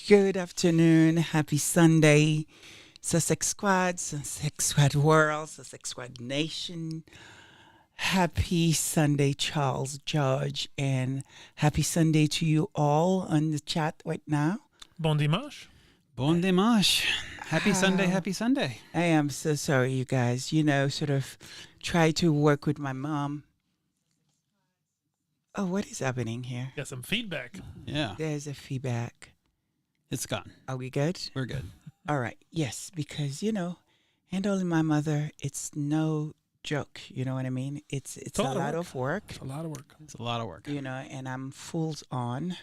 Good afternoon. Happy Sunday. Sussex Squad World, Sussex Squad Nation. Happy Sunday, Charles, George, and happy Sunday to you all on the chat right now. Bon dimanche. Bon dimanche. Happy Sunday, happy Sunday. I am so sorry, you guys. Sort of try to work with my mom. Oh, what is happening here? Got some feedback. Yeah. There's a feedback. It's gone. Are we good? We're good. All right. Yes, because, handling my mother, it's no joke. You know what I mean? It's a lot of work. It's a lot of work. It's a lot of work. And I'm full on.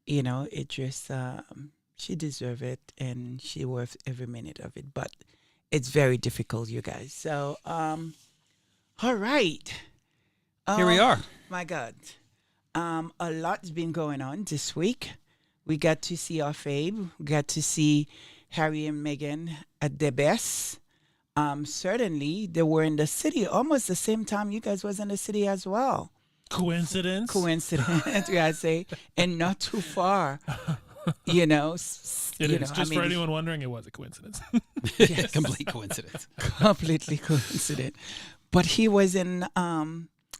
It just, she deserves it and she worth every minute of it. But it's very difficult, you guys. So, all right. Here we are. My God. A lot's been going on this week. We got to see our fave. We got to see Harry and Meghan at their best. Certainly, they were in the city almost the same time you guys was in the city as well. Coincidence? Coincidence, I say, and not too far. It is. Just for anyone wondering, it was a coincidence. Yes. Complete coincidence. Completely coincident. But he was in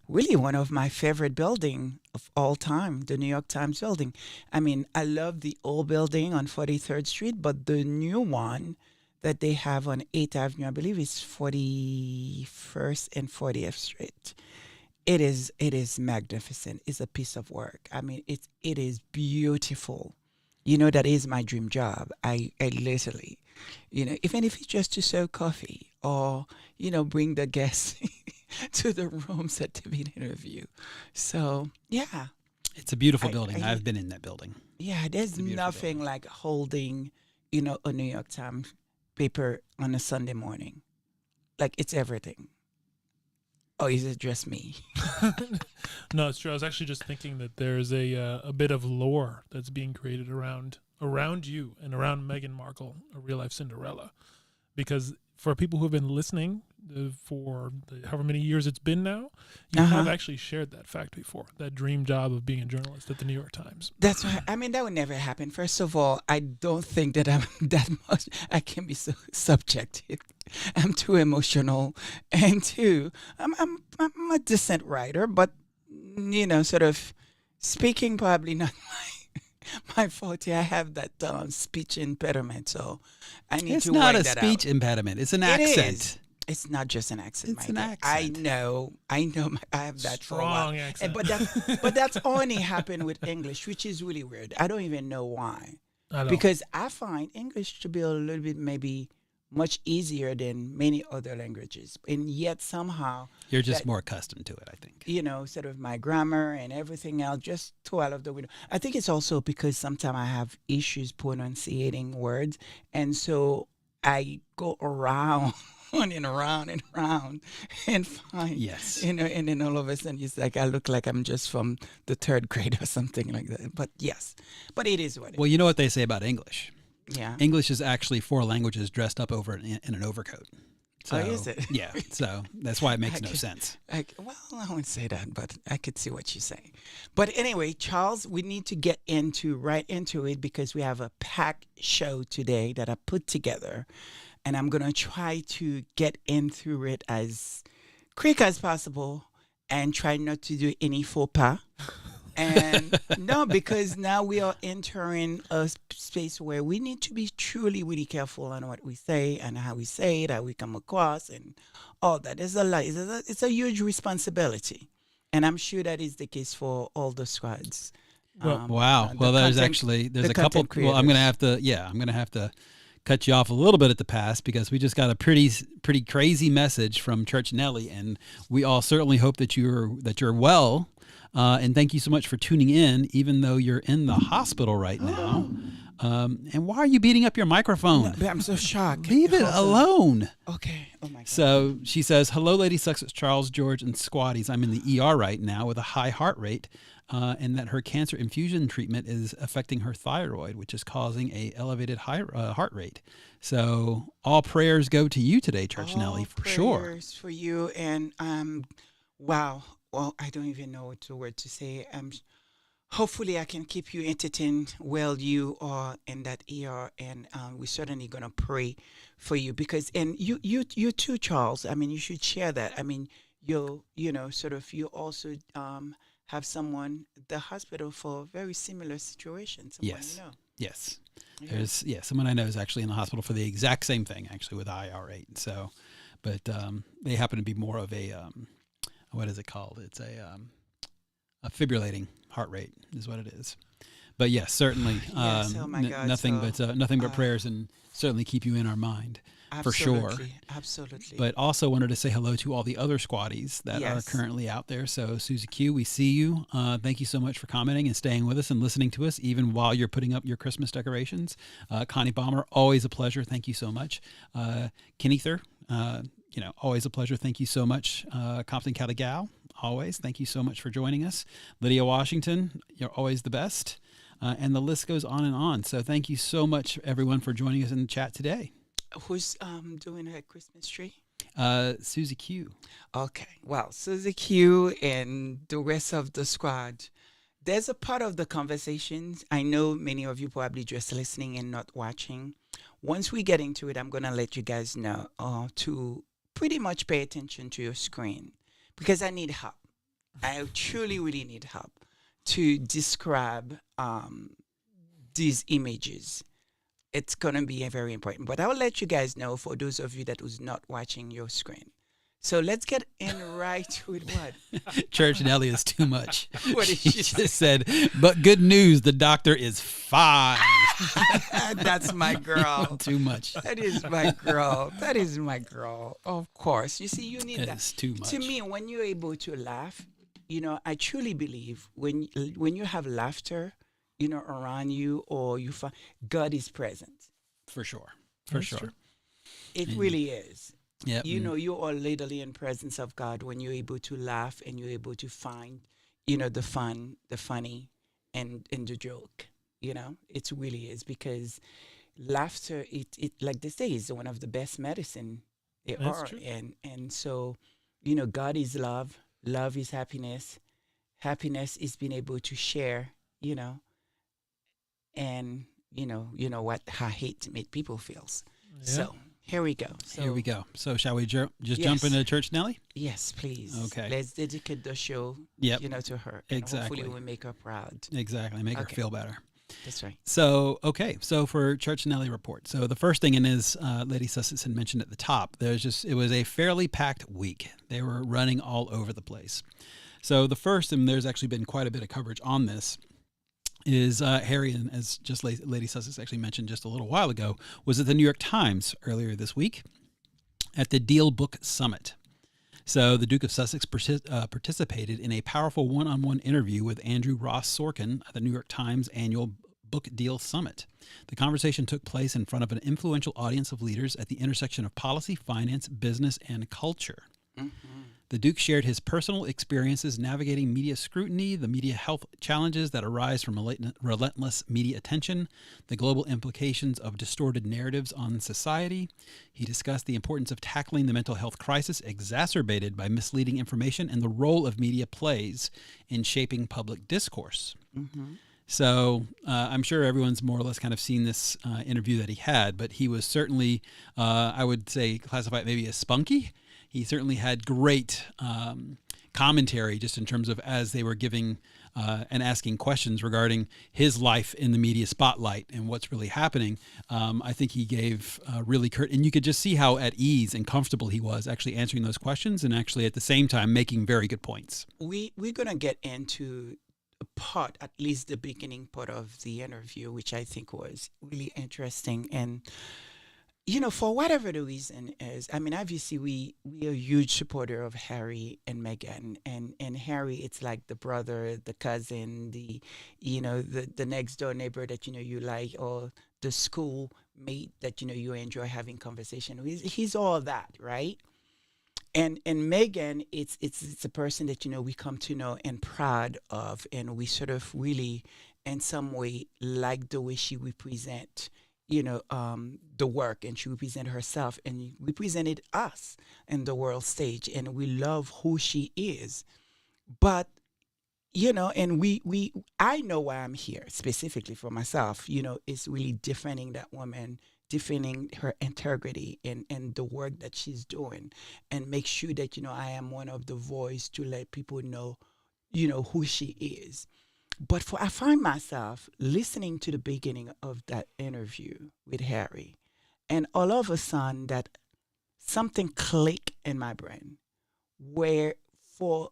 really one of my favorite buildings of all time, the New York Times building. I mean, I love the old building on 43rd Street, but the new one that they have on 8th Avenue, I believe it's 41st and 40th Street. It is magnificent. It's a piece of work. I mean, it is beautiful. That is my dream job. I literally, even if it's just to serve coffee or, bring the guests to the rooms at the interview. So, yeah. It's a beautiful building. I've been in that building. Yeah, there's nothing like holding, a New York Times paper on a Sunday morning. Like, it's everything. Oh, is it just me? No, it's true. I was actually just thinking that there's a bit of lore that's being created around you and around Meghan Markle, a real-life Cinderella. Because for people who have been listening for however many years it's been now, you have actually shared that fact before, that dream job of being a journalist at the New York Times. That's right. I mean, that would never happen. First of all, I don't think that I'm that much, I can be so subjective. I'm too emotional. And two, I'm a decent writer, but, sort of speaking probably not my forte. I have that speech impediment, so I need to work that out. It's not a speech impediment. It's an accent. It's not just an accent. It's an accent. I know. I have that strong accent. But that's only happened with English, which is really weird. I don't even know why. I know. Because I find English to be a little bit maybe much easier than many other languages, and yet somehow you're just more accustomed to it, I think. Sort of my grammar and everything else just too out of the window. I think it's also because sometimes I have issues pronunciating words, and so I go around and around and around and find, yes, and then all of a sudden it's like I look like I'm just from the third grade or something like that. But yes, but it is what it is. Well, you know what they say about English. Yeah. English is actually 4 languages dressed up over in an overcoat. So, is it? Yeah. So that's why it makes no sense. Well, I wouldn't say that, but I could see what you're saying. But anyway, Charles, we need to get right into it because we have a packed show today that I put together. And I'm going to try to get in through it as quick as possible and try not to do any faux pas. And no, because now we are entering a space where we need to be truly, really careful on what we say and how we say it, how we come across, and all that. There's a lot. It's a huge responsibility, and I'm sure that is the case for all the squads. Wow. Well, there's a couple. Well, I'm gonna have to cut you off a little bit at the pass because we just got a pretty crazy message from Church Nelly, and we all certainly hope that you're well. And thank you so much for tuning in, even though you're in the hospital right now. And why are you beating up your microphone? No, I'm so shocked. Leave it alone. Okay. Oh, my God. So she says, hello, Lady Sussex, Charles, George, and Squatties. I'm in the ER right now with a high heart rate, and that her cancer infusion treatment is affecting her thyroid, which is causing a elevated heart rate. So all prayers go to you today, Church Nelly, for sure. Prayers for you, and wow. Well, I don't even know what word to say. hopefully I can keep you entertained while you are in that ER, and we're certainly gonna pray for you because, and you too, Charles. I mean, you should share that. I mean, sort of, you also have someone at the hospital for a very similar situation. Someone Yes. you know. Yes. Yeah. There's someone I know is actually in the hospital for the exact same thing, actually with IR8. So, but they happen to be more of a what is it called? It's a fibrillating heart rate is what it is. But yes, certainly Yes, oh my God. nothing So, but prayers, and certainly keep you in our mind for sure. Absolutely. But also wanted to say hello to all the other squatties that are currently out there. So Susie Q, we see you. Thank you so much for commenting and staying with us and listening to us even while you're putting up your Christmas decorations. Connie Bomber, always a pleasure. Thank you so much. Kenether, always a pleasure. Thank you so much. Compton Catagal, always. Thank you so much for joining us. Lydia Washington, you're always the best. And the list goes on and on. So thank you so much, everyone, for joining us in the chat today. Who's doing her Christmas tree? Susie Q. Okay. Well, Susie Q and the rest of the squad. There's a part of the conversations. I know many of you probably just listening and not watching. Once we get into it, I'm going to let you guys know to pretty much pay attention to your screen because I need help. I truly, really need help to describe these images. It's going to be very important. But I'll let you guys know for those of you that was not watching your screen. So let's get in right with what? Church Nelly is too much. What did she say? just said, but good news, the doctor is fine. That's my girl. Too much. That is my girl. That is my girl. Of course. You see, you need that. It's too much. To me, when you're able to laugh, I truly believe when you have laughter, around you, or you find God is present. For sure. That's true. It really is. Yeah. You are literally in presence of God when you're able to laugh and you're able to find, the fun, the funny, and the joke. It really is because laughter, it like they say, is one of the best medicine there That's are. true. And so, God is love. Love is happiness. Happiness is being able to share, and how hate made people feels. Yeah. So here we go. So shall we jump Yes. into Church Nelly? Yes, please. Okay. Let's dedicate the show, to her. And Exactly. hopefully we'll make her proud. Exactly. Make her feel better. That's right. So for Church Nelly report. So the first thing, and as Lady Sussex had mentioned at the top, it was a fairly packed week. They were running all over the place. So the first, and there's actually been quite a bit of coverage on this, is Harry, and as just Lady Sussex actually mentioned just a little while ago, was at the New York Times earlier this week at the Dealbook Summit. So the Duke of Sussex participated in a powerful one-on-one interview with Andrew Ross Sorkin at the New York Times annual Book Deal Summit. The conversation took place in front of an influential audience of leaders at the intersection of policy, finance, business, and culture. Mm-hmm. The Duke shared his personal experiences navigating media scrutiny, the media health challenges that arise from relentless media attention, the global implications of distorted narratives on society. He discussed the importance of tackling the mental health crisis exacerbated by misleading information and the role of media plays in shaping public discourse. Mm-hmm. So I'm sure everyone's more or less kind of seen this interview that he had, but he was certainly, I would say, classify it maybe as spunky. He certainly had great commentary just in terms of as they were giving and asking questions regarding his life in the media spotlight and what's really happening. I think he gave really and you could just see how at ease and comfortable he was actually answering those questions and actually at the same time making very good points. We're going to get into a part, at least the beginning part of the interview, which I think was really interesting. And for whatever the reason is, I mean, obviously we are a huge supporter of Harry and Meghan, and Harry, it's like the brother, the cousin, the next door neighbor that you like, or the school mate that you enjoy having conversation with. He's all that, right? And Meghan, it's a person that we come to know and proud of, and we sort of really, in some way, like the way she represents the work, and she represented herself and represented us in the world stage, and we love who she is. But, and I know why I'm here specifically for myself, is really defending that woman, defending her integrity and the work that she's doing, and make sure that, I am one of the voice to let people know, who she is. But I find myself listening to the beginning of that interview with Harry, and all of a sudden that something clicked in my brain where for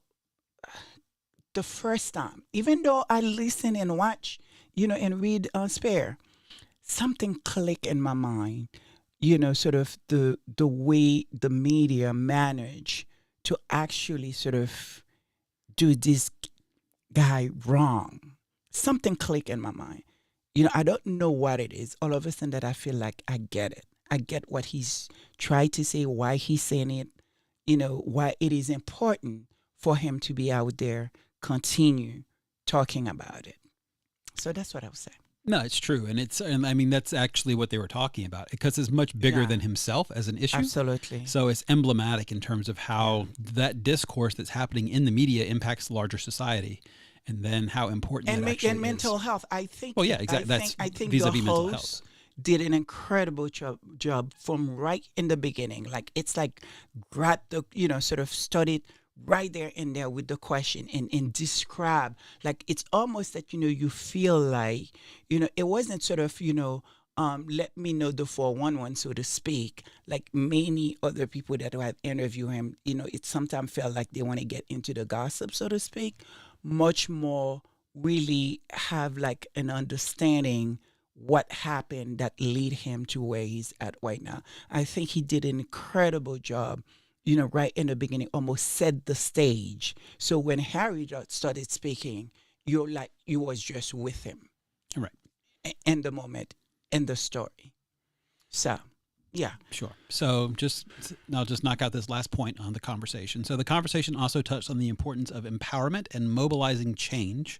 the first time, even though I listen and watch, and read Spare, something clicked in my mind, sort of the way the media manage to actually sort of do this guy wrong. Something clicked in my mind. I don't know what it is. All of a sudden that I feel like I get it. I get what he's tried to say, why he's saying it, why it is important for him to be out there, continue talking about it. So that's what I would say. No, it's true. And I mean, that's actually what they were talking about, because it's much bigger than himself as an issue. Absolutely. So it's emblematic in terms of how that discourse that's happening in the media impacts the larger society, and then how important it actually is. Mental health. I think. Well, yeah, exactly. I think vis-a-vis the mental host health did an incredible job from right in the beginning. Like it's like grab the sort of studied right there in there with the question and describe, like it's almost that you feel like it wasn't sort of let me know the 411, so to speak, like many other people that have interviewed him. It sometimes felt like they want to get into the gossip, so to speak, much more really have like an understanding what happened that lead him to where he's at right now. I think he did an incredible job, right in the beginning, almost set the stage. So when Harry started speaking, you was just with him. Right. In the moment, in the story. So, yeah. Sure. So I'll just knock out this last point on the conversation. So the conversation also touched on the importance of empowerment and mobilizing change,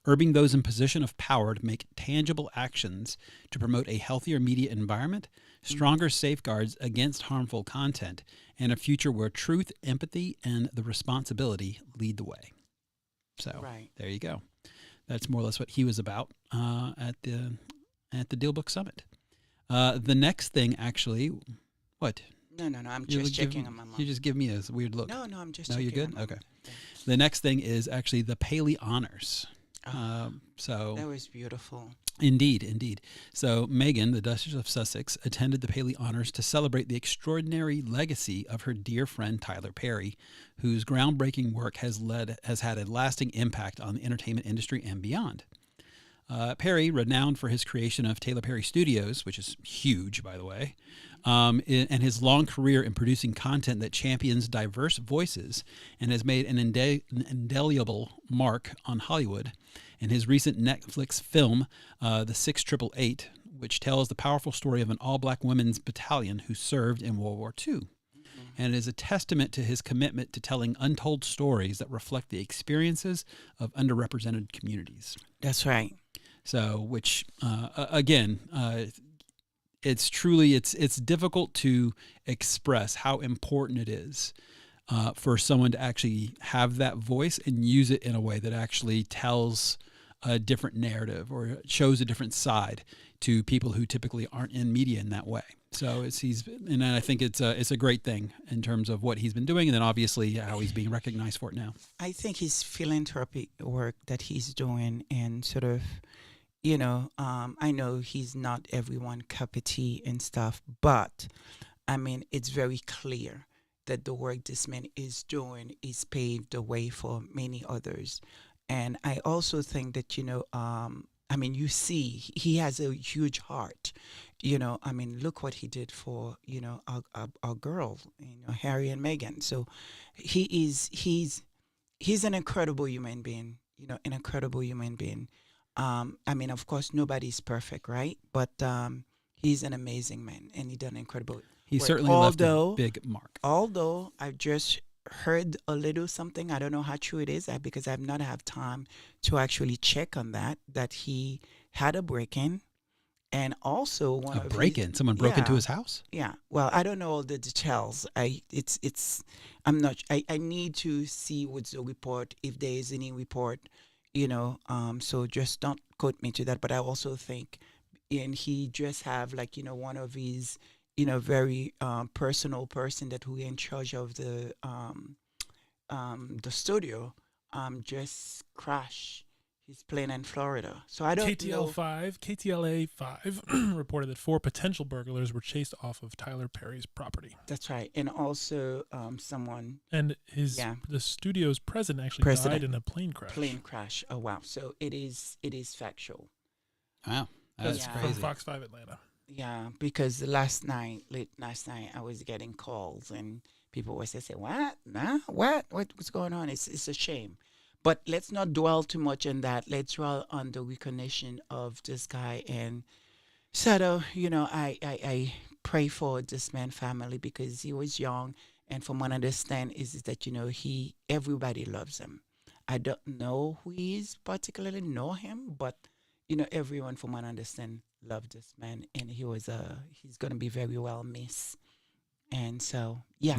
urging those in position of power to make tangible actions to promote a healthier media environment, stronger safeguards against harmful content, and a future where truth, empathy, and the responsibility lead the way. So There you go. That's more or less what he was about at the Dealbook Summit. The next thing, actually, what? No. I'm just checking on my mom. You just give me a weird look. No, I'm just. No, checking you're good. On Okay. The next thing is actually the Paley Honors. So that was beautiful. Indeed. So Meghan, the Duchess of Sussex, attended the Paley Honors to celebrate the extraordinary legacy of her dear friend Tyler Perry, whose groundbreaking work has had a lasting impact on the entertainment industry and beyond. Perry, renowned for his creation of Taylor Perry Studios, which is huge, by the way, and his long career in producing content that champions diverse voices and has made an indelible mark on Hollywood. In his recent Netflix film, The 6888, which tells the powerful story of an all-black women's battalion who served in World War II. And it is a testament to his commitment to telling untold stories that reflect the experiences of underrepresented communities. That's right. So, which, again, it's truly, it's difficult to express how important it is for someone to actually have that voice and use it in a way that actually tells a different narrative or shows a different side to people who typically aren't in media in that way. So and I think it's a great thing in terms of what he's been doing, and then obviously how he's being recognized for it now. I think his philanthropic work that he's doing, and sort of, I know he's not everyone cup of tea and stuff, but I mean, it's very clear that the work this man is doing is paved the way for many others. And I also think that, I mean, you see, he has a huge heart. I mean, look what he did for, our girl, Harry and Meghan. So he's an incredible human being, an incredible human being. I mean, of course, nobody's perfect, right? But he's an amazing man, and he done incredible. He certainly left a big mark. Although I've just heard a little something, I don't know how true it is, because I've not had time to actually check on that he had a break-in, And also one a break-in. Someone broke into his house? Yeah. Well, I don't know all the details. I'm not. I need to see what's the report, if there is any report, So just don't quote me to that. But I also think, and he just have like one of his very personal person that who in charge of the studio just crash his plane in Florida. So I don't know. KTLA 5 reported that 4 potential burglars were chased off of Tyler Perry's property. That's right. And also someone. And the studio's president actually died in a plane crash. Oh, wow. So it is factual. Wow. That's crazy. From Fox 5 Atlanta. Yeah, because late last night, I was getting calls and people were saying, "What? Nah, what's going on?" It's a shame, but let's not dwell too much on that. Let's dwell on the recognition of this guy, and sort of, I pray for this man's family because he was young, and from what I understand is that everybody loves him. I don't know who he is particularly, know him, but everyone from what I understand loved this man, and he's going to be very well missed. And so, yeah.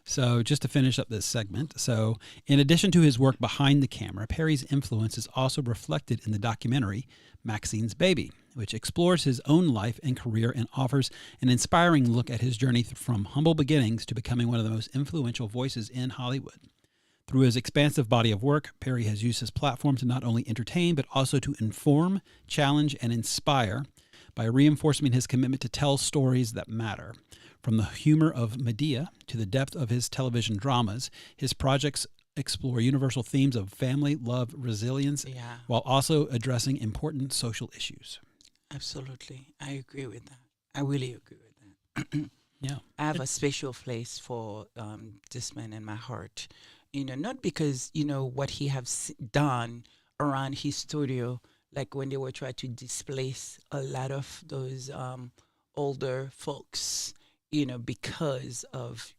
So just to finish up this segment, so in addition to his work behind the camera, Perry's influence is also reflected in the documentary Maxine's Baby, which explores his own life and career and offers an inspiring look at his journey from humble beginnings to becoming one of the most influential voices in Hollywood. Through his expansive body of work, Perry has used his platform to not only entertain, but also to inform, challenge, and inspire by reinforcing his commitment to tell stories that matter. From the humor of Medea to the depth of his television dramas, his projects explore universal themes of family, love, resilience, while also addressing important social issues. Absolutely. I agree with that. I really agree with that. Yeah. I have a special place for this man in my heart. Not because, what he has done around his studio, like when they were trying to displace a lot of those older folks, because of,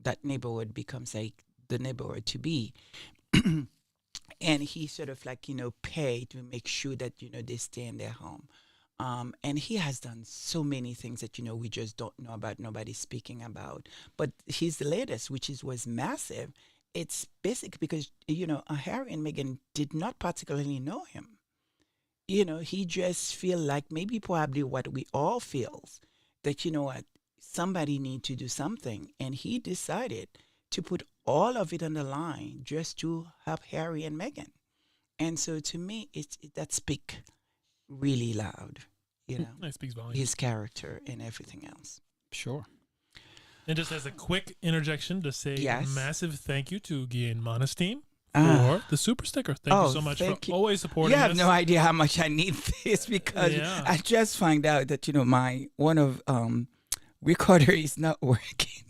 that neighborhood becomes like the neighborhood to be. And he sort of like, paid to make sure that, they stay in their home. And he has done so many things that, we just don't know about, nobody's speaking about. But his latest, which was massive, it's basically because, Harry and Meghan did not particularly know him. He just feel like maybe probably what we all feels, that, what, somebody need to do something. And he decided to put all of it on the line just to help Harry and Meghan. And so to me, that speak really loud, It speaks volumes. His character and everything else. Sure. And just as a quick interjection to say a massive thank you to Guillain Monestein for the super sticker. Thank you so much for always supporting us. You have no idea how much I need this because I just find out that, my one of recorder is not working.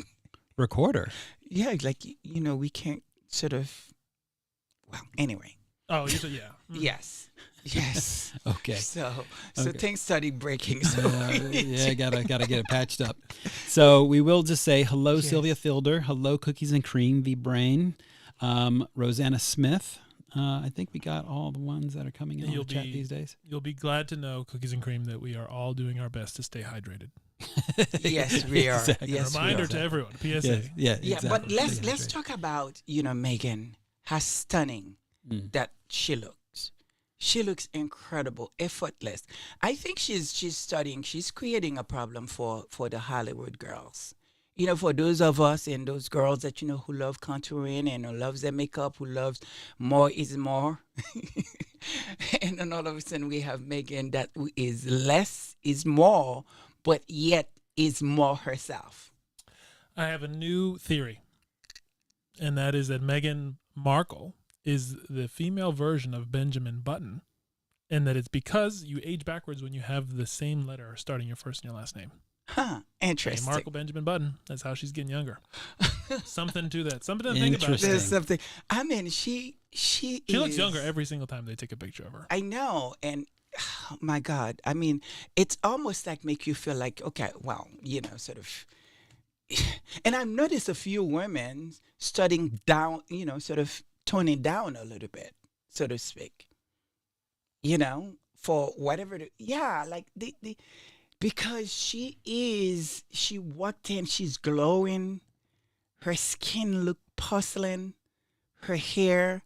Recorder? Yeah, like, we can't sort of, well, anyway. Oh, you said, yeah. Yes. Yes. Okay. So things started breaking. So gotta get it patched up. So we will just say hello, Sylvia Fielder. Hello, Cookies and Cream, V Brain, Rosanna Smith. I think we got all the ones that are coming in on the chat these days. You'll be glad to know, Cookies and Cream, that we are all doing our best to stay hydrated. Yes, we are. Exactly. Yes, reminder to everyone. PSA. Yeah. Exactly. But let's talk about Meghan. How stunning that she looks. She looks incredible, effortless. I think she's creating a problem for the Hollywood girls. For those of us and those girls that, who love contouring and who loves their makeup, who loves more is more. And then all of a sudden we have Meghan that is less is more, but yet is more herself. I have a new theory, and that is that Meghan Markle is the female version of Benjamin Button, and that it's because you age backwards when you have the same letter starting your first and your last name. Huh, interesting. Markle Benjamin Button. That's how she's getting younger. Something to that. Something to think about. There's something. I mean, she looks younger every single time they take a picture of her. I know, and oh my God, I mean, it's almost like make you feel like, okay, well, sort of. And I've noticed a few women studying down, sort of toning down a little bit, so to speak. for whatever. Like because she walked in, she's glowing. Her skin looked porcelain. Her hair,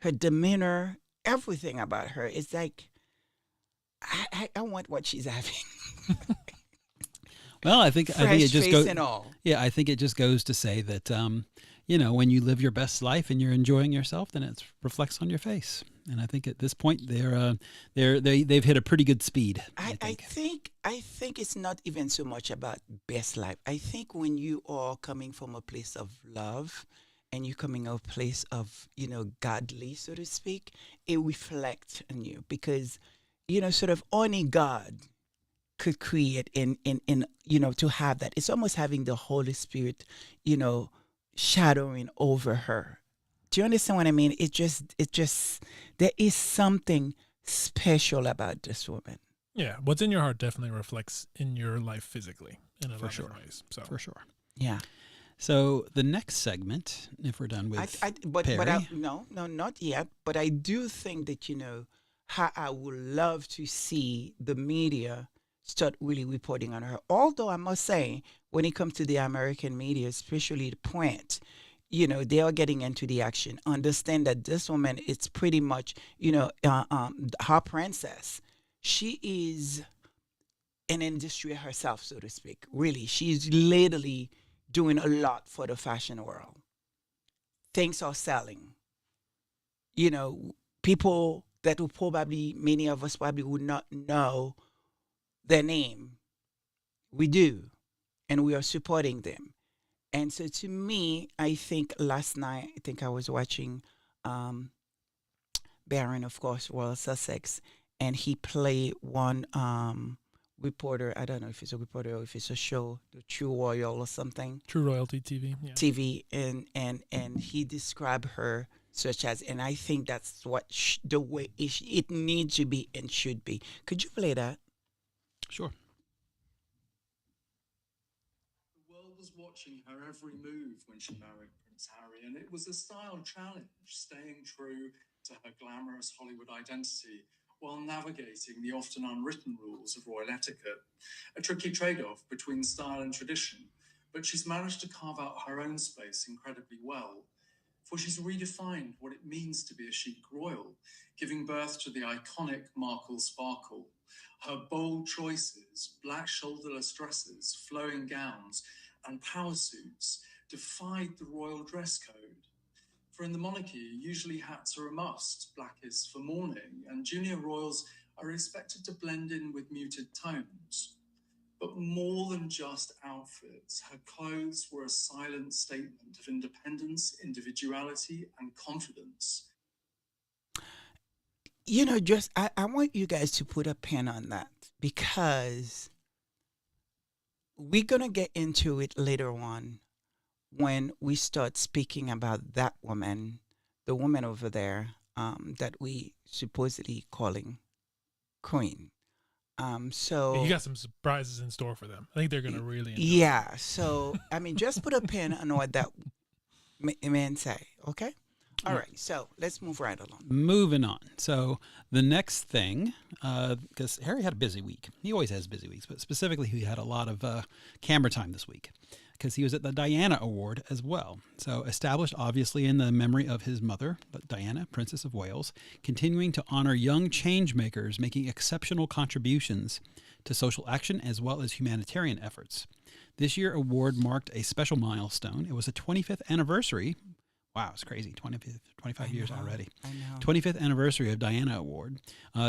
her demeanor, everything about her is like, I want what she's having. Well, I think it just goes. And all. Yeah, I think it just goes to say that when you live your best life and you're enjoying yourself, then it reflects on your face. And I think at this point they've hit a pretty good speed. I think it's not even so much about best life. I think when you are coming from a place of love and you're coming from a place of godly, so to speak, it reflects on you because sort of only God could create in to have that. It's almost having the Holy Spirit, shadowing over her. Do you understand what I mean? It just there is something special about this woman. Yeah, what's in your heart definitely reflects in your life physically in a lot of ways. So for sure. Yeah. So the next segment, if we're done with Perry. No, not yet. But I do think that how I would love to see the media start really reporting on her. Although I must say, when it comes to the American media, especially the print, they are getting into the action. Understand that this woman is pretty much, her princess. She is an industry herself, so to speak. Really, she's literally doing a lot for the fashion world. Things are selling. People that many of us probably would not know their name. We do, and we are supporting them. And so to me, I think last night, I was watching Baron, of course, Royal Sussex, and he played one reporter. I don't know if it's a reporter or if it's a show, the True Royal or something. True Royalty TV. Yeah. TV, and he described her such as, and I think that's what the way it needs to be and should be. Could you play that? Sure. Was watching her every move when she married Prince Harry, and it was a style challenge, staying true to her glamorous Hollywood identity while navigating the often unwritten rules of royal etiquette. A tricky trade-off between style and tradition, but she's managed to carve out her own space incredibly well, for she's redefined what it means to be a chic royal, giving birth to the iconic Markle Sparkle. Her bold choices, black shoulderless dresses, flowing gowns, and power suits defied the royal dress code. For in the monarchy, usually hats are a must, black is for mourning, and junior royals are expected to blend in with muted tones. But more than just outfits, her clothes were a silent statement of independence, individuality, and confidence. I want you guys to put a pin on that because we're going to get into it later on when we start speaking about that woman, the woman over there that we supposedly calling Queen. So you got some surprises in store for them. I think they're going to really enjoy it. So, just put a pin on what that man say, okay? All right, so let's move right along. Moving on. So the next thing, because Harry had a busy week. He always has busy weeks, but specifically he had a lot of camera time this week because he was at the Diana Award as well. So established obviously in the memory of his mother, Diana, Princess of Wales, continuing to honor young change makers making exceptional contributions to social action as well as humanitarian efforts. This year's award marked a special milestone. It was the 25th anniversary. Wow, it's crazy. 25 years already. I know. 25th anniversary of Diana Award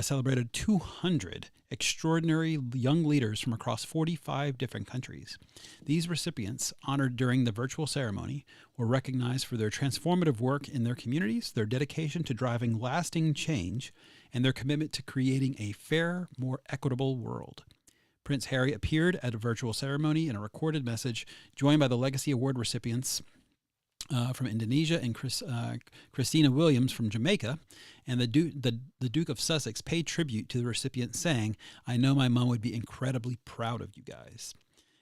celebrated 200 extraordinary young leaders from across 45 different countries. These recipients, honored during the virtual ceremony, were recognized for their transformative work in their communities, their dedication to driving lasting change, and their commitment to creating a fairer, more equitable world. Prince Harry appeared at a virtual ceremony in a recorded message, joined by the Legacy Award recipients from Indonesia and Christina Williams from Jamaica, and the Duke of Sussex paid tribute to the recipient, saying, "I know my mom would be incredibly proud of you guys."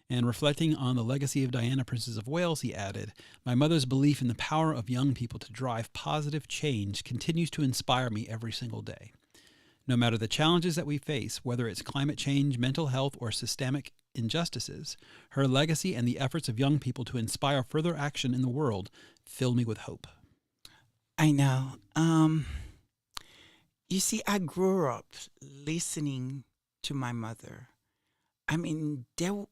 And reflecting on the legacy of Diana, Princess of Wales, he added, "My mother's belief in the power of young people to drive positive change continues to inspire me every single day. No matter the challenges that we face, whether it's climate change, mental health, or systemic injustices, her legacy and the efforts of young people to inspire further action in the world fill me with hope. I know. You see, I grew up listening to my mother. I mean, they were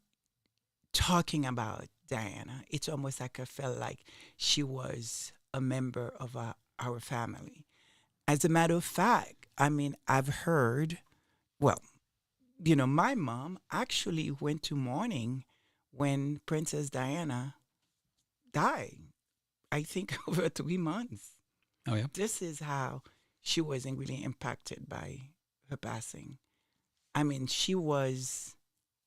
talking about Diana. It's almost like I felt like she was a member of our family. As a matter of fact, I mean, I've heard, well, my mom actually went to mourning when Princess Diana died. I think over 3 months. Oh, yeah. This is how she wasn't really impacted by her passing. I mean, she was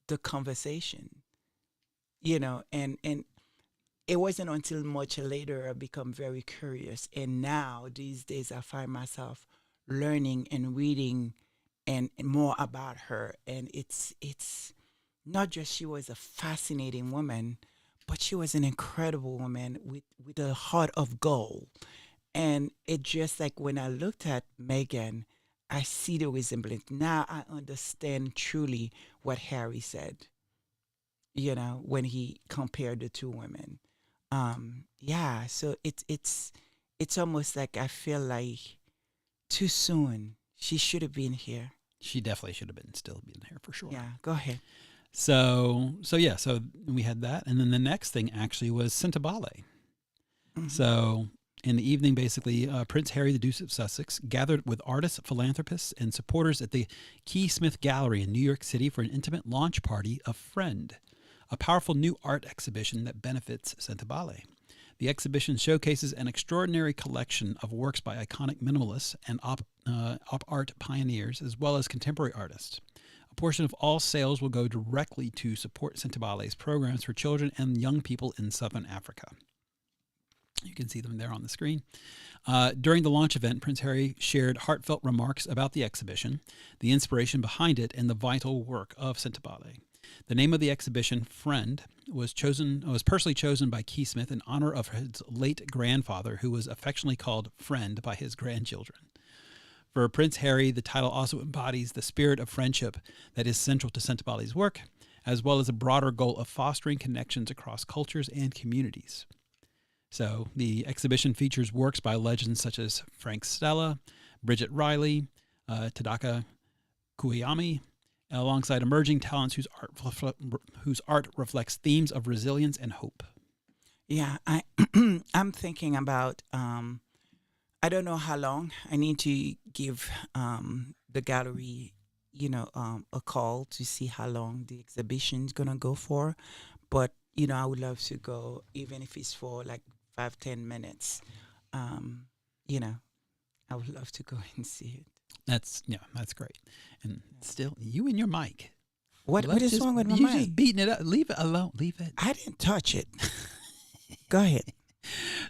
the conversation, and it wasn't until much later I become very curious. And now, these days, I find myself learning and reading and more about her. And it's not just she was a fascinating woman, but she was an incredible woman with a heart of gold. And it just like when I looked at Meghan, I see the resemblance. Now I understand truly what Harry said, when he compared the two women. Yeah, so it's almost like I feel like too soon. She should have been here. She definitely should have still been here for sure. Yeah, go ahead. So we had that, and then the next thing actually was Sentebale. Mm-hmm. So in the evening, basically, Prince Harry, the Duke of Sussex, gathered with artists, philanthropists, and supporters at the Key Smith Gallery in New York City for an intimate launch party of Friend, a powerful new art exhibition that benefits Sentebale. The exhibition showcases an extraordinary collection of works by iconic minimalists and op art pioneers, as well as contemporary artists. A portion of all sales will go directly to support Sentebale's programs for children and young people in Southern Africa. You can see them there on the screen. During the launch event, Prince Harry shared heartfelt remarks about the exhibition, the inspiration behind it, and the vital work of Sentebale. The name of the exhibition, Friend, was personally chosen by Key Smith in honor of his late grandfather, who was affectionately called Friend by his grandchildren. For Prince Harry, the title also embodies the spirit of friendship that is central to Sentebale's work, as well as a broader goal of fostering connections across cultures and communities. So the exhibition features works by legends such as Frank Stella, Bridget Riley, Tadaka Kuyami, alongside emerging talents whose art reflects themes of resilience and hope. Yeah, I'm thinking about, I don't know how long. I need to give the gallery, a call to see how long the exhibition is going to go for. But, I would love to go, even if it's for like 5-10 minutes. I would love to go and see it. That's great. And still, you and your mic. What is wrong with my mic? You're just beating it up. Leave it alone. Leave it. I didn't touch it. Go ahead.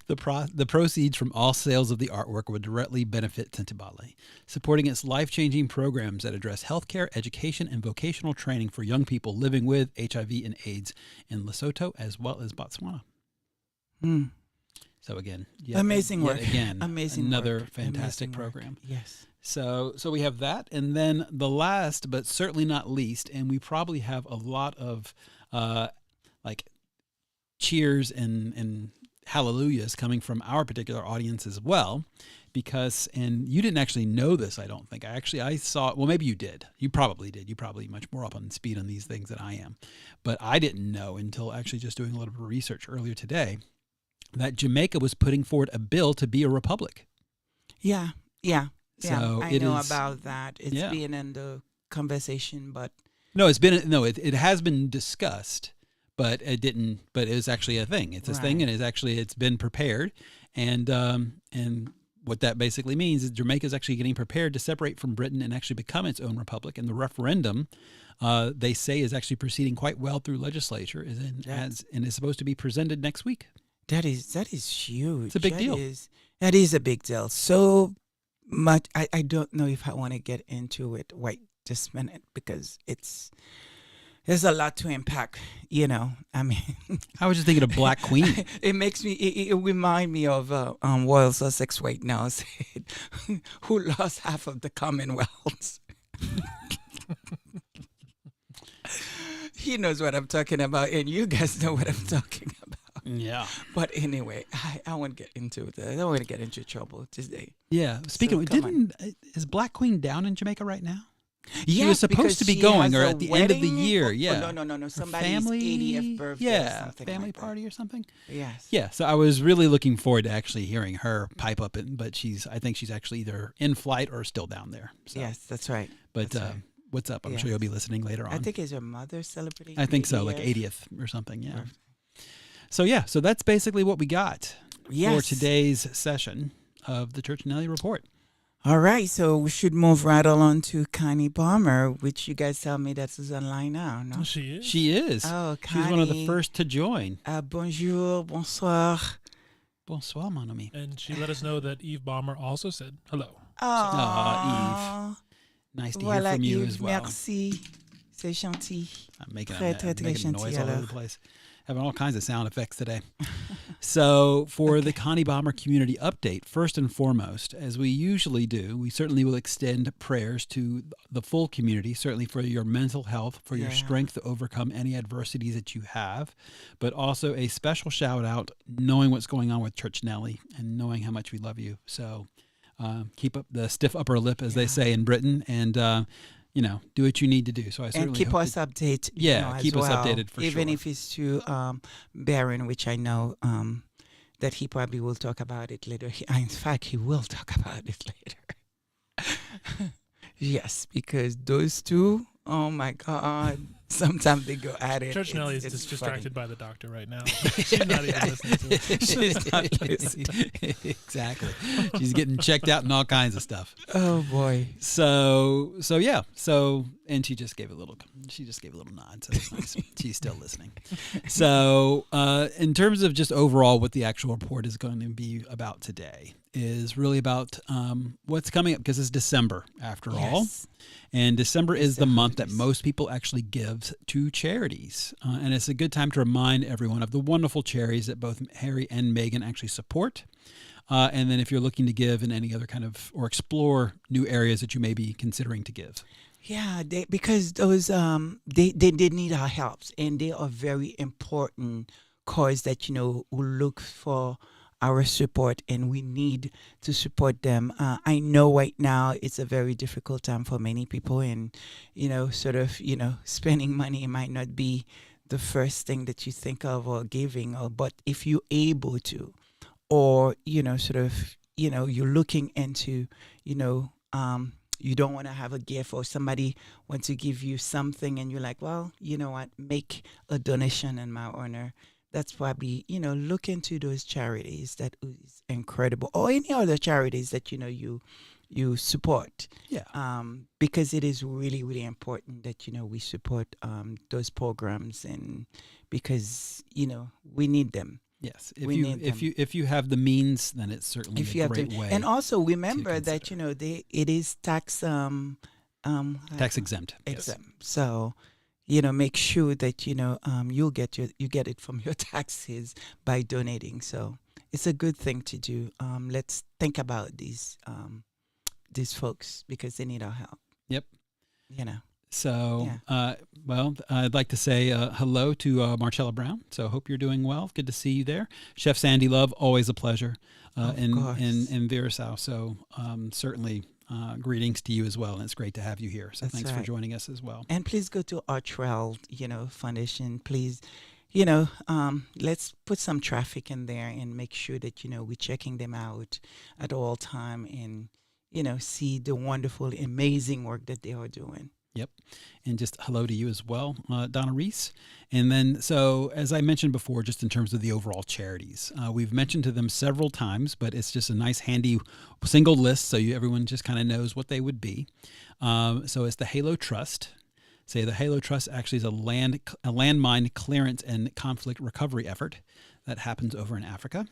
The proceeds from all sales of the artwork would directly benefit Sentebale, supporting its life-changing programs that address healthcare, education, and vocational training for young people living with HIV and AIDS in Lesotho as well as Botswana. Hmm. So again, amazing work. Amazing another work. fantastic amazing program. Work. Yes. So we have that, and then the last, but certainly not least, and we probably have a lot of like cheers and hallelujahs coming from our particular audience as well, because, and you didn't actually know this, I don't think. I saw, well, maybe you did. You probably did. You're probably much more up on speed on these things than I am. But I didn't know until actually just doing a little bit of research earlier today that Jamaica was putting forward a bill to be a republic. Yeah. So I know about that. It's been in the conversation, but it has been discussed, but it didn't. But it was actually a thing. It's a thing, and it's been prepared, and what that basically means is Jamaica is actually getting prepared to separate from Britain and actually become its own republic. And the referendum, they say, is actually proceeding quite well through legislature, and is supposed to be presented next week. That is huge. It's a big deal. That is a big deal. So much. I don't know if I want to get into it right this minute because it's there's a lot to unpack, I mean, I was just thinking of Black Queen. it makes me, it remind me of Royal Sussex right now, who lost half of the Commonwealth. He knows what I'm talking about, and you guys know what I'm talking about. Yeah. But anyway, I won't get into it. I don't want to get into trouble today. Yeah. Speaking of, is Black Queen down in Jamaica right now? Yeah, she was supposed to be going, or at the end of the year. Yeah. No. Somebody's 80th birthday. Yeah. Or something family like party or something. Yes. Yeah. So I was really looking forward to actually hearing her pipe up, but I think she's actually either in flight or still down there. So. Yes, that's right. But that's right. What's up? I'm sure you'll be listening later on. I think it's her mother celebrating. I think so, like 80th or something. Yeah. So so that's basically what we got for today's session of the Church Nelly Report. All right, so we should move right along to Connie Balmer, which you guys tell me that is online now, no? She is. She is. Oh, Connie. She's one of the first to join. Bonjour, bonsoir. Bonsoir, mon ami. And she let us know that Eve Balmer also said hello. Oh, Eve. Nice to hear from you Yves, as well. Merci. C'est gentil. I'm making Très, très, très making noise gentil, all over alors. the place. Having all kinds of sound effects today. So for the Connie Balmer Community Update, first and foremost, as we usually do, we certainly will extend prayers to the full community, certainly for your mental health, for your strength to overcome any adversities that you have, but also a special shout out knowing what's going on with Church Nelly and knowing how much we love you. So keep up the stiff upper lip, as they say in Britain, and do what you need to do. So I certainly and keep us updated. Yeah, keep us updated for even sure. if it's too barren, which I know that he probably will talk about it later. In fact, he will talk about it later. Yes, because those two, oh my God, sometimes they go at it. Church Nelly is it's distracted funny. by the doctor right now. She's not even listening to it. She's not listening. Exactly. She's getting checked out and all kinds of stuff. Oh boy. So yeah. So, and she just gave a little nod. So it's nice. She's still listening. So, in terms of just overall what the actual report is going to be about today is really about what's coming up, because it's December after all. And December is the month that most people actually give to charities. And it's a good time to remind everyone of the wonderful charities that both Harry and Meghan actually support. And then if you're looking to give in any other kind of, or explore new areas that you may be considering to give. Yeah, because those they need our help, and they are very important cause that who look for our support, and we need to support them. I know right now it's a very difficult time for many people, and spending money might not be the first thing that you think of, or giving, but if you're able to, or you're looking into you don't want to have a gift, or somebody wants to give you something and you're like, well, you know what, make a donation in my honor. That's probably, look into those charities. That is incredible. Or any other charities that, you support. Yeah. Because it is really, really important that, we support those programs, and because, we need them. Yes. If you have the means, then it's certainly a great way. And also remember that, it is tax tax exempt. Exempt. Yes. So, make sure that you get it from your taxes by donating. So it's a good thing to do. Let's think about these folks, because they need our help. Yep. So, yeah. I'd like to say hello to Marcella Brown. So hope you're doing well. Good to see you there. Chef Sandy Love, always a pleasure. In Virasau. So certainly greetings to you as well. And it's great to have you here. So thanks for joining us as well. And please go to Artrell, Foundation. Please, let's put some traffic in there and make sure that, we're checking them out at all time, and, see the wonderful, amazing work that they are doing. Yep. And just hello to you as well, Donna Reese. And then, so as I mentioned before, just in terms of the overall charities, we've mentioned to them several times, but it's just a nice handy single list, so everyone just kind of knows what they would be. So it's the Halo Trust. The Halo Trust actually is a landmine clearance and conflict recovery effort that happens over in Africa.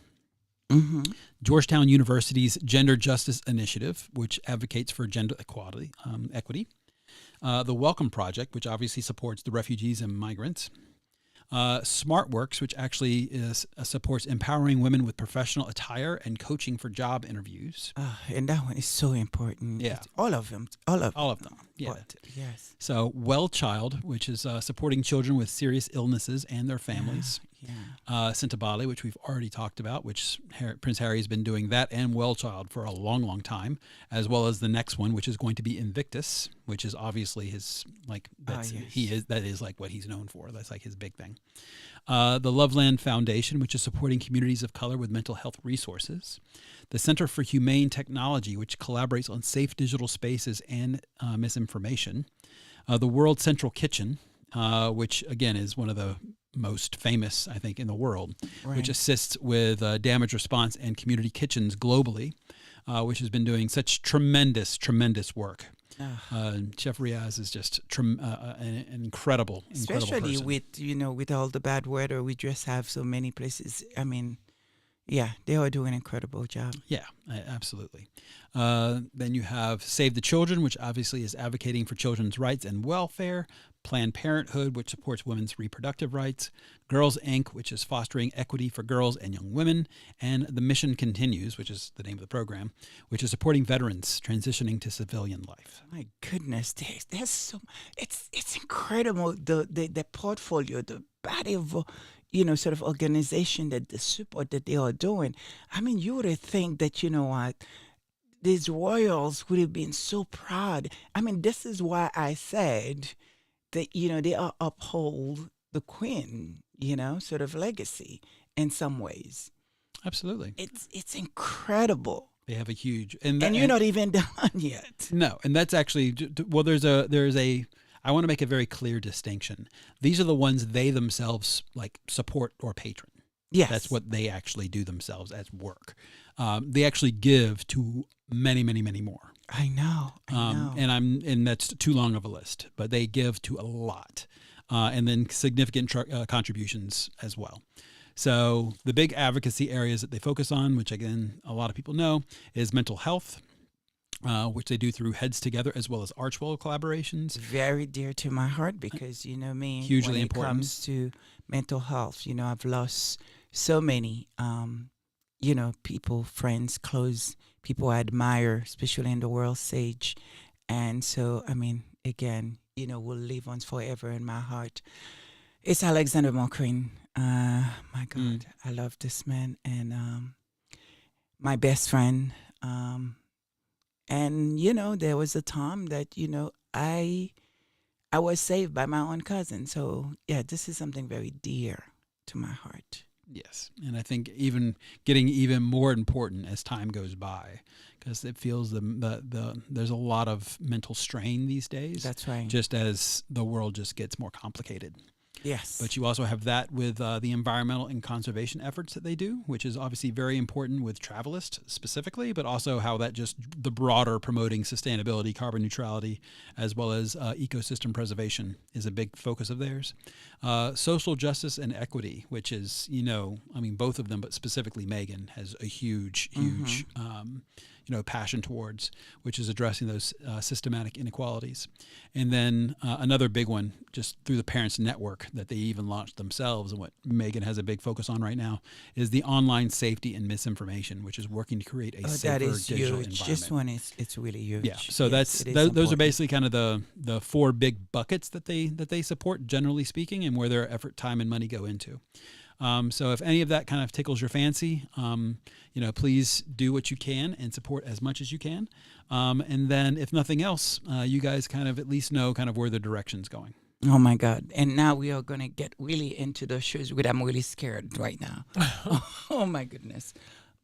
Mm-hmm. Georgetown University's Gender Justice Initiative, which advocates for gender equity. The Welcome Project, which obviously supports the refugees and migrants. SmartWorks, which actually supports empowering women with professional attire and coaching for job interviews. And that one is so important. Yeah. It's all of them. All of them. Yeah. But, yes. So Well Child, which is supporting children with serious illnesses and their families. Sentebale, which we've already talked about, which Prince Harry has been doing that and Well Child for a long, long time, as well as the next one, which is going to be Invictus, which is obviously his that is like what he's known for. That's like his big thing. The Loveland Foundation, which is supporting communities of color with mental health resources. The Center for Humane Technology, which collaborates on safe digital spaces and misinformation. The World Central Kitchen, which again is one of the most famous, I think, in the world, which assists with damage response and community kitchens globally, which has been doing such tremendous work. Chef Riaz is just an incredible especially person. with all the bad weather, we just have so many places. I mean, yeah, they are doing an incredible job. Yeah, absolutely. Then you have Save the Children, which obviously is advocating for children's rights and welfare. Planned Parenthood, which supports women's reproductive rights. Girls, Inc., which is fostering equity for girls and young women. And The Mission Continues, which is the name of the program, which is supporting veterans transitioning to civilian life. My goodness, there's so it's incredible the portfolio, the body of sort of organization, that the support that they are doing. I mean, you would think that these royals would have been so proud. I mean, this is why I said that they are uphold the Queen, sort of legacy in some ways. Absolutely, it's incredible. They have a huge and you're not even done yet. No, and that's actually there's a. I want to make a very clear distinction. These are the ones they themselves support or patron. Yes, that's what they actually do themselves as work. They actually give to many, many, many more. I know. And that's too long of a list, but they give to a lot, and then significant contributions as well. So the big advocacy areas that they focus on, which again a lot of people know, is mental health, which they do through Heads Together as well as Archwell collaborations. Very dear to my heart because me, hugely when important. It comes to mental health, I've lost so many, people, friends, close people I admire, especially in the world stage. And so, I mean, again, will live on forever in my heart. It's Alexander McQueen. My God, I love this man. And my best friend. And, there was a time that, I was saved by my own cousin. So, yeah, this is something very dear to my heart. Yes, and I think getting even more important as time goes by, because it feels there's a lot of mental strain these days. That's right. Just as the world just gets more complicated. Yes. But you also have that with the environmental and conservation efforts that they do, which is obviously very important with Travelist specifically, but also how that just the broader promoting sustainability, carbon neutrality, as well as ecosystem preservation is a big focus of theirs. Social justice and equity, which is, both of them, but specifically Meghan has a huge passion towards, which is addressing those systematic inequalities. And then another big one, just through the Parents Network that they even launched themselves, and what Meghan has a big focus on right now, is the online safety and misinformation, which is working to create a safer digital environment. This one it's really huge. Yeah, so those are basically kind of the four big buckets that they support, generally speaking, and where their effort, time, and money go into. So if any of that kind of tickles your fancy, please do what you can and support as much as you can. And then if nothing else, you guys kind of at least know kind of where the direction's going. Oh my God. And now we are going to get really into the shows, which I'm really scared right now. Oh my goodness.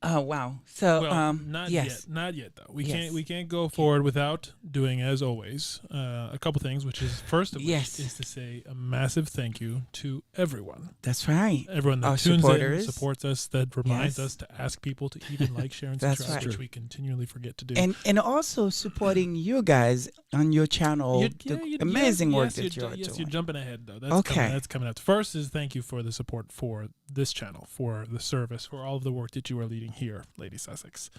Oh wow! So not yes. Not yet though. We can't go forward without doing, as always, a couple things. Which is first of which is to say a massive thank you to everyone. That's right. Everyone that tunes in, supports us, that reminds us to ask people to even like, share, and subscribe, which we continually forget to do. And also supporting you guys on your channel. Amazing work that you're doing. Yes, you're jumping ahead though. That's coming up. First is thank you for the support for this channel, for the service, for all of the work that you are leading here, Lady Sussex.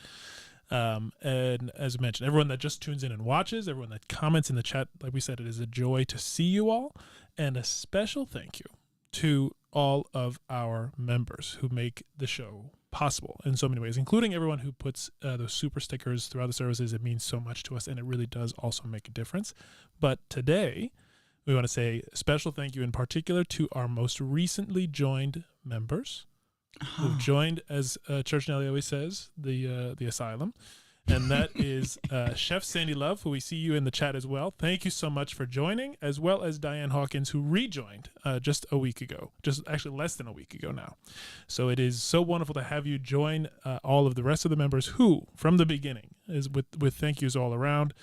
And as I mentioned, everyone that just tunes in and watches, everyone that comments in the chat, like we said, it is a joy to see you all. And a special thank you to all of our members who make the show possible in so many ways, including everyone who puts those super stickers throughout the services. It means so much to us, and it really does also make a difference. But today, we want to say a special thank you in particular to our most recently joined members who've joined, as Church Nelly always says, the asylum. And that is Chef Sandy Love, who we see you in the chat as well. Thank you so much for joining, as well as Diane Hawkins, who rejoined just a week ago, just actually less than a week ago now. So it is so wonderful to have you join all of the rest of the members who, from the beginning, is with thank yous all around,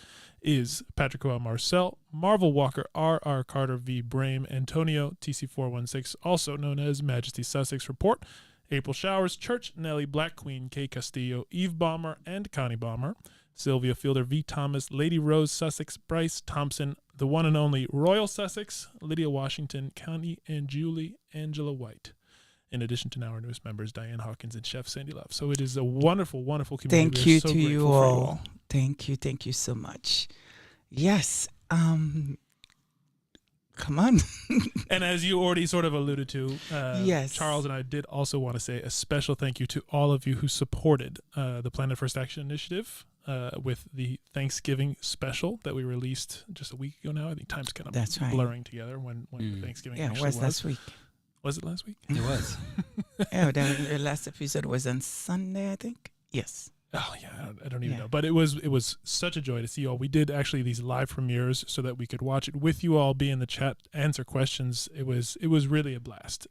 is Patrick Coel Marcel, Marvel Walker, R.R. Carter V. Brame, Antonio TC416, also known as Majesty Sussex Report, April Showers, Church Nelly, Black Queen, Kay Castillo, Eve Bomber, and Connie Bomber, Sylvia Fielder, V. Thomas, Lady Rose Sussex, Bryce Thompson, the one and only Royal Sussex, Lydia Washington, Connie and Julie, Angela White, in addition to now our newest members, Diane Hawkins and Chef Sandy Love. So it is a wonderful, wonderful community. Thank you to you all. Thank you so much. Yes. Come on. And as you already sort of alluded to, yes, Charles and I did also want to say a special thank you to all of you who supported the Planet First Action Initiative with the Thanksgiving special that we released just a week ago now. I think time's kind of blurring together when Thanksgiving actually was. Last week. Was it last week? It was. The last episode was on Sunday, I think. Yes. Oh yeah, I don't even know. But it was such a joy to see you all. We did actually these live premieres so that we could watch it with you all, be in the chat, answer questions. It was really a blast.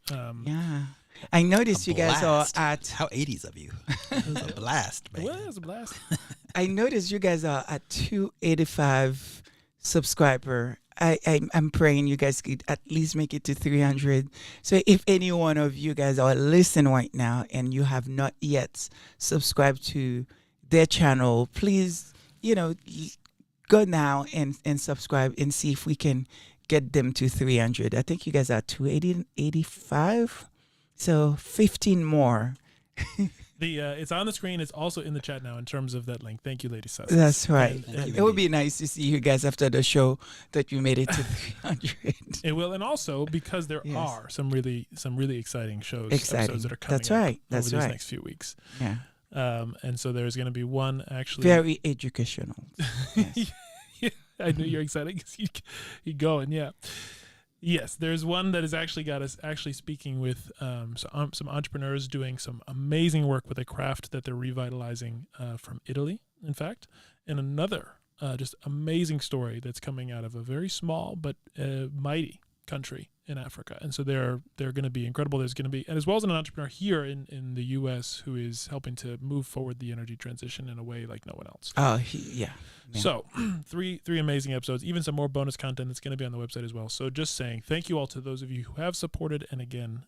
I noticed you guys are at how 80s of you. It was a blast, man. Well, it was a blast. I noticed you guys are at 285 subscriber. I'm praying you guys could at least make it to 300. So if any one of you guys are listening right now and you have not yet subscribed to their channel, please, go now and subscribe and see if we can get them to 300. I think you guys are 285. So 15 more. It's on the screen. It's also in the chat now in terms of that link. Thank you, Lady Sussex. That's right. It would be nice to see you guys after the show that you made it to 300. It will, and also because there are some really exciting episodes that are coming over these next few weeks. Yeah. And so there's going to be one actually very educational. Yes. Yeah, I knew you're excited because you're going. Yeah. Yes, there's one that has actually got us actually speaking with some entrepreneurs doing some amazing work with a craft that they're revitalizing from Italy, in fact, and another just amazing story that's coming out of a very small but mighty country in Africa. And so they're going to be incredible. There's going to be, and as well as an entrepreneur here in the U.S. who is helping to move forward the energy transition in a way like no one else. Yeah. So three amazing episodes, even some more bonus content that's going to be on the website as well. So just saying thank you all to those of you who have supported. And again,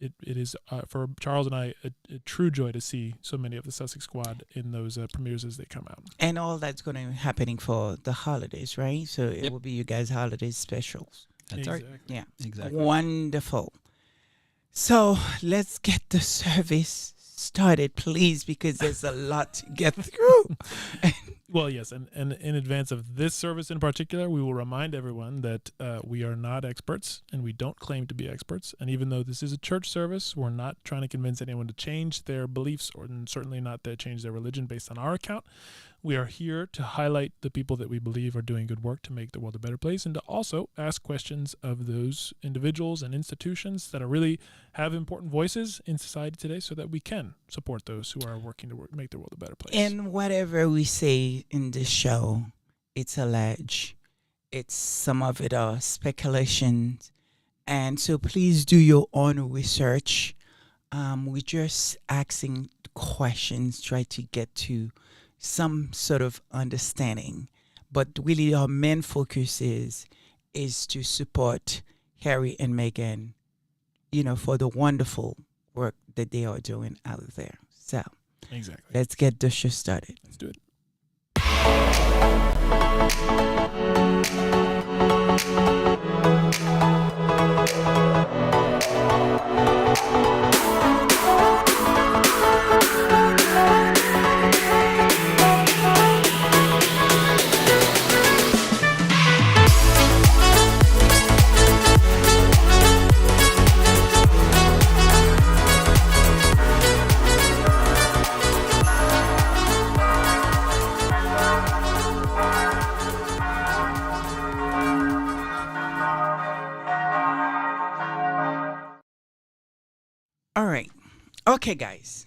it is for Charles and I a true joy to see so many of the Sussex Squad in those premieres as they come out. And all that's going to be happening for the holidays, right? So it will be you guys' holiday specials. That's right. Yeah. Exactly. Wonderful. So let's get the service started, please, because there's a lot to get through. Well, yes, and in advance of this service in particular, we will remind everyone that we are not experts, and we don't claim to be experts. And even though this is a church service, we're not trying to convince anyone to change their beliefs, or certainly not to change their religion based on our account. We are here to highlight the people that we believe are doing good work to make the world a better place, and to also ask questions of those individuals and institutions that are really have important voices in society today, so that we can support those who are working to make the world a better place. And whatever we say in this show, it's alleged. It's some of it are speculations, and so please do your own research. We're just asking questions, try to get to some sort of understanding, but really our main focus is to support Harry and Meghan, for the wonderful work that they are doing out there. So exactly, let's get the show started. Let's do it. All right. Okay, guys.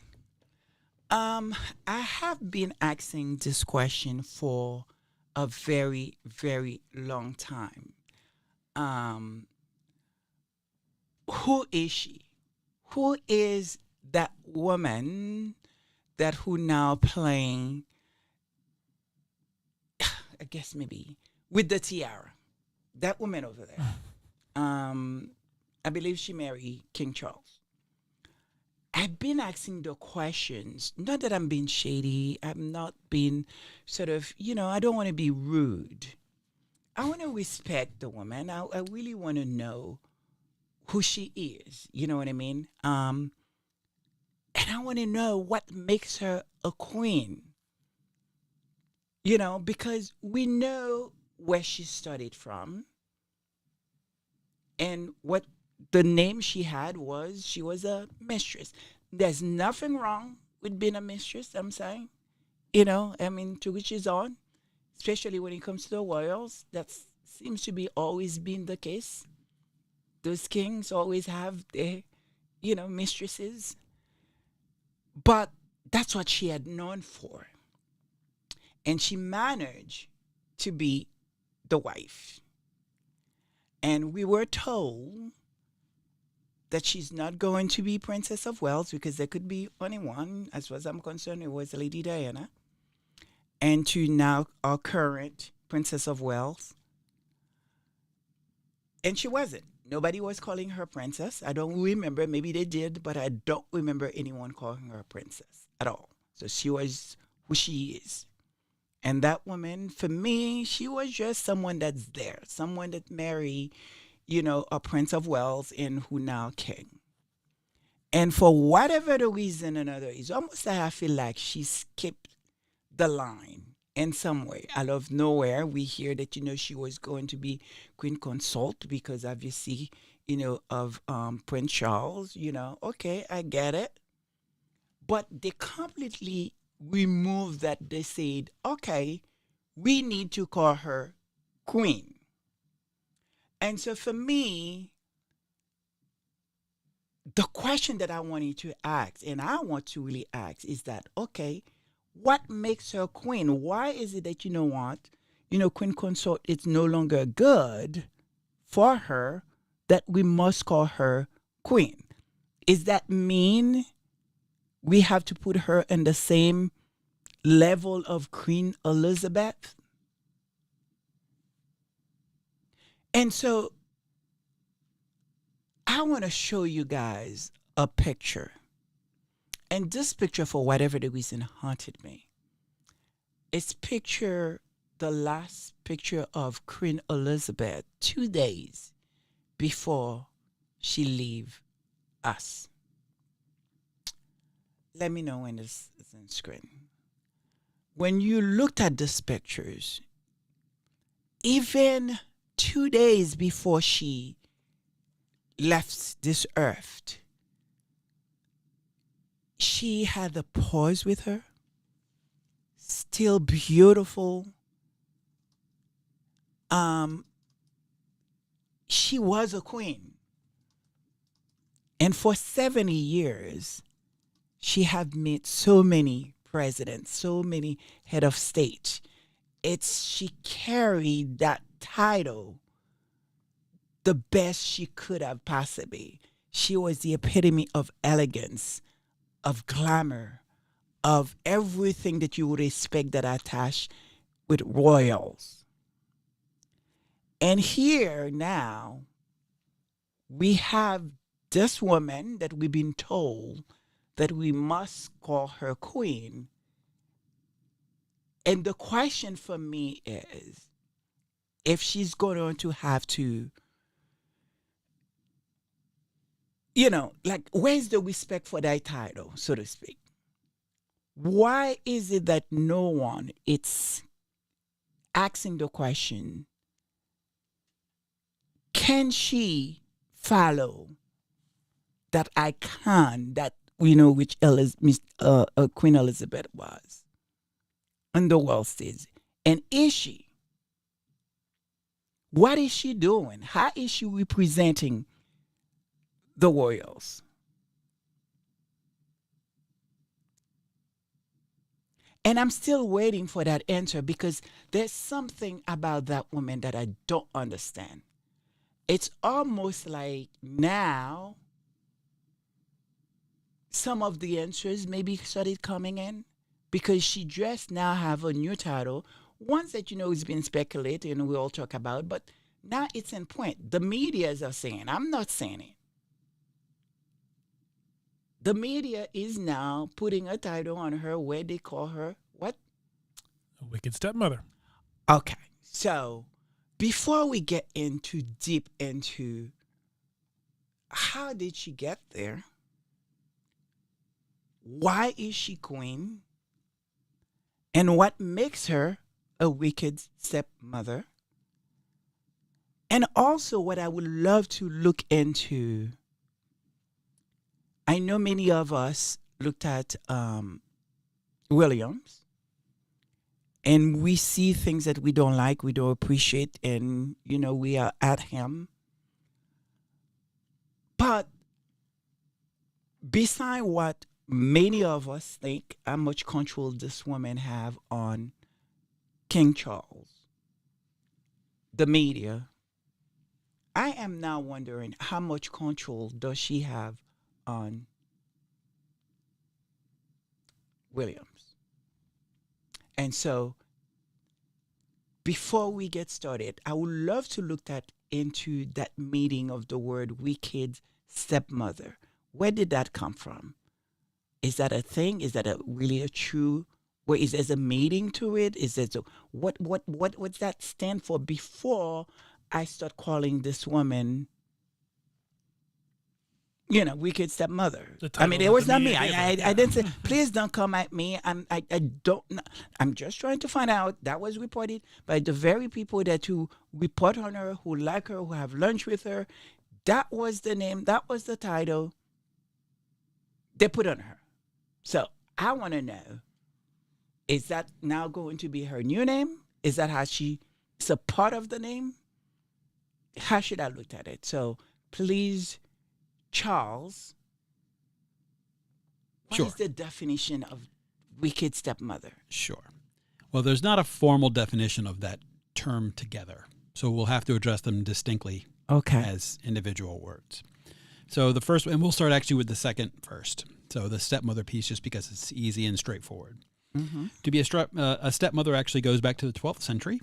I have been asking this question for a very, very long time. Um, who is she? Who is that woman that who now playing, I guess maybe with the tiara? That woman over there. Um, I believe she married King Charles. I've been asking the questions. Not that I'm being shady. I'm not being sort of, I don't want to be rude. I want to respect the woman. I really want to know who she is. You know what I mean? And I want to know what makes her a queen. Because we know where she started from and what the name she had was she was a mistress. There's nothing wrong with being a mistress, I'm saying. I mean, to which is on, especially when it comes to the royals. That seems to be always been the case. Those kings always have their, mistresses. But that's what she had known for. And she managed to be the wife. And we were told that she's not going to be Princess of Wales because there could be only one. As far as I'm concerned, it was Lady Diana. And to now our current Princess of Wales. And she wasn't. Nobody was calling her princess. I don't remember. Maybe they did, but I don't remember anyone calling her princess at all. So she was who she is. And that woman, for me, she was just someone that's there, someone that married, a Prince of Wales and who now king. And for whatever the reason or another, it's almost like I feel like she skipped the line in some way. Out of nowhere, we hear that, she was going to be queen consort because obviously, of Prince Charles, okay, I get it. But they completely removed that. They said, okay, we need to call her queen. And so for me, the question that I wanted to ask, and I want to really ask, is that, okay, what makes her queen? Why is it that, what, queen consort is no longer good for her, that we must call her queen? Is that mean we have to put her in the same level of Queen Elizabeth? And so I want to show you guys a picture. And this picture, for whatever the reason, haunted me. It's the last picture of Queen Elizabeth 2 days before she leave us. Let me know when this is on screen. When you looked at these pictures, even 2 days before she left this earth, she had the pose with her, still beautiful. She was a queen. And for 70 years, she had met so many presidents, so many head of state. She carried that title the best she could have possibly. She was the epitome of elegance, of glamour, of everything that you would expect that attached with royals. And here now, we have this woman that we've been told that we must call her queen. And the question for me is, if she's going to have to, where's the respect for that title, so to speak? Why is it that no one is asking the question, can she follow that icon that we know which Queen Elizabeth was on the world stage? And is she? What is she doing? How is she representing the royals? And I'm still waiting for that answer because there's something about that woman that I don't understand. It's almost like now some of the answers maybe started coming in because she just now have a new title, ones that is being speculated and we all talk about, but now it's in point. The medias are saying, I'm not saying it. The media is now putting a title on her where they call her what? A wicked stepmother. Okay. So before we get deep into how did she get there? Why is she queen? And what makes her a wicked stepmother? And also what I would love to look into, I know many of us looked at Williams, and we see things that we don't like, we don't appreciate, and, we are at him. But beside what many of us think, how much control this woman have on King Charles, the media, I am now wondering how much control does she have on Williams. And so before we get started, I would love to look into that meaning of the word wicked stepmother. Where did that come from? Is that a thing? Is that really a true? Is there a meaning to it? Is there what that stand for before I start calling this woman wicked stepmother? I mean, it was not me. I didn't say, please don't come at me. I don't know. I'm just trying to find out. That was reported by the very people who report on her, who like her, who have lunch with her. That was the name. That was the title they put on her. So I want to know, is that now going to be her new name? Is that how it's a part of the name? How should I look at it? So please, Charles, what is the definition of wicked stepmother? Sure. Well, there's not a formal definition of that term together, so we'll have to address them distinctly as individual words. So the first, and we'll start actually with the second first. So the stepmother piece, just because it's easy and straightforward. Mm-hmm. To be a stepmother actually goes back to the 12th century.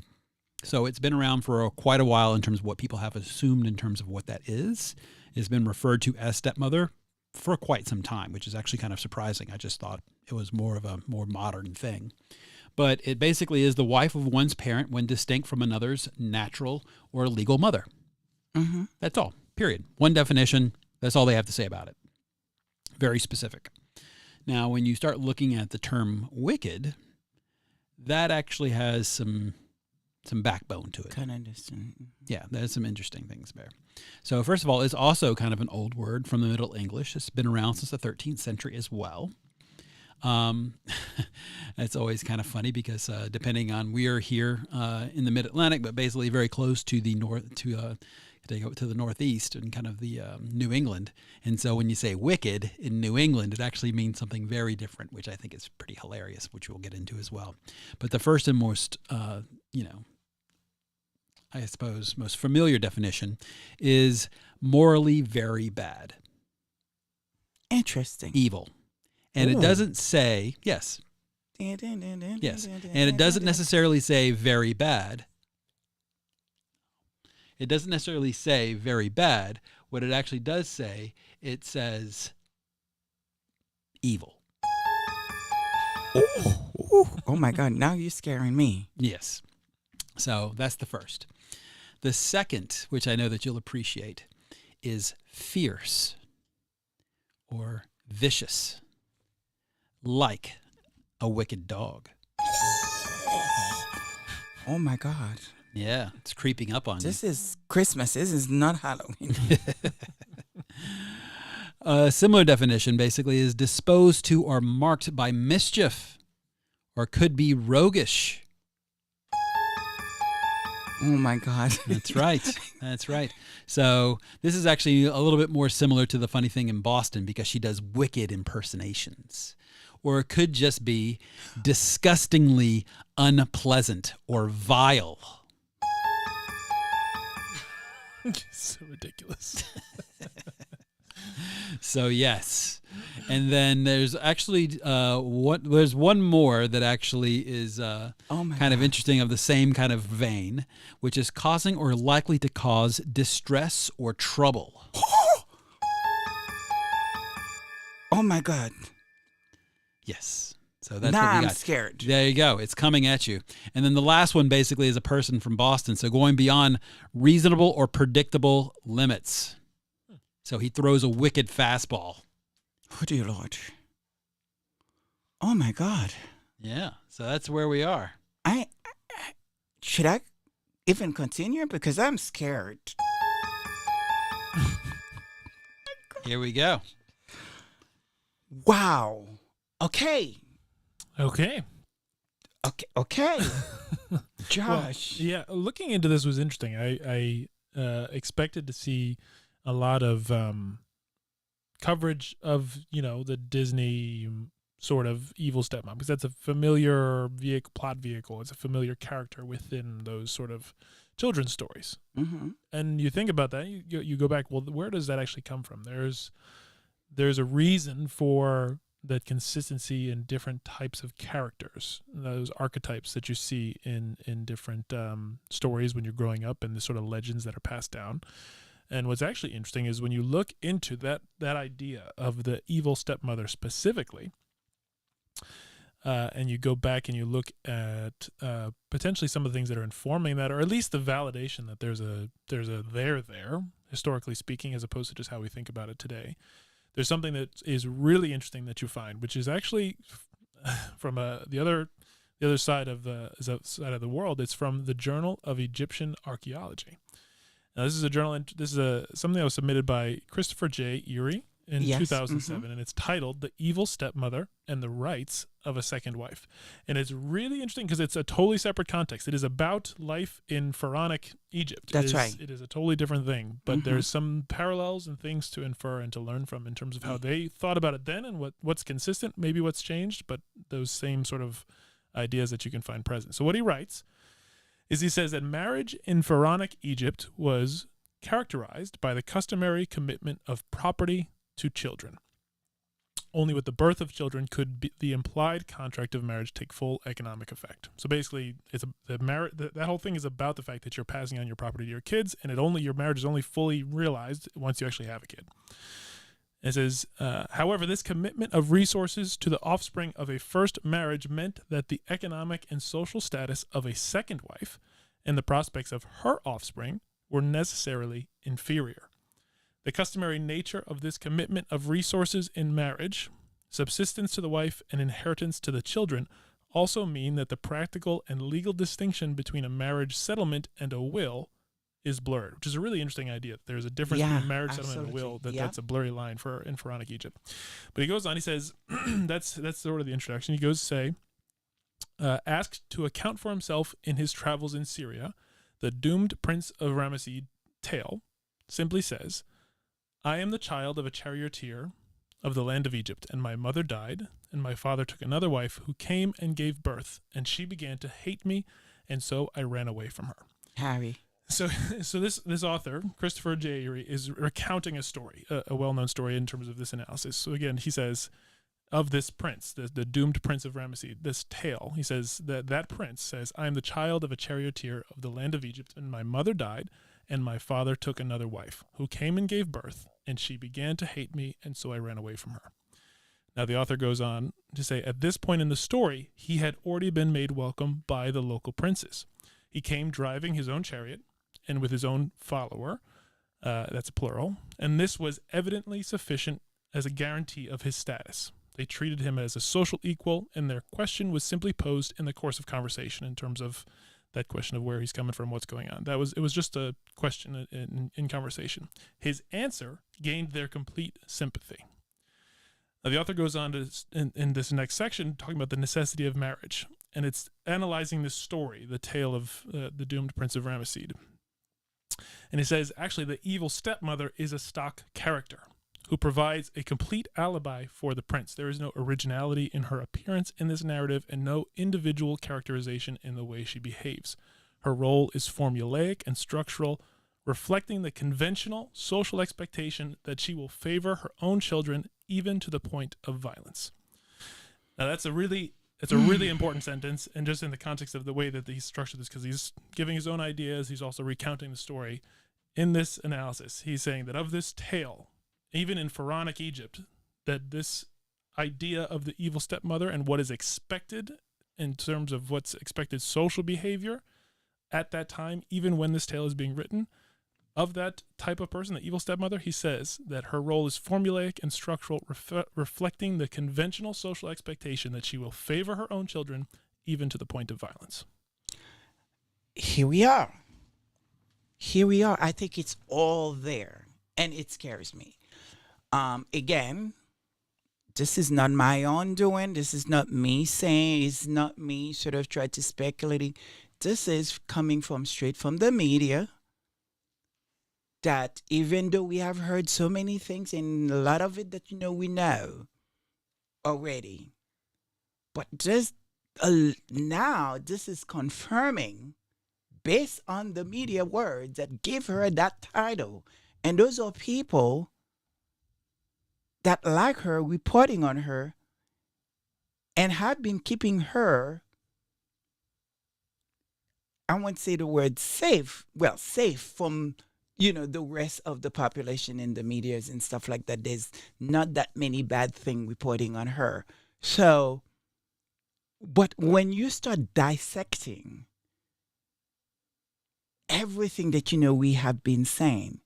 So it's been around for quite a while in terms of what people have assumed in terms of what that is. It's been referred to as stepmother for quite some time, which is actually kind of surprising. I just thought it was more of a more modern thing. But it basically is the wife of one's parent when distinct from another's natural or legal mother. Mm-hmm. That's all, period. One definition, that's all they have to say about it. Very specific. Now, when you start looking at the term wicked, that actually has some backbone to it. Kind of interesting. Yeah, there's some interesting things there. So first of all, it's also kind of an old word from the Middle English. It's been around since the 13th century as well. It's always kind of funny because depending on, we are here in the Mid-Atlantic, but basically very close to the north, to the northeast and kind of the New England. And so when you say wicked in New England, it actually means something very different, which I think is pretty hilarious, which we'll get into as well. But the first and most, I suppose, most familiar definition is morally very bad. Interesting. Evil. And it doesn't say, yes. Yes. And it doesn't necessarily say very bad. It doesn't necessarily say very bad. What it actually does say, it says evil. Oh my God, now you're scaring me. Yes. So that's the first. The second, which I know that you'll appreciate, is fierce or vicious, like a wicked dog. Oh my God. Yeah, it's creeping up on you. This is Christmas. This is not Halloween. A similar definition basically is disposed to or marked by mischief, or could be roguish. Oh my God. That's right. That's right. So this is actually a little bit more similar to the funny thing in Boston because she does wicked impersonations. or it could just be disgustingly unpleasant or vile. So ridiculous. So yes, and then there's actually there's one more that actually is kind of interesting, of the same kind of vein, which is causing or likely to cause distress or trouble. Oh my God! Yes. So that's now what we I'm got. scared. There you go. It's coming at you. And then the last one basically is a person from Boston. So going beyond reasonable or predictable limits. So he throws a wicked fastball. Oh, dear Lord. Oh, my God. Yeah. So that's where we are. Should I even continue? Because I'm scared. Here we go. Wow. Okay. Josh. Well, yeah, looking into this was interesting. I expected to see a lot of coverage of, the Disney sort of evil stepmom, because that's a familiar plot vehicle. It's a familiar character within those sort of children's stories. Mm-hmm. And you think about that, you go back, well, where does that actually come from? There's a reason for that consistency in different types of characters, those archetypes that you see in different stories when you're growing up, and the sort of legends that are passed down. And what's actually interesting is when you look into that idea of the evil stepmother specifically, and you go back and you look at potentially some of the things that are informing that, or at least the validation that there's a there, historically speaking, as opposed to just how we think about it today. There's something that is really interesting that you find, which is actually from the other side of the world. It's from the Journal of Egyptian Archaeology. Now, this is a journal. This is something that was submitted by Christopher J. Erie in 2007, and it's titled "The Evil Stepmother and the Rights of a Second Wife." And it's really interesting because it's a totally separate context. It is about life in pharaonic Egypt. That's right. It is a totally different thing, but there's some parallels and things to infer and to learn from in terms of how they thought about it then, and what's consistent, maybe what's changed, but those same sort of ideas that you can find present. So what he writes is he says that marriage in pharaonic Egypt was characterized by the customary commitment of property to children. Only with the birth of children could the implied contract of marriage take full economic effect. So basically, that whole thing is about the fact that you're passing on your property to your kids, and your marriage is only fully realized once you actually have a kid. It says, however, this commitment of resources to the offspring of a first marriage meant that the economic and social status of a second wife and the prospects of her offspring were necessarily inferior. The customary nature of this commitment of resources in marriage, subsistence to the wife and inheritance to the children, also mean that the practical and legal distinction between a marriage settlement and a will is blurred, which is a really interesting idea. There's a difference between a marriage settlement and a will, that's a blurry line in pharaonic Egypt. But he goes on, he says, that's sort of the introduction. He goes to say, asked to account for himself in his travels in Syria, the doomed prince of Ramesses tale simply says, I am the child of a charioteer of the land of Egypt, and my mother died, and my father took another wife who came and gave birth, and she began to hate me, and so I ran away from her. Harry. So this author, Christopher J. Erie, is recounting a story, a well-known story in terms of this analysis. So again, he says, of this prince, the doomed prince of Ramesses, this tale, he says that prince says, I am the child of a charioteer of the land of Egypt, and my mother died, and my father took another wife, who came and gave birth, and she began to hate me, and so I ran away from her. Now the author goes on to say, at this point in the story, he had already been made welcome by the local princes. He came driving his own chariot, and with his own follower, that's a plural, and this was evidently sufficient as a guarantee of his status. They treated him as a social equal, and their question was simply posed in the course of conversation in terms of that question of where he's coming from, what's going on. It was just a question in conversation. His answer gained their complete sympathy. Now, the author goes on to, in this next section, talking about the necessity of marriage, and it's analyzing this story, the tale of the doomed prince of Ramesses. And he says, actually, the evil stepmother is a stock character who provides a complete alibi for the prince. There is no originality in her appearance in this narrative and no individual characterization in the way she behaves. Her role is formulaic and structural, reflecting the conventional social expectation that she will favor her own children even to the point of violence. Now that's a really important sentence, and just in the context of the way that he's structured this, because he's giving his own ideas, he's also recounting the story. In this analysis, he's saying that of this tale, even in pharaonic Egypt, that this idea of the evil stepmother and what is expected in terms of what's expected social behavior at that time, even when this tale is being written, of that type of person, the evil stepmother, he says that her role is formulaic and structural, reflecting the conventional social expectation that she will favor her own children, even to the point of violence. Here we are. I think it's all there, and it scares me. Again, this is not my own doing. This is not me saying. It's not me sort of trying to speculate. This is coming from straight from the media. That even though we have heard so many things, and a lot of it that we know already, but just now this is confirming, based on the media words that give her that title, and those are people that like her, reporting on her, and have been keeping her, I won't say the word safe from the rest of the population in the medias and stuff like that. There's not that many bad things reporting on her. So, but when you start dissecting everything that we have been saying,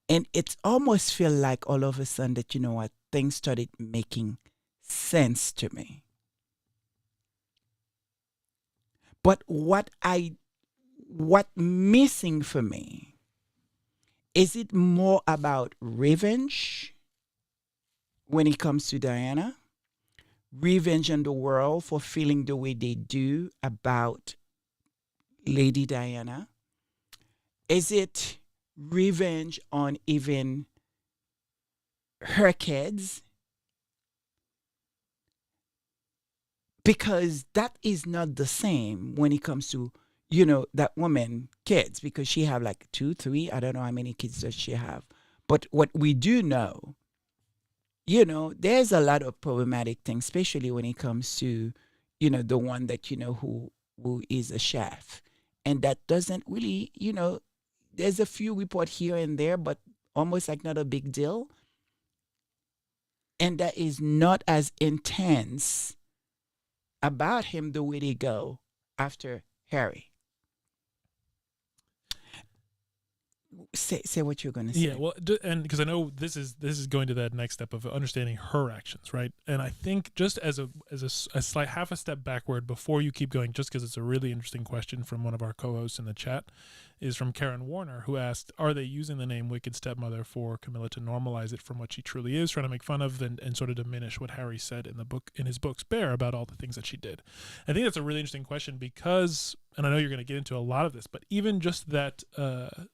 and it's almost feel like all of a sudden that what things started making sense to me. But what missing for me, is it more about revenge when it comes to Diana? Revenge on the world for feeling the way they do about Lady Diana? Is it revenge on even her kids? Because that is not the same when it comes to that woman kids, because she have like 2, 3, I don't know how many kids does she have. But what we do know, there's a lot of problematic things, especially when it comes to, the one that, who is a chef. And that doesn't really, there's a few report here and there, but almost like not a big deal. And that is not as intense about him the way they go after Harry. Say what you're going to say. Yeah, well, and because I know this is going to that next step of understanding her actions, right? And I think just as a slight half a step backward before you keep going, just because it's a really interesting question from one of our co-hosts in the chat, is from Karen Warner, who asked, "Are they using the name Wicked Stepmother for Camilla to normalize it from what she truly is, trying to make fun of and sort of diminish what Harry said in his book Spare about all the things that she did?" I think that's a really interesting question because, and I know you're going to get into a lot of this, but even just that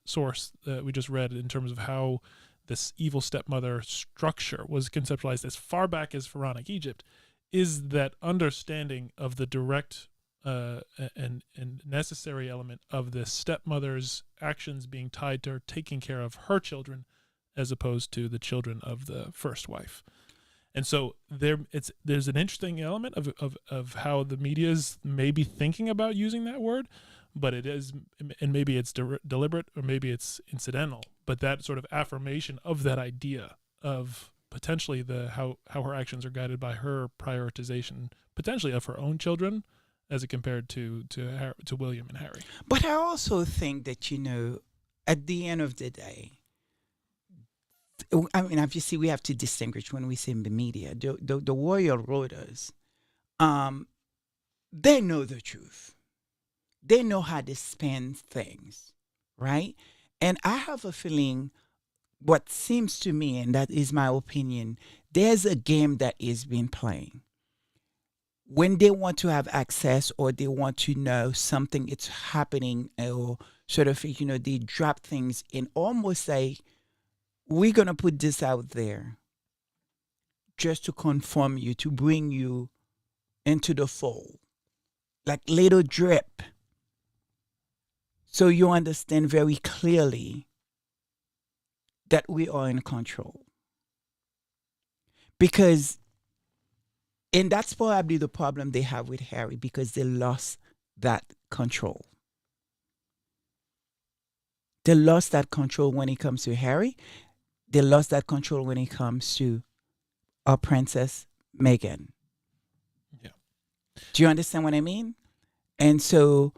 source that we just read in terms of how this evil stepmother structure was conceptualized as far back as pharaonic Egypt is that understanding of the direct and necessary element of the stepmother's actions being tied to her taking care of her children as opposed to the children of the first wife. And so there's an interesting element of how the media is maybe thinking about using that word, but it is, and maybe it's deliberate or maybe it's incidental, but that sort of affirmation of that idea of potentially how her actions are guided by her prioritization potentially of her own children as it compared to William and Harry. But I also think that, at the end of the day, I mean, obviously we have to distinguish when we say in the media, the royal rotors, they know the truth. They know how to spin things, right? And I have a feeling, what seems to me, and that is my opinion, there's a game that is being played. When they want to have access or they want to know something it's happening, or sort of, they drop things in almost like, we're going to put this out there. just to conform you, to bring you into the fold, like little drip. So you understand very clearly that we are in control. Because, and that's probably the problem they have with Harry, because they lost that control. They lost that control when it comes to Harry. They lost that control when it comes to our Princess Meghan. Yeah. Do you understand what I mean? And so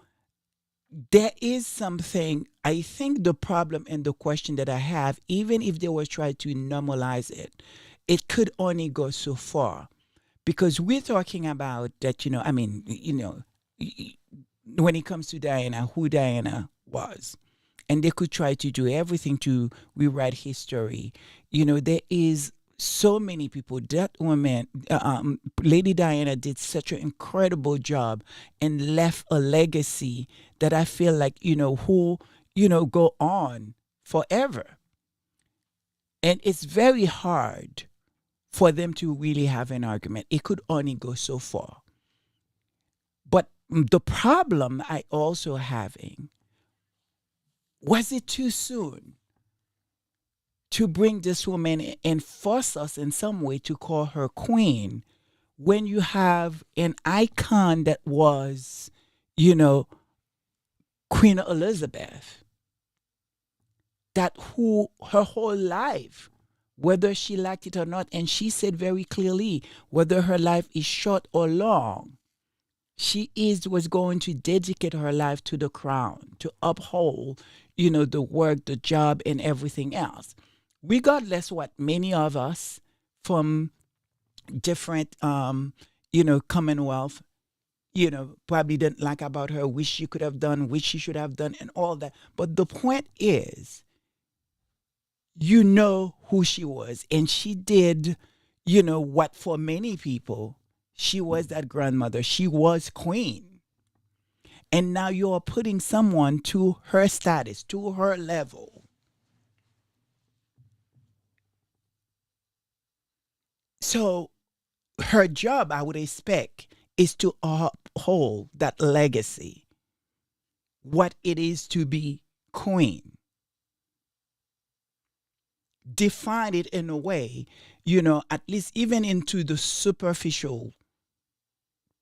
there is something, I think the problem and the question that I have, even if they were trying to normalize it, it could only go so far. Because we're talking about that, when it comes to Diana, who Diana was. And they could try to do everything to rewrite history. There is so many people. That woman, Lady Diana, did such an incredible job and left a legacy that I feel like, who, go on forever. And it's very hard for them to really have an argument. It could only go so far. But the problem I also having, was it too soon to bring this woman and force us in some way to call her queen when you have an icon that was, Queen Elizabeth, that who her whole life, whether she liked it or not, and she said very clearly, whether her life is short or long, she was going to dedicate her life to the crown, to uphold, the work, the job, and everything else. Regardless what many of us from different, Commonwealth, probably didn't like about her, wish she could have done, wish she should have done, and all that. But the point is, who she was. And she did, what for many people, she was that grandmother. She was queen. And now you are putting someone to her status, to her level. So her job, I would expect, is to uphold that legacy, what it is to be queen. Define it in a way, at least even into the superficial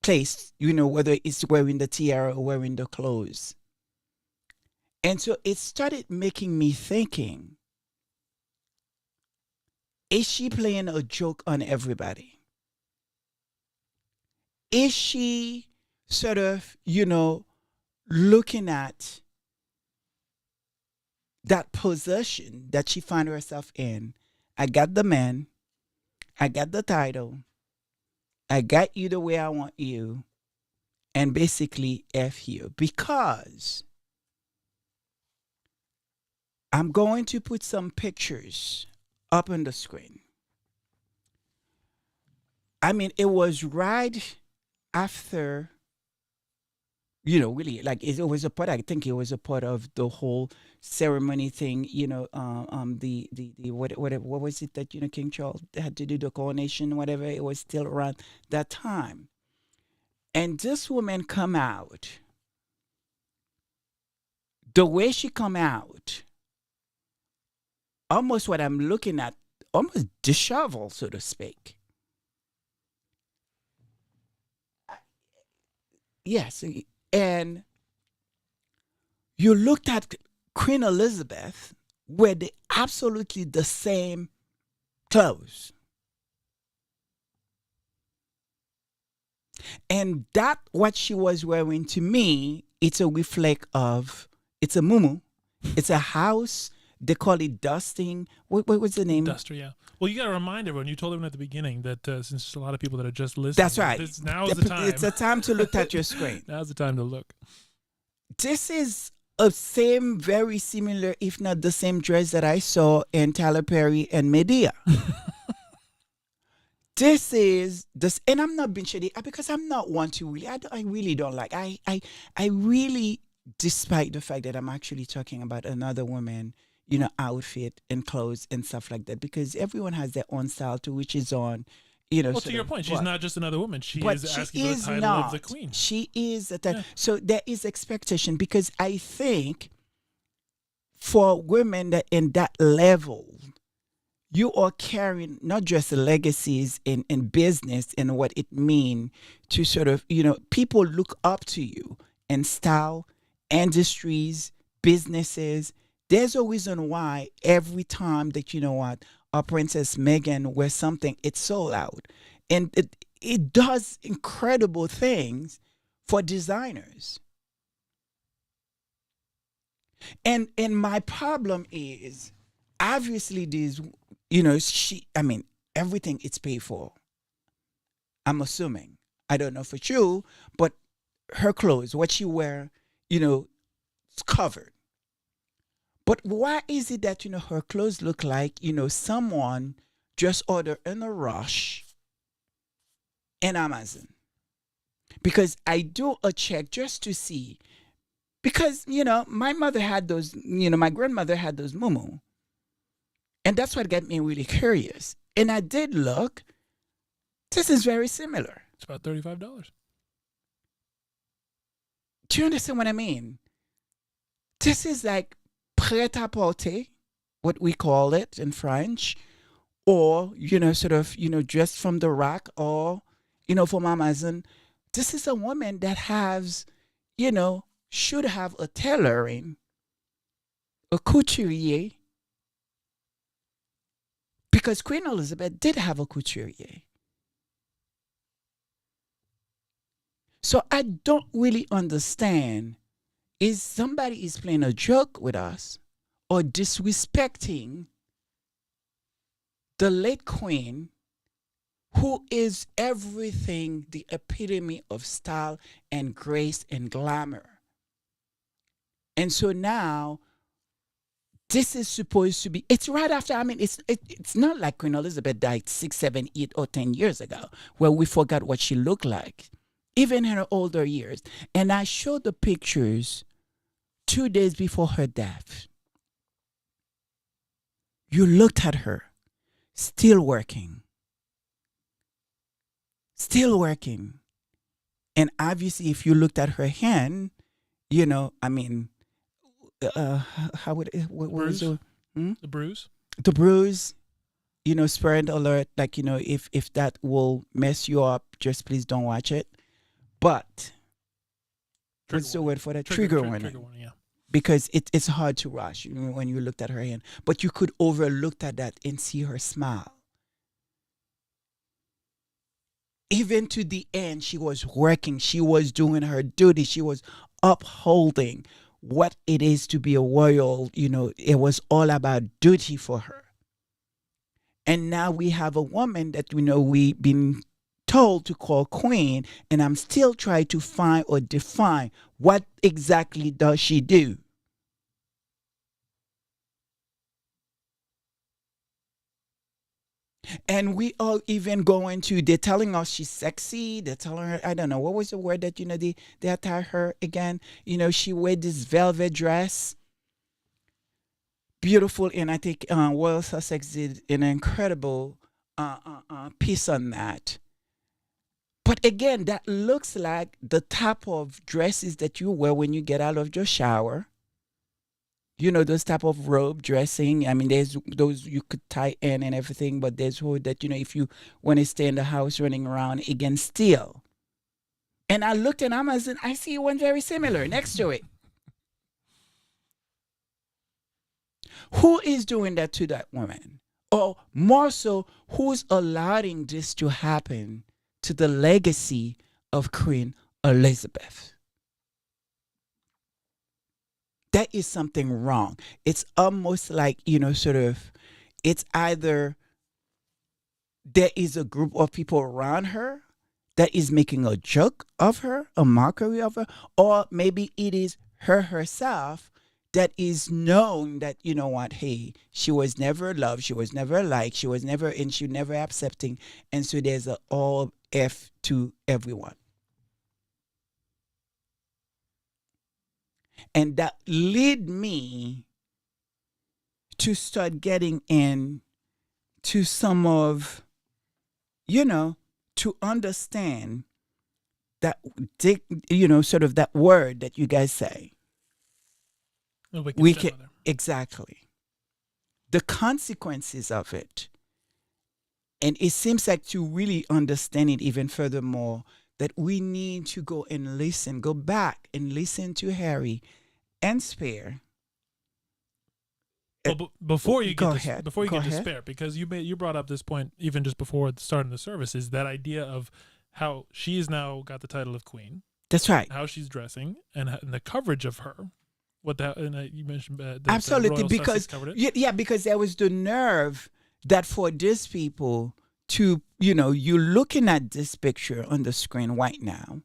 place, whether it's wearing the tiara or wearing the clothes. And so it started making me thinking, is she playing a joke on everybody? Is she sort of, looking at that position that she found herself in? I got the man, I got the title, I got you the way I want you, and basically F you. Because I'm going to put some pictures up on the screen. I mean, it was right after, really, like it was a part, I think it was a part of the whole ceremony thing, what was it that, King Charles had to do, the coronation, whatever, it was still around that time. And this woman come out, the way she come out, almost what I'm looking at, almost disheveled, so to speak. Yes, and you looked at Queen Elizabeth with absolutely the same clothes. And that, what she was wearing, to me, it's a reflect of, it's a muumuu, it's a house, they call it dusting. What was the name? Duster, yeah. Well, you got to remind everyone, you told everyone at the beginning that since there's a lot of people that are just listening. That's right. Now's the time. It's a time to look at your screen. Now's the time to look. This is a same, very similar, if not the same dress that I saw in Tyler Perry and Medea. This is this, and I'm not being shady because I'm not one to really. I really don't like. I really, despite the fact that I'm actually talking about another woman, outfit and clothes and stuff like that, because everyone has their own style to which is on, Well, to your point, she's not just another woman. She is asking for the title of the queen. She is the title. So there is expectation, because I think for women that in that level, you are carrying not just the legacies in business and what it means to sort of, people look up to you in style, industries, businesses. There's a reason why every time that, our Princess Meghan wears something, it's sold out. And it does incredible things for designers. And my problem is, obviously these, everything it's paid for. I'm assuming. I don't know for sure, but her clothes, what she wear, it's covered. But why is it that, her clothes look like, someone just ordered in a rush in Amazon? Because I do a check just to see. Because, my mother had those, my grandmother had those muumuu. And that's what got me really curious. And I did look. This is very similar. It's about $35. Do you understand what I mean? This is like prêt-à-porter, what we call it in French, or, sort of, just from the rack, or, from Amazon. This is a woman that has, should have a tailoring, a couturier, because Queen Elizabeth did have a couturier. So I don't really understand, is somebody is playing a joke with us or disrespecting the late queen, who is everything, the epitome of style and grace and glamour. And so now, this is supposed to be, it's right after, it's not like Queen Elizabeth died 6, 7, 8, or 10 years ago, where we forgot what she looked like, even in her older years. And I showed the pictures 2 days before her death. You looked at her, still working. Still working. And obviously, if you looked at her hand, how would it, what was it? The bruise? The bruise, spread alert, like, if that will mess you up, just please don't watch it. But what's the word for that? Trigger warning. Trigger warning, yeah. Because it's hard to rush when you looked at her hand. But you could overlook at that and see her smile. Even to the end, she was working. She was doing her duty. She was upholding what it is to be a royal. It was all about duty for her. And now we have a woman that we've been told to call queen, and I'm still trying to find or define what exactly does she do. And we all even going to, they're telling us she's sexy. They're telling her, I don't know, what was the word that, they attire her again? She wear this velvet dress. Beautiful. And I think Royal Sussex did an incredible piece on that. But again, that looks like the type of dresses that you wear when you get out of your shower. Those type of robe dressing. There's those you could tie in and everything, but there's who that, if you want to stay in the house running around, again, still. And I looked at Amazon, I see one very similar next to it. Who is doing that to that woman? Or more so, who's allowing this to happen to the legacy of Queen Elizabeth? That is something wrong. It's almost like, it's either there is a group of people around her that is making a joke of her, a mockery of her, or maybe it is her herself that is known that, hey, she was never loved, she was never liked, she was never accepting, and so there's a all F to everyone. And that led me to start getting in to some of, to understand that, sort of that word that you guys say. We can, exactly. The consequences of it. And it seems like to really understand it even furthermore, that we need to go back and listen to Harry and Spare. Well, before you get to Spare, because you brought up this point even just before starting the service, is that idea of how she's now got the title of queen. That's right. How she's dressing and the coverage of her. You mentioned absolutely, because because there was the nerve that for these people to, you're looking at this picture on the screen right now.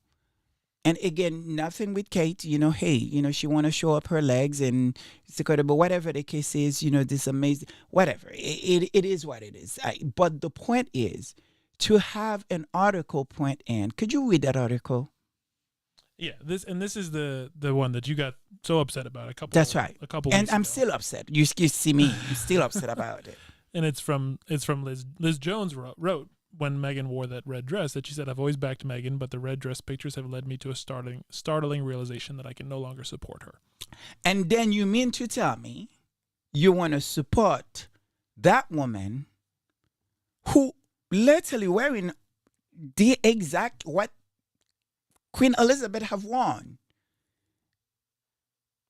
And again, nothing with Kate, hey, she want to show up her legs and it's incredible, whatever the case is, this amazing, whatever. It is what it is. But the point is to have an article point in. Could you read that article? Yeah, this is the one that you got so upset about a couple. That's right. A couple. And weeks I'm ago. still upset. You see me. I'm still upset about it. And it's from Liz Jones wrote when Meghan wore that red dress that she said, "I've always backed Meghan, but the red dress pictures have led me to a startling realization that I can no longer support her." And then you mean to tell me you want to support that woman who literally wearing the exact what Queen Elizabeth have worn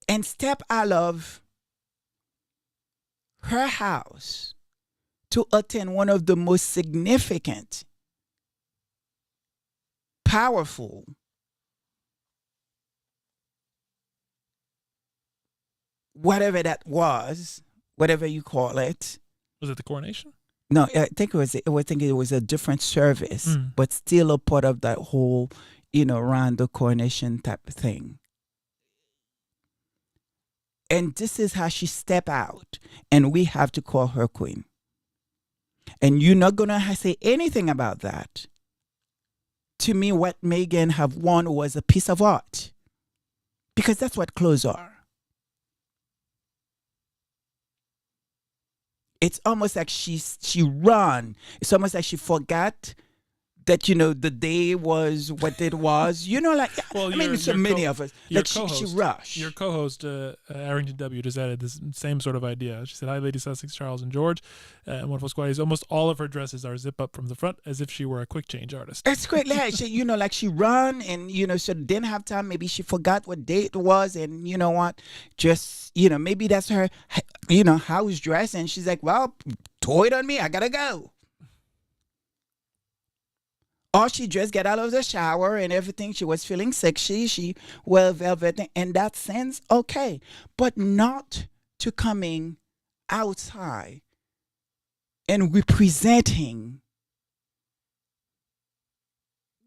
and step out of her house to attend one of the most significant, powerful, whatever that was, whatever you call it. Was it the coronation? No, I think it was a different service, but still a part of that whole, around the coronation type of thing. And this is how she stepped out, and we have to call her queen. And you're not going to say anything about that. To me, what Meghan have won was a piece of art. Because that's what clothes are. It's almost like she run. It's almost like she forgot that, the day was what it was. Well, so many of us. Like she rushed. Your co-host, Arrington W., just added this same sort of idea. She said, "Hi, Lady Sussex, Charles, and George. Wonderful squaddies. Almost all of her dresses are zip up from the front as if she were a quick change artist." That's great. Like, she run and, so didn't have time. Maybe she forgot what day it was. And you know what? Just, maybe that's her, house dress. And she's like, well, tow it on me. I got to go. Or she just got out of the shower and everything. She was feeling sexy. She wore velvet in that sense, okay. But not to coming outside and representing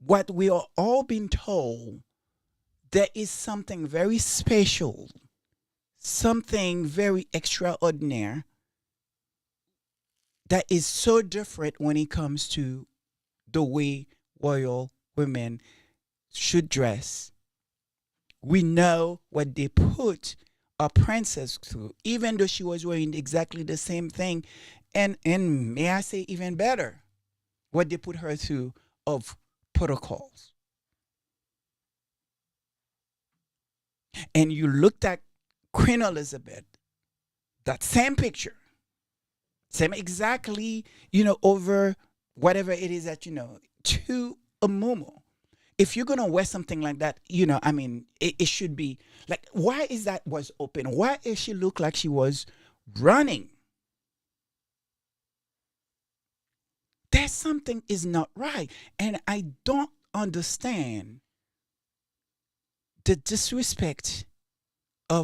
what we are all being told. There is something very special, something very extraordinary that is so different when it comes to the way royal women should dress. We know what they put a princess through, even though she was wearing exactly the same thing. And may I say even better, what they put her through of protocols. And you looked at Queen Elizabeth, that same picture, same exactly, over whatever it is that, to a muumuu. If you're going to wear something like that, it should be like, why is that was open? Why does she look like she was running? There's something is not right. And I don't understand the disrespect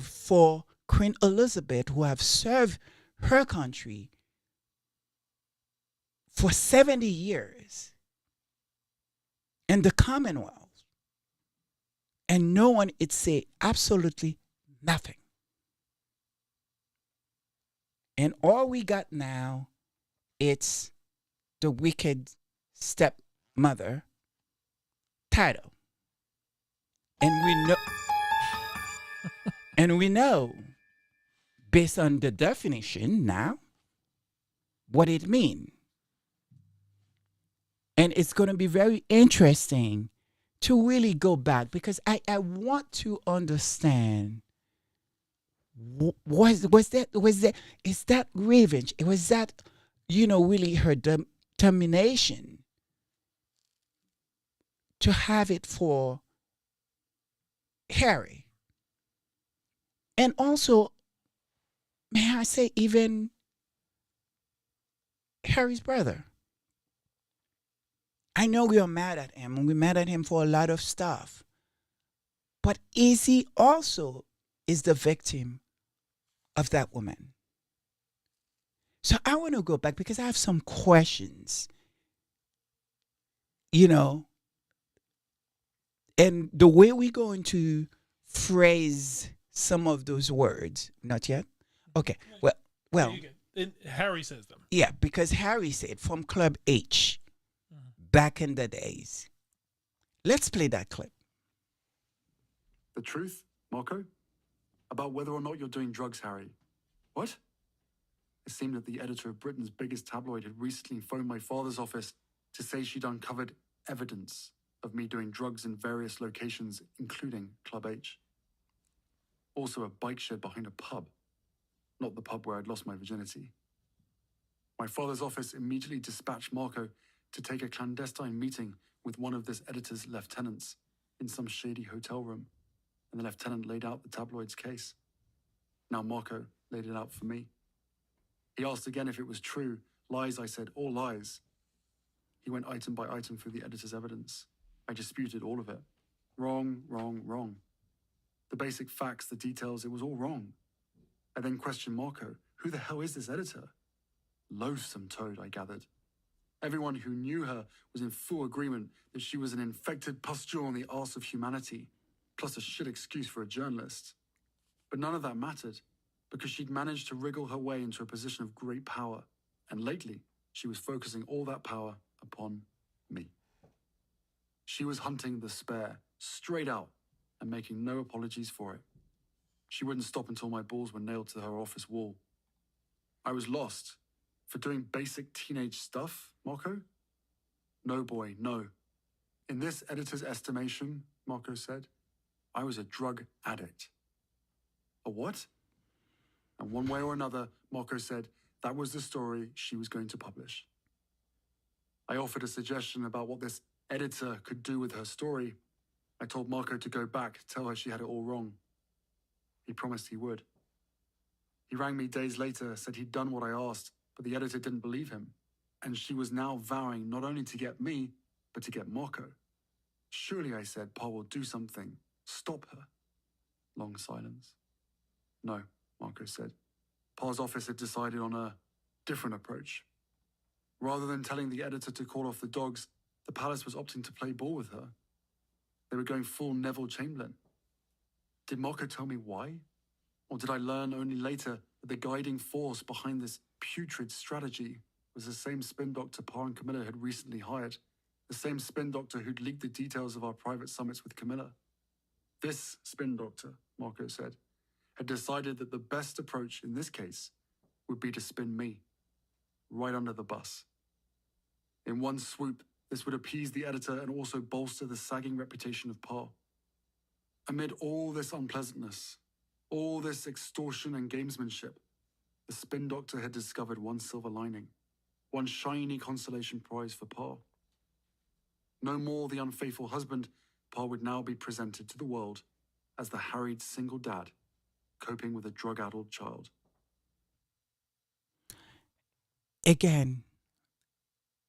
for Queen Elizabeth, who have served her country for 70 years in the Commonwealth, and no one would say absolutely nothing. And all we got now, it's the wicked stepmother title. And we know, based on the definition now, what it means. And it's going to be very interesting to really go back, because I want to understand, is that revenge? Was that, really her determination to have it for Harry? And also, may I say, even Harry's brother. I know we are mad at him, and we're mad at him for a lot of stuff. But is he also is the victim of that woman? So I want to go back because I have some questions, and the way we're going to phrase some of those words, not yet? Okay, well. Harry says them. Yeah, because Harry said from Club H back in the days. Let's play that clip. The truth, Marco? About whether or not you're doing drugs, Harry. What? It seemed that the editor of Britain's biggest tabloid had recently phoned my father's office to say she'd uncovered evidence of me doing drugs in various locations, including Club H. Also a bike shed behind a pub. Not the pub where I'd lost my virginity. My father's office immediately dispatched Marco to take a clandestine meeting with one of this editor's lieutenants in some shady hotel room, and the lieutenant laid out the tabloid's case. Now Marco laid it out for me. He asked again if it was true. Lies, I said, all lies. He went item by item through the editor's evidence. I disputed all of it. Wrong, wrong, wrong. The basic facts, the details, it was all wrong. I then questioned Marco. Who the hell is this editor? Loathsome toad, I gathered. Everyone who knew her was in full agreement that she was an infected pustule on the arse of humanity, plus a shit excuse for a journalist. But none of that mattered, because she'd managed to wriggle her way into a position of great power, and lately she was focusing all that power upon me. She was hunting the spare, straight out, and making no apologies for it. She wouldn't stop until my balls were nailed to her office wall. I was lost. For doing basic teenage stuff, Marco? No, boy, no. In this editor's estimation, Marco said, I was a drug addict. A what? And one way or another, Marco said, that was the story she was going to publish. I offered a suggestion about what this editor could do with her story. I told Marco to go back, tell her she had it all wrong. He promised he would. He rang me days later, said he'd done what I asked, but the editor didn't believe him. And she was now vowing not only to get me, but to get Marco. Surely, I said, Pa will do something. Stop her. Long silence. No, Marco said. Pa's office had decided on a different approach. Rather than telling the editor to call off the dogs, the palace was opting to play ball with her. They were going full Neville Chamberlain. Did Marco tell me why? Or did I learn only later that the guiding force behind this putrid strategy was the same spin doctor Pa and Camilla had recently hired, the same spin doctor who'd leaked the details of our private summits with Camilla? This spin doctor, Marco said, had decided that the best approach in this case would be to spin me, right under the bus. In one swoop, this would appease the editor and also bolster the sagging reputation of Pa. Amid all this unpleasantness, all this extortion and gamesmanship, the spin doctor had discovered one silver lining, one shiny consolation prize for Pa. No more the unfaithful husband, Pa would now be presented to the world as the harried single dad, coping with a drug-addled child. Again,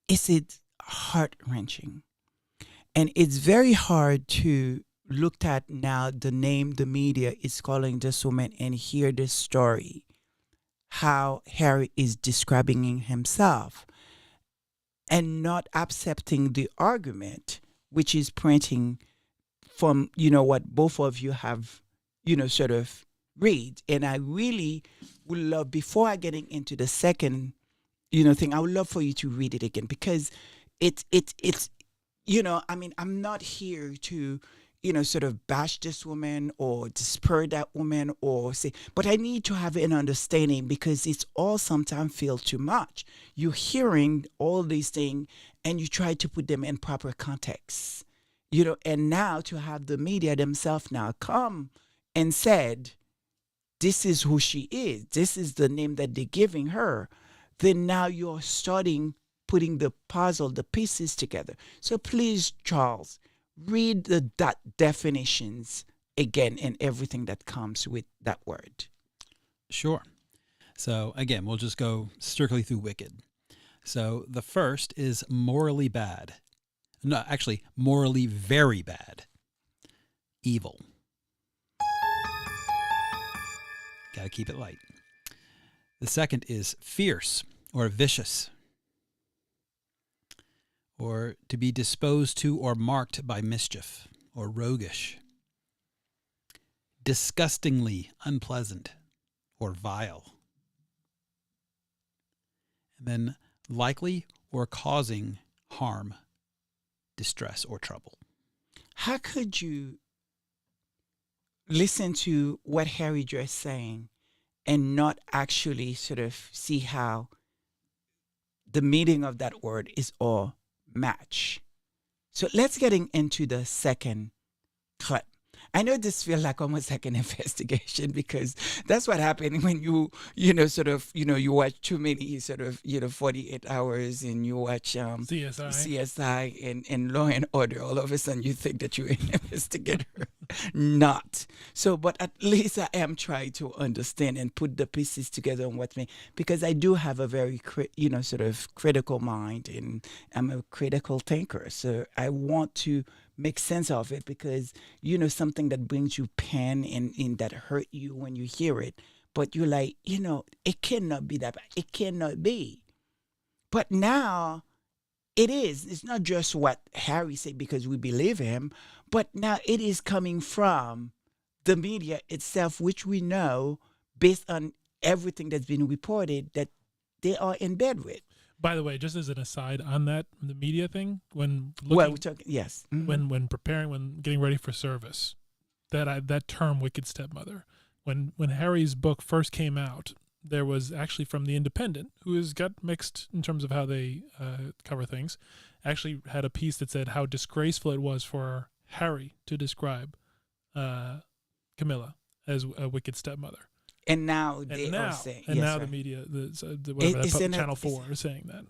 is it heart-wrenching? And it's very hard to look at now the name the media is calling this woman and hear this story, how Harry is describing himself and not accepting the argument, which is printing from, what both of you have, sort of read. And I really would love, before I getting into the second, thing, I would love for you to read it again, because it's I'm not here to, sort of bash this woman or disparage that woman or say, but I need to have an understanding because it's all sometimes feel too much. You're hearing all these things and you try to put them in proper context, and now to have the media themselves now come and said, this is who she is. This is the name that they're giving her. Then now you're starting putting the puzzle, the pieces together. So please, Charles, read the definitions again and everything that comes with that word. Sure. So again, we'll just go strictly through wicked. So the first is morally bad. No, actually, morally very bad. Evil. Got to keep it light. The second is fierce or vicious, or to be disposed to or marked by mischief, or roguish. Disgustingly unpleasant or vile. And then likely or causing harm, distress, or trouble. How could you listen to what Harry just saying and not actually sort of see how the meaning of that word is all match? So let's get into the second clip. I know this feels like almost like an investigation because that's what happened when you watch too many 48 hours and you watch CSI and Law and Order. All of a sudden you think that you're an investigator. Not. So, but at least I am trying to understand and put the pieces together on what me, because I do have a very, critical mind and I'm a critical thinker. So I want to make sense of it because, something that brings you pain and that hurt you when you hear it. But you're like, it cannot be that bad. It cannot be. But now it is. It's not just what Harry said because we believe him, but now it is coming from the media itself, which we know based on everything that's been reported that they are in bed with. By the way, just as an aside on that, the media thing, when we're talking, yes, when preparing, when getting ready for service, that term "wicked stepmother," when Harry's book first came out, there was actually from the Independent, who has got mixed in terms of how they cover things, actually had a piece that said how disgraceful it was for Harry to describe Camilla as a wicked stepmother. And now are saying, and now the media, Channel 4 is saying that.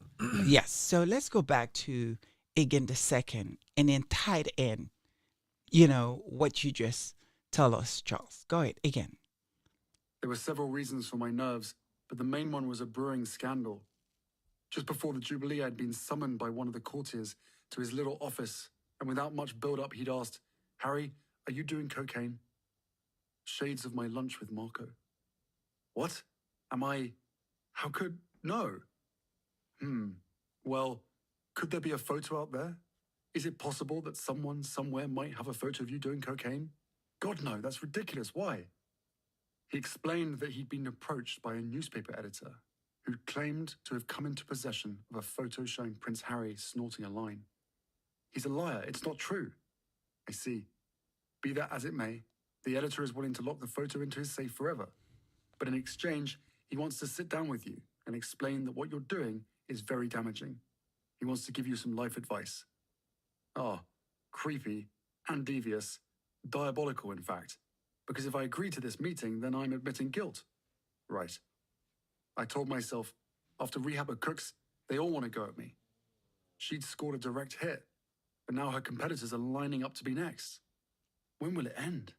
Yes. So let's go back to again the second, and then tied in, what you just tell us, Charles. Go ahead again. There were several reasons for my nerves, but the main one was a brewing scandal. Just before the Jubilee, I'd been summoned by one of the courtiers to his little office, and without much build-up, he'd asked, "Harry, are you doing cocaine?" Shades of my lunch with Marco. What? How could? No. Well, could there be a photo out there? Is it possible that someone somewhere might have a photo of you doing cocaine? God, no, that's ridiculous. Why? He explained that he'd been approached by a newspaper editor who claimed to have come into possession of a photo showing Prince Harry snorting a line. He's a liar. It's not true. I see. Be that as it may, the editor is willing to lock the photo into his safe forever. But in exchange, he wants to sit down with you and explain that what you're doing is very damaging. He wants to give you some life advice. Creepy and devious, diabolical, in fact. Because if I agree to this meeting, then I'm admitting guilt. Right. I told myself, after Rehab of Cooks, they all want to go at me. She'd scored a direct hit, but now her competitors are lining up to be next. When will it end?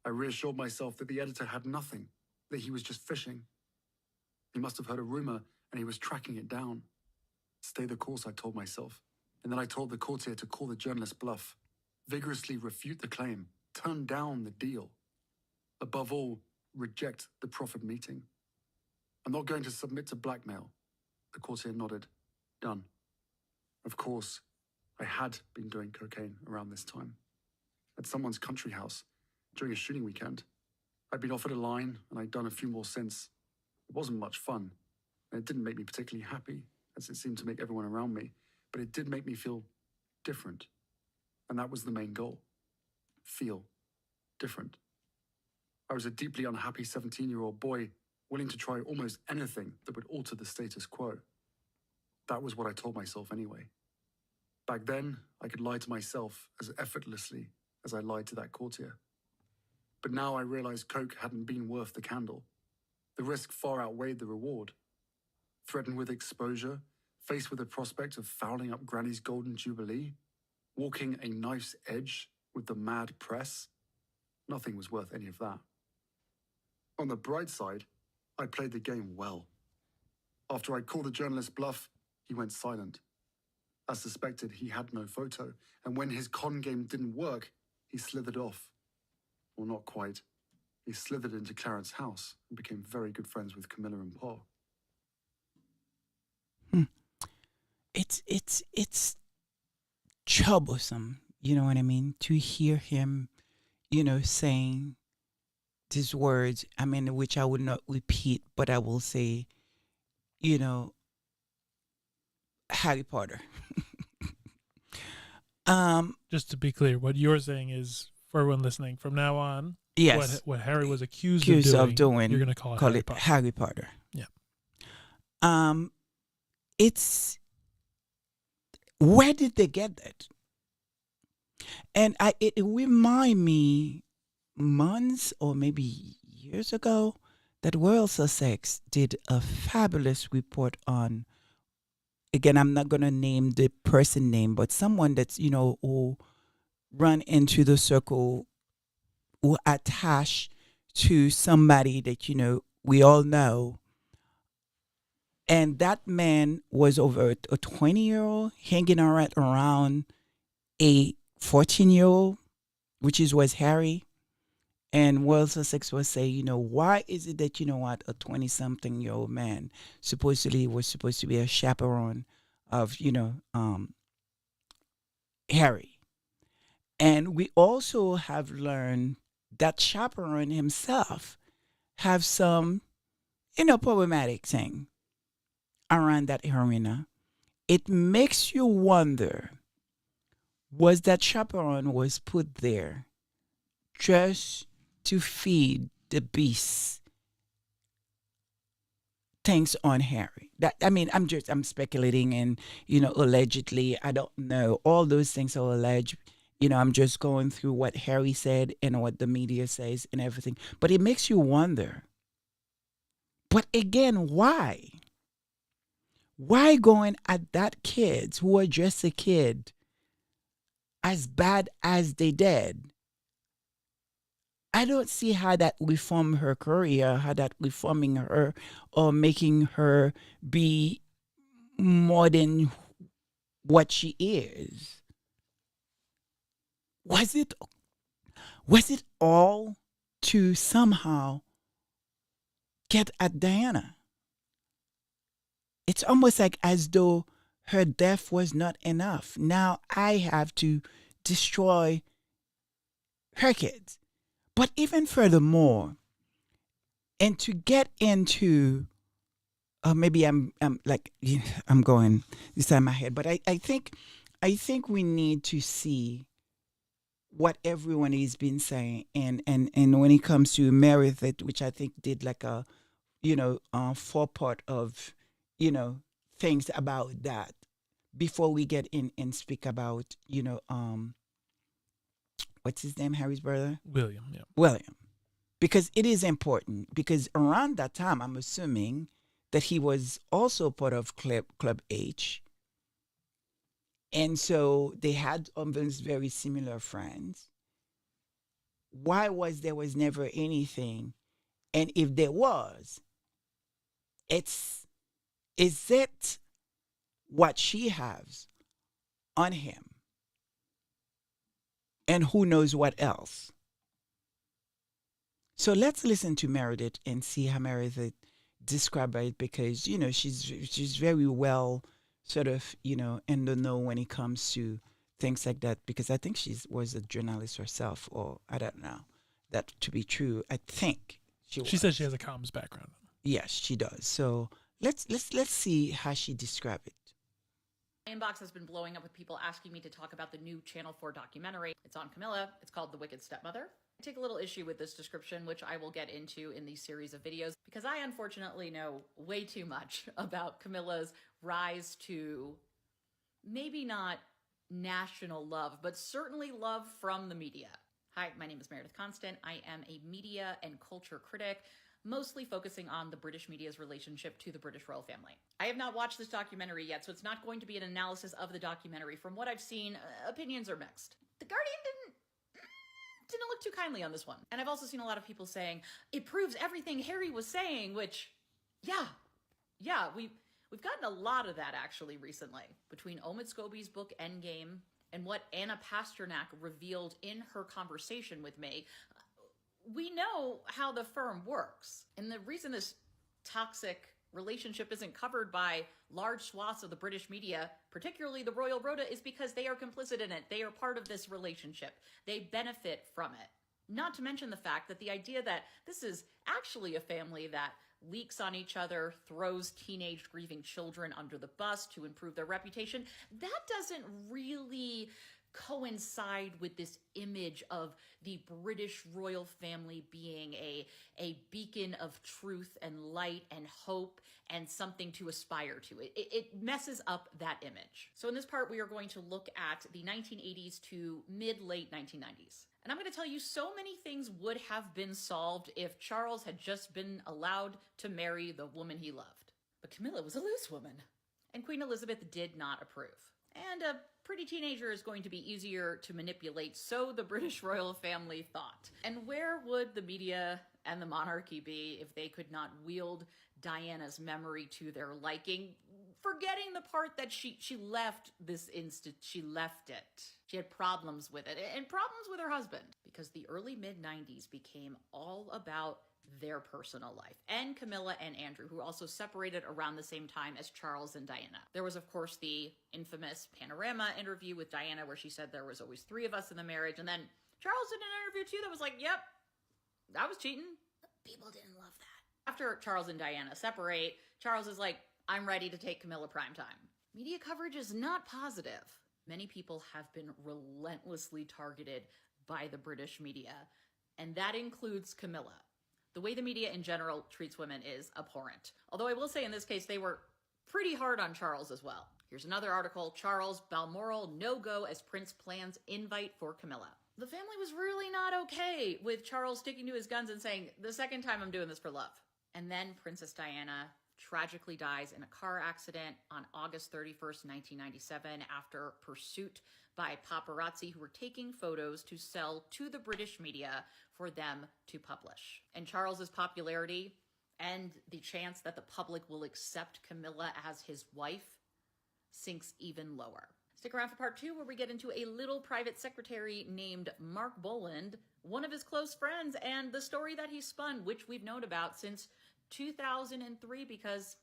I reassured myself that the editor had nothing, that he was just fishing. He must have heard a rumor and he was tracking it down. Stay the course, I told myself. And then I told the courtier to call the journalist bluff, vigorously refute the claim, turn down the deal. Above all, reject the proffered meeting. I'm not going to submit to blackmail. The courtier nodded. Done. Of course, I had been doing cocaine around this time. At someone's country house, during a shooting weekend. I'd been offered a line, and I'd done a few more since. It wasn't much fun, and it didn't make me particularly happy, as it seemed to make everyone around me, but it did make me feel different. And that was the main goal. feel different. I was a deeply unhappy 17-year-old boy, willing to try almost anything that would alter the status quo. That was what I told myself anyway. Back then, I could lie to myself as effortlessly as I lied to that courtier. But now I realized Coke hadn't been worth the candle. The risk far outweighed the reward. Threatened with exposure, faced with the prospect of fouling up Granny's golden jubilee, walking a knife's edge with the mad press, nothing was worth any of that. On the bright side, I played the game well. After I called the journalist bluff, he went silent. As suspected, he had no photo, and when his con game didn't work, he slithered off. Well, not quite. He slithered into Clarence's house and became very good friends with Camilla and Paul. It's troublesome, you know what I mean, to hear him, saying these words, which I would not repeat, but I will say, Harry Potter. Just to be clear, what you're saying is, for everyone listening, from now on, yes, what Harry was accused of doing, you're going to call it Harry Potter. Yeah. It's, where did they get that? And it remind me months or maybe years ago that Royal Sussex did a fabulous report on, again, I'm not going to name the person name, but someone that's, who run into the circle, who attached to somebody that, we all know. And that man was over a 20-year-old hanging around a 14-year-old, which was Harry. And Royal Sussex was saying, why is it that, a 20-something-year-old man was supposed to be a chaperone of, Harry. And we also have learned that chaperone himself have some, problematic thing around that arena. It makes you wonder, was that chaperone was put there just to feed the beasts things on Harry? I'm speculating, and allegedly, I don't know. All those things are alleged. I'm just going through what Harry said and what the media says and everything. But it makes you wonder. But again, why? Why going at that kids who are just a kid as bad as they did? I don't see how that reform her career, how that reforming her or making her be more than what she is. Was it all to somehow get at Diana? It's almost like as though her death was not enough. Now I have to destroy her kids. But even furthermore, and to get into, maybe I'm going this time my head, but I think we need to see what everyone has been saying, and when it comes to Meredith, which I think did like a, 4-part of, things about that before we get in and speak about, what's his name, Harry's brother? William, yeah. William. Because it is important, because around that time, I'm assuming that he was also part of Club H. And so they had those very similar friends. Why was there never anything? And if there was, is it what she has on him? And who knows what else? So let's listen to Meredith and see how Meredith described it, because, she's very well sort of, in the know when it comes to things like that, because I think she was a journalist herself, or I don't know that to be true. I think she says she has a comms background. Yes, she does. So let's see how she described it. inbox has been blowing up with people asking me to talk about the new Channel 4 documentary. It's on Camilla. It's called The Wicked Stepmother. I take a little issue with this description, which I will get into in these series of videos, because I unfortunately know way too much about Camilla's rise to maybe not national love, but certainly love from the media. Hi, my name is Meredith Constant. I am a media and culture critic, mostly focusing on the British media's relationship to the British royal family. I have not watched this documentary yet, so it's not going to be an analysis of the documentary. From what I've seen, opinions are mixed. The Guardian didn't look too kindly on this one. And I've also seen a lot of people saying, it proves everything Harry was saying, which, yeah, we've gotten a lot of that actually recently. Between Omid Scobie's book Endgame and what Anna Pasternak revealed in her conversation with me, we know how the firm works. And the reason this toxic relationship isn't covered by large swaths of the British media, particularly the royal rota, is because they are complicit in it. They are part of this relationship. They benefit from it. Not to mention the fact that the idea that this is actually a family that leaks on each other, throws teenage grieving children under the bus to improve their reputation, that doesn't really coincide with this image of the British royal family being a beacon of truth and light and hope and something to aspire to. It messes up that image. So in this part, we are going to look at the 1980s to mid-late 1990s. And I'm going to tell you, so many things would have been solved if Charles had just been allowed to marry the woman he loved. But Camilla was a loose woman, and Queen Elizabeth did not approve. And a pretty teenager is going to be easier to manipulate, so the British royal family thought. And where would the media and the monarchy be if they could not wield Diana's memory to their liking, forgetting the part that she left this she left it. She had problems with it, and problems with her husband, because the early mid-90s became all about their personal life, and Camilla and Andrew, who also separated around the same time as Charles and Diana. There was, of course, the infamous Panorama interview with Diana where she said there was always 3 of us in the marriage, and then Charles did an interview too that was like, yep, I was cheating. People didn't love that. After Charles and Diana separate, Charles is like, I'm ready to take Camilla primetime. Media coverage is not positive. Many people have been relentlessly targeted by the British media, and that includes Camilla. The way the media in general treats women is abhorrent. Although I will say in this case, they were pretty hard on Charles as well. Here's another article, Charles, Balmoral, no-go as Prince plans invite for Camilla. The family was really not okay with Charles sticking to his guns and saying, the second time I'm doing this for love. And then Princess Diana tragically dies in a car accident on August 31st, 1997, after pursuit by paparazzi who were taking photos to sell to the British media for them to publish. And Charles's popularity and the chance that the public will accept Camilla as his wife sinks even lower. Stick around for part 2, where we get into a little private secretary named Mark Boland, one of his close friends, and the story that he spun, which we've known about since 2003 because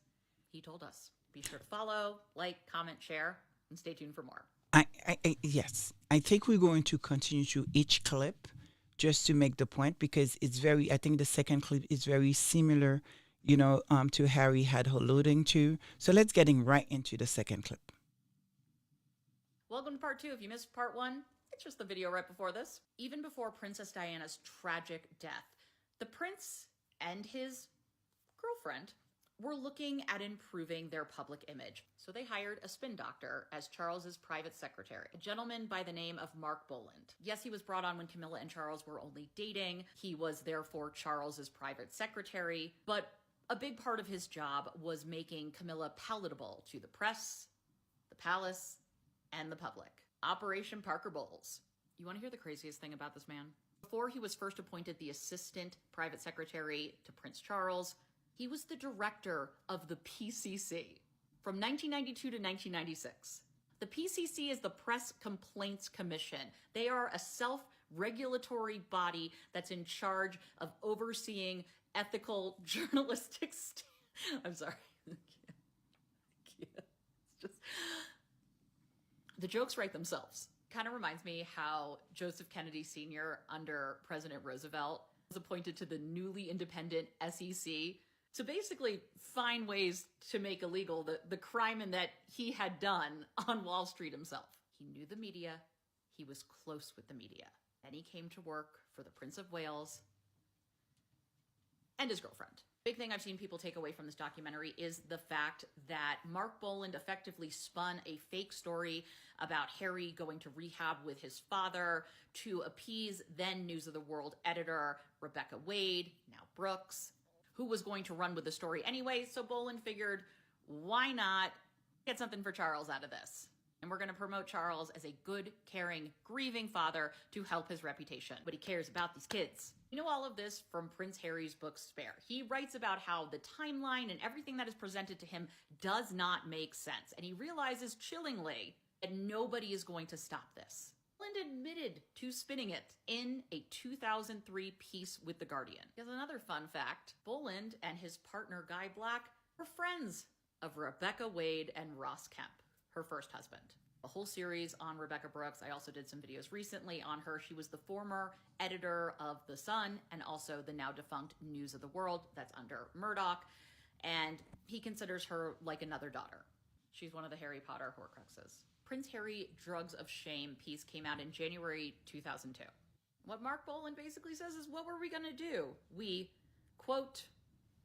he told us. Be sure to follow, like, comment, share, and stay tuned for more. Yes, I think we're going to continue to each clip just to make the point, because it's I think the second clip is very similar, to Harry had alluding to. So let's getting right into the second clip. Welcome to part 2. If you missed part 1, it's just the video right before this. Even before Princess Diana's tragic death, the prince and his girlfriend were looking at improving their public image. So they hired a spin doctor as Charles's private secretary, a gentleman by the name of Mark Boland. Yes, he was brought on when Camilla and Charles were only dating. He was therefore Charles's private secretary, but a big part of his job was making Camilla palatable to the press, the palace, and the public. Operation Parker Bowles. You want to hear the craziest thing about this man? Before he was first appointed the assistant private secretary to Prince Charles, he was the director of the PCC from 1992 to 1996. The PCC is the Press Complaints Commission. They are a self-regulatory body that's in charge of overseeing ethical journalistic I'm sorry. I can't. It's just... The jokes write themselves. Kind of reminds me how Joseph Kennedy Sr. under President Roosevelt was appointed to the newly independent SEC to basically find ways to make illegal the crime that he had done on Wall Street himself. He knew the media. He was close with the media. And he came to work for the Prince of Wales and his girlfriend. Big thing I've seen people take away from this documentary is the fact that Mark Boland effectively spun a fake story about Harry going to rehab with his father to appease then News of the World editor Rebecca Wade, now Brooks, who was going to run with the story anyway. So Boland figured, why not get something for Charles out of this? And we're going to promote Charles as a good, caring, grieving father to help his reputation. But he cares about these kids. You know all of this from Prince Harry's book Spare. He writes about how the timeline and everything that is presented to him does not make sense. And he realizes chillingly that nobody is going to stop this. Boland admitted to spinning it in a 2003 piece with The Guardian. Here's another fun fact. Boland and his partner Guy Black were friends of Rebecca Wade and Ross Kemp, her first husband. A whole series on Rebecca Brooks. I also did some videos recently on her. She was the former editor of The Sun and also the now defunct News of the World. That's under Murdoch. And he considers her like another daughter. She's one of the Harry Potter Horcruxes. Prince Harry Drugs of Shame piece came out in January 2002. What Mark Boland basically says is, what were we going to do? We, quote,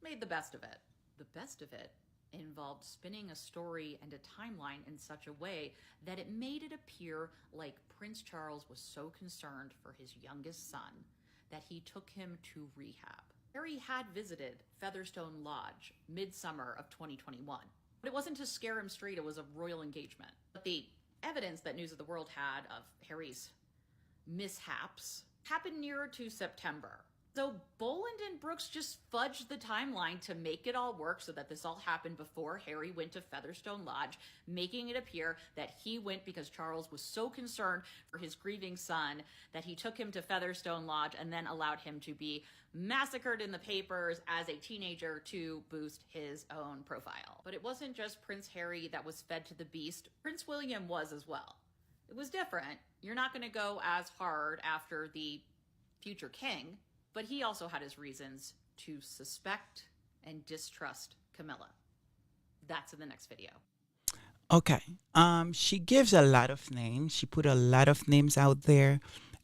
made the best of it. The best of it involved spinning a story and a timeline in such a way that it made it appear like Prince Charles was so concerned for his youngest son that he took him to rehab. Harry had visited Featherstone Lodge midsummer of 2021, but it wasn't to scare him straight, it was a royal engagement. But the evidence that News of the World had of Harry's mishaps happened nearer to September. So Boland and Brooks just fudged the timeline to make it all work so that this all happened before Harry went to Featherstone Lodge, making it appear that he went because Charles was so concerned for his grieving son that he took him to Featherstone Lodge and then allowed him to be massacred in the papers as a teenager to boost his own profile. But it wasn't just Prince Harry that was fed to the beast. Prince William was as well. It was different. You're not going to go as hard after the future king, but he also had his reasons to suspect and distrust Camilla. That's in the next video. Okay. She gives a lot of names. She put a lot of names out there.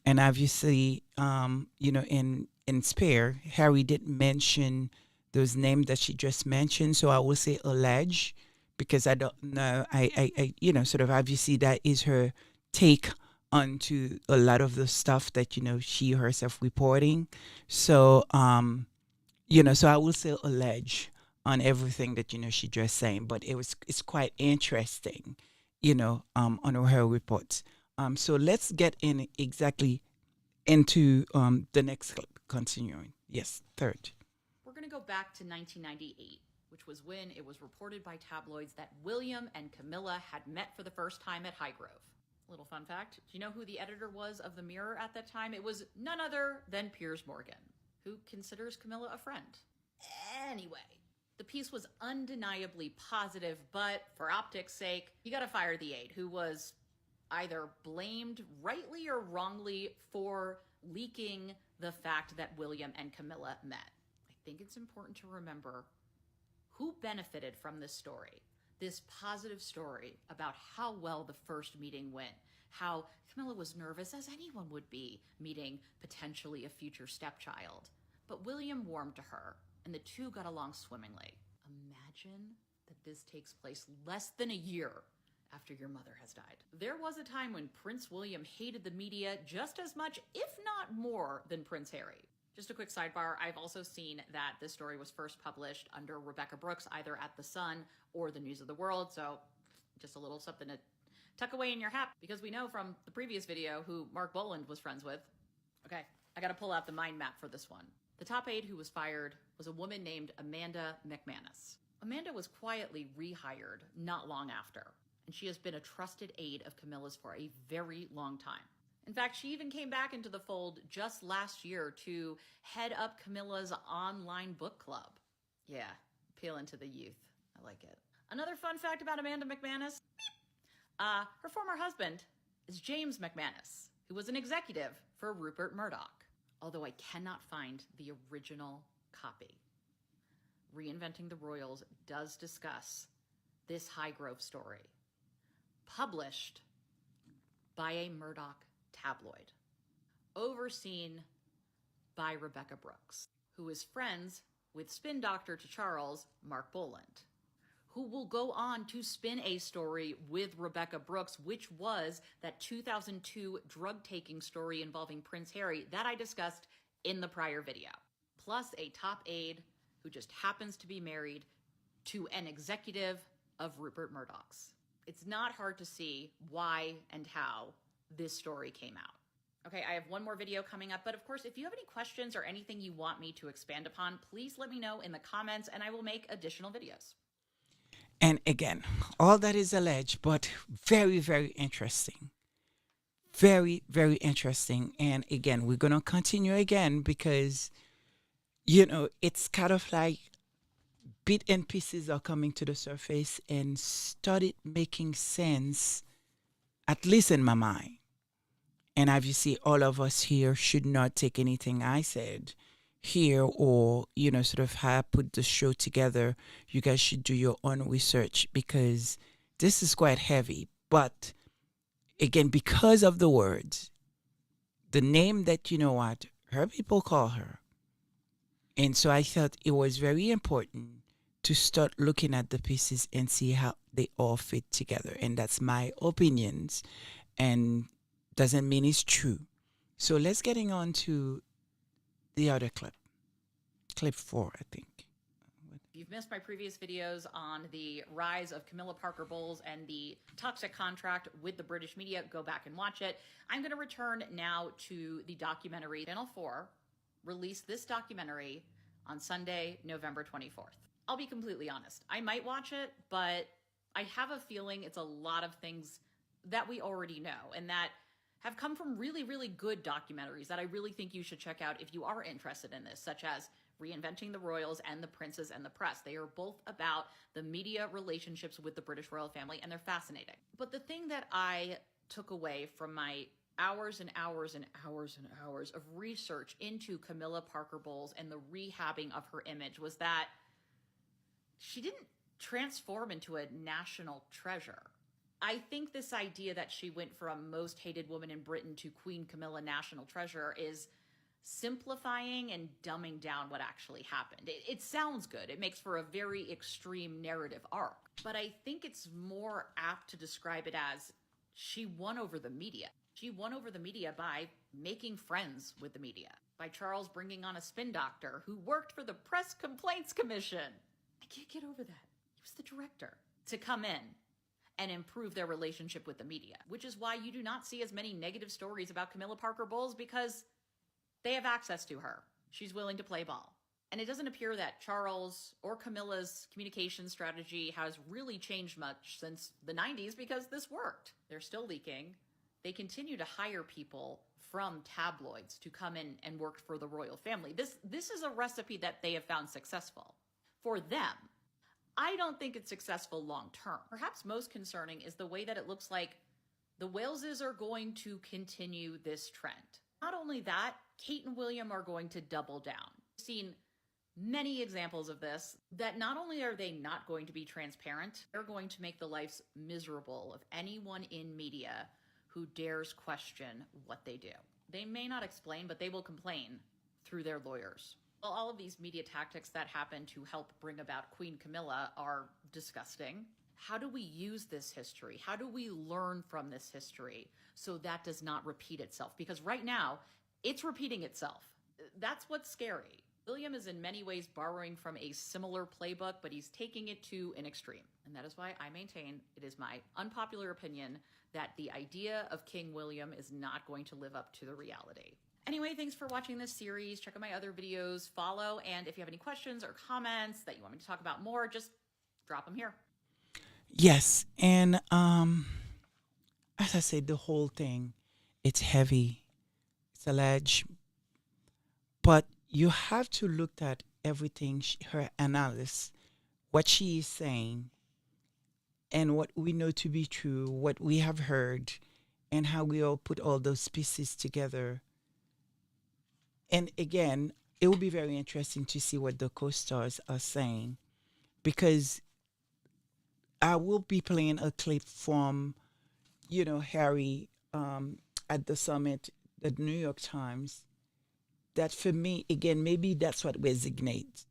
And obviously, in Spare, Harry didn't mention those names that she just mentioned. So I will say allege, because I don't know. I sort of obviously that is her take onto a lot of the stuff that, she herself reporting. So, so I will say allege on everything that, she just saying, but it's quite interesting, on her reports. So let's get in exactly into the next continuing. Yes, third. We're going to go back to 1998, which was when it was reported by tabloids that William and Camilla had met for the first time at Highgrove. Little fun fact, do you know who the editor was of The Mirror at that time? It was none other than Piers Morgan, who considers Camilla a friend. Anyway, the piece was undeniably positive, but for optics' sake, you gotta fire the aide, who was either blamed rightly or wrongly for leaking the fact that William and Camilla met. I think it's important to remember who benefited from this story. This positive story about how well the first meeting went, how Camilla was nervous, as anyone would be, meeting potentially a future stepchild. But William warmed to her, and the two got along swimmingly. Imagine that this takes place less than a year after your mother has died. There was a time when Prince William hated the media just as much, if not more, than Prince Harry. Just a quick sidebar, I've also seen that this story was first published under Rebecca Brooks, either at The Sun or the News of the World, so just a little something to tuck away in your hat, because we know from the previous video who Mark Boland was friends with. Okay, I gotta pull out the mind map for this one. The top aide who was fired was a woman named Amanda McManus. Amanda was quietly rehired not long after, and she has been a trusted aide of Camilla's for a very long time. In fact, she even came back into the fold just last year to head up Camilla's online book club. Yeah, appealing to the youth. I like it. Another fun fact about Amanda McManus, her former husband is James McManus, who was an executive for Rupert Murdoch, although I cannot find the original copy. Reinventing the Royals does discuss this Highgrove story, published by a Murdoch tabloid, overseen by Rebekah Brooks, who is friends with spin doctor to Charles, Mark Boland, who will go on to spin a story with Rebekah Brooks, which was that 2002 drug-taking story involving Prince Harry that I discussed in the prior video, plus a top aide who just happens to be married to an executive of Rupert Murdoch's. It's not hard to see why and how this story came out. Okay, I have one more video coming up, but of course, if you have any questions or anything you want me to expand upon, please let me know in the comments and I will make additional videos. And again, all that is alleged, but very, very interesting. Very, very interesting. And again, we're going to continue again because, you know, it's kind of like bits and pieces are coming to the surface and started making sense, at least in my mind. And obviously, all of us here should not take anything I said here or, you know, sort of how I put the show together. You guys should do your own research because this is quite heavy. But again, because of the words, the name that, you know what, her people call her. And so I thought it was very important to start looking at the pieces and see how they all fit together. And that's my opinions. And doesn't mean it's true. So let's getting on to the other clip. Clip 4, I think. If you've missed my previous videos on the rise of Camilla Parker Bowles and the toxic contract with the British media, go back and watch it. I'm going to return now to the documentary. Channel 4 released this documentary on Sunday, November 24th. I'll be completely honest. I might watch it, but I have a feeling it's a lot of things that we already know and that have come from really, really good documentaries that I really think you should check out if you are interested in this, such as Reinventing the Royals and The Princes and the Press. They are both about the media relationships with the British royal family, and they're fascinating. But the thing that I took away from my hours and hours and hours and hours of research into Camilla Parker Bowles and the rehabbing of her image was that she didn't transform into a national treasure. I think this idea that she went from most hated woman in Britain to Queen Camilla national treasure is simplifying and dumbing down what actually happened. It sounds good. It makes for a very extreme narrative arc. But I think it's more apt to describe it as she won over the media. She won over the media by making friends with the media, by Charles bringing on a spin doctor who worked for the Press Complaints Commission. I can't get over that. He was the director. To come in and improve their relationship with the media, which is why you do not see as many negative stories about Camilla Parker Bowles because they have access to her. She's willing to play ball. And it doesn't appear that Charles or Camilla's communication strategy has really changed much since the 90s because this worked. They're still leaking. They continue to hire people from tabloids to come in and work for the royal family. This is a recipe that they have found successful for them. I don't think it's successful long term. Perhaps most concerning is the way that it looks like the Waleses are going to continue this trend. Not only that, Kate and William are going to double down. We've seen many examples of this, that not only are they not going to be transparent, they're going to make the lives miserable of anyone in media who dares question what they do. They may not explain, but they will complain through their lawyers. Well, all of these media tactics that happen to help bring about Queen Camilla are disgusting. How do we use this history? How do we learn from this history so that does not repeat itself? Because right now, it's repeating itself. That's what's scary. William is in many ways borrowing from a similar playbook, but he's taking it to an extreme. And that is why I maintain, it is my unpopular opinion, that the idea of King William is not going to live up to the reality. Anyway, thanks for watching this series. Check out my other videos, follow, and if you have any questions or comments that you want me to talk about more, just drop them here. Yes, and as I said, the whole thing, it's heavy, it's alleged, but you have to look at everything, her analysis, what she is saying, and what we know to be true, what we have heard, and how we all put all those pieces together. And again, it will be very interesting to see what the co-stars are saying, because I will be playing a clip from, Harry at the summit, the New York Times, that for me, again, maybe that's what resonates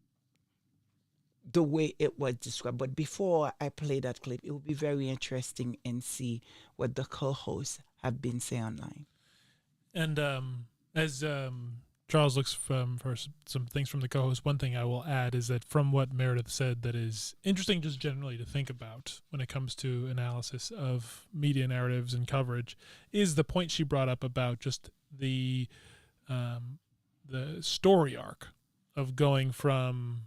the way it was described. But before I play that clip, it will be very interesting and see what the co-hosts have been saying online. And as Charles looks for some things from the co-host, one thing I will add is that from what Meredith said that is interesting just generally to think about when it comes to analysis of media narratives and coverage is the point she brought up about just the story arc of going from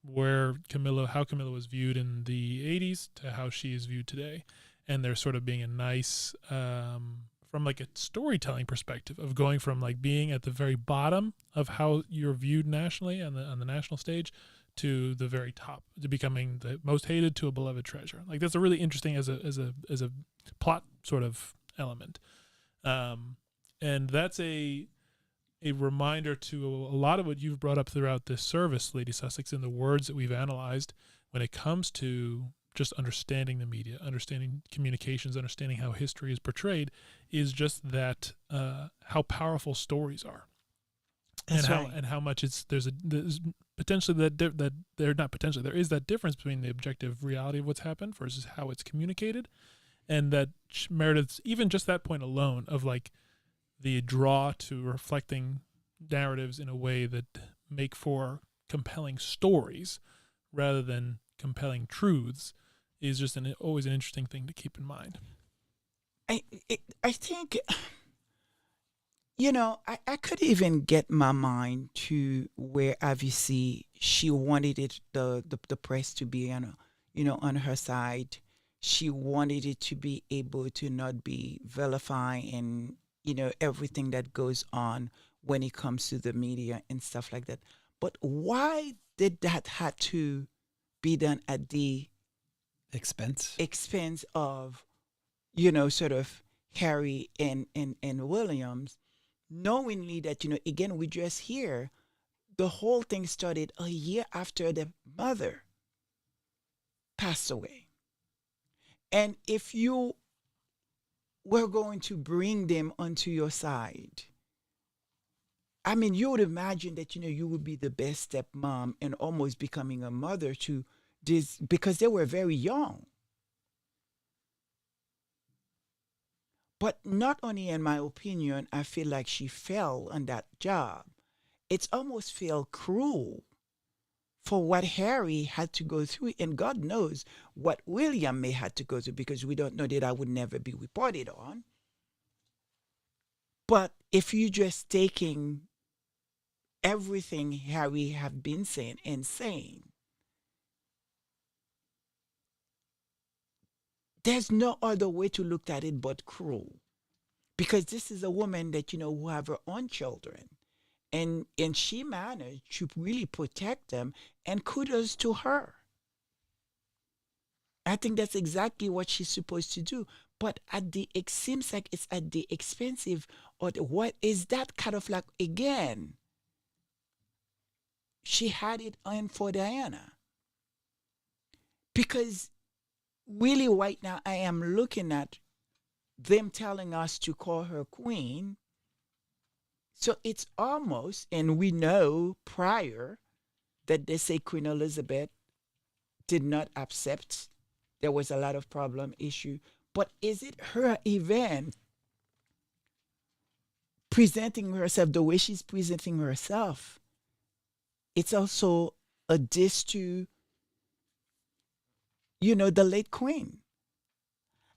how Camilla was viewed in the 80s to how she is viewed today. And there's sort of being a nice, from like a storytelling perspective of going from like being at the very bottom of how you're viewed nationally on the national stage to the very top, to becoming the most hated to a beloved treasure. Like that's a really interesting as a plot sort of element. And that's a reminder to a lot of what you've brought up throughout this service, Lady Sussex, in the words that we've analyzed when it comes to just understanding the media, understanding communications, understanding how history is portrayed, is just that how powerful stories are. That's and right. how much there's potentially there is that difference between the objective reality of what's happened versus how it's communicated. And that Meredith's, even just that point alone of like the draw to reflecting narratives in a way that make for compelling stories rather than compelling truths is just always an interesting thing to keep in mind. I think, I could even get my mind to where obviously she wanted the press to be on her side. She wanted it to be able to not be vilifying and everything that goes on when it comes to the media and stuff like that. But why did that have to be done at the expense of, sort of Harry and Williams, knowingly that, again, we just hear the whole thing started a year after the mother passed away. And if you were going to bring them onto your side, I mean, you would imagine that, you would be the best stepmom and almost becoming a mother to this, because they were very young. But not only, in my opinion, I feel like she fell on that job. It's almost feel cruel for what Harry had to go through, and God knows what William may have to go through, because we don't know that I would never be reported on. But if you're just taking everything Harry have been saying and saying, there's no other way to look at it but cruel. Because this is a woman that, who have her own children. And she managed to really protect them, and kudos to her. I think that's exactly what she's supposed to do. But it seems like it's at the expensive, or what is that kind of like, again, she had it on for Diana. Because really right now I am looking at them telling us to call her queen. So it's almost, and we know prior that they say Queen Elizabeth did not accept. There was a lot of problem issue. But is it her event presenting herself the way she's presenting herself? It's also a diss to, the late queen.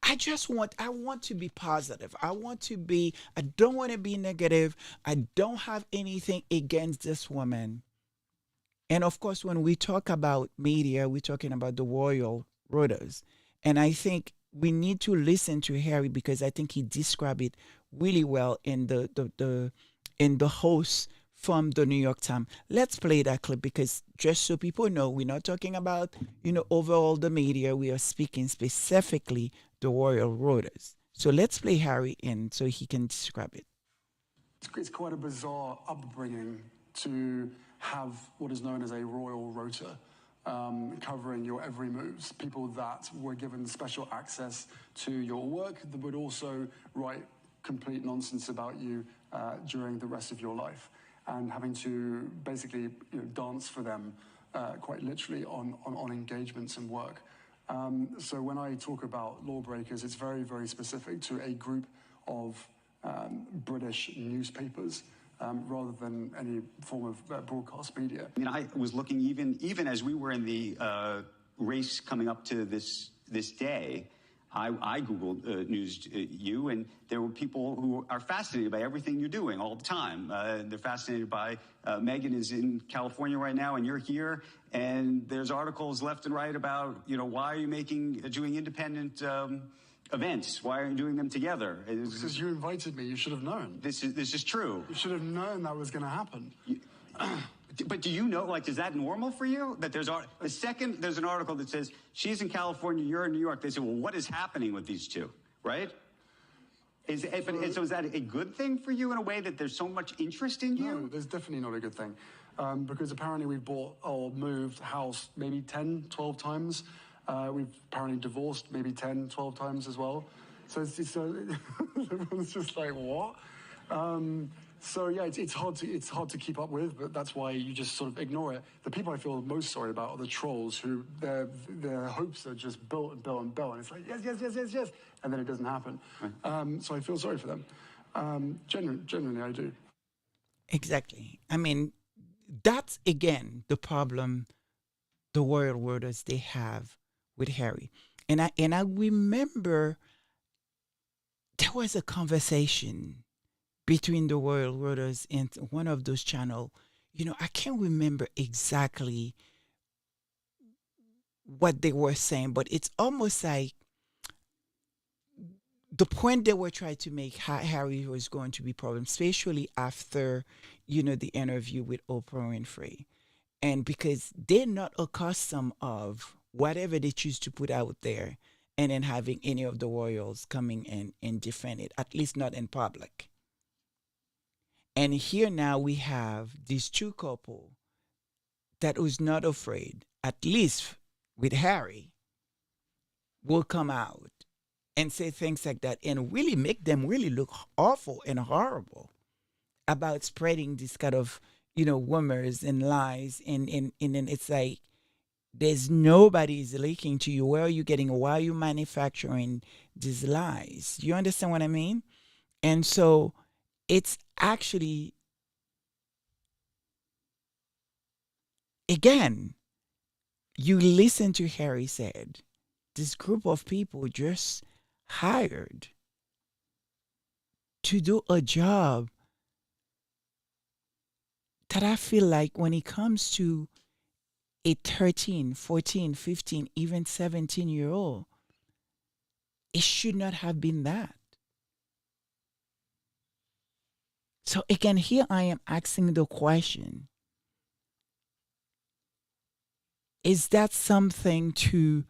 I want to be positive. I don't want to be negative. I don't have anything against this woman. And of course, when we talk about media, we're talking about the royal rotors. And I think we need to listen to Harry, because I think he described it really well in the host from the New York Times. Let's play that clip, because just so people know, we're not talking about, overall the media. We are speaking specifically the royal rotors. So let's play Harry in so he can describe it. It's quite a bizarre upbringing to have what is known as a royal rotor, covering your every moves. People that were given special access to your work that would also write complete nonsense about you during the rest of your life, and having to basically dance for them quite literally on engagements and work. So when I talk about lawbreakers, it's very, very specific to a group of British newspapers rather than any form of broadcast media. I mean, I was looking even as we were in the race coming up to this day. I Googled news you, and there were people who are fascinated by everything you're doing all the time. They're fascinated by Meghan is in California right now, and you're here, and there's articles left and right about why are you doing independent events? Why are you doing them together? Because you invited me, you should have known. This is true. You should have known that was going to happen. But do you know, is that normal for you? That the second there's an article that says she's in California, you're in New York, they say, well, what is happening with these two, right? So is that a good thing for you in a way that there's so much interest in you? No, there's definitely not a good thing. Because apparently we've bought or moved house maybe 10, 12 times. We've apparently divorced maybe 10, 12 times as well. So everyone's just like, what? So yeah, it's hard to keep up with, but that's why you just sort of ignore it. The people I feel most sorry about are the trolls who their hopes are just built and built and built, and it's like yes, and then it doesn't happen. Right. So I feel sorry for them. Genuinely, I do. Exactly. I mean, that's again the problem the royal warders they have with Harry, and I remember there was a conversation between the royal warders and one of those channels. I can't remember exactly what they were saying, but it's almost like the point they were trying to make, Harry was going to be problem, especially after, the interview with Oprah Winfrey. And because they're not accustomed of whatever they choose to put out there and then having any of the royals coming in and defend it, at least not in public. And here now we have these two couple that was not afraid, at least with Harry, will come out and say things like that and really make them really look awful and horrible about spreading this kind of, rumors and lies. And then it's like, there's nobody's leaking to you. Where are you getting? Why are you manufacturing these lies? You understand what I mean? And so it's actually, again, you listen to Harry said, this group of people just hired to do a job that I feel like when it comes to a 13, 14, 15, even 17-year-old, it should not have been that. So again, here I am asking the question, is that something to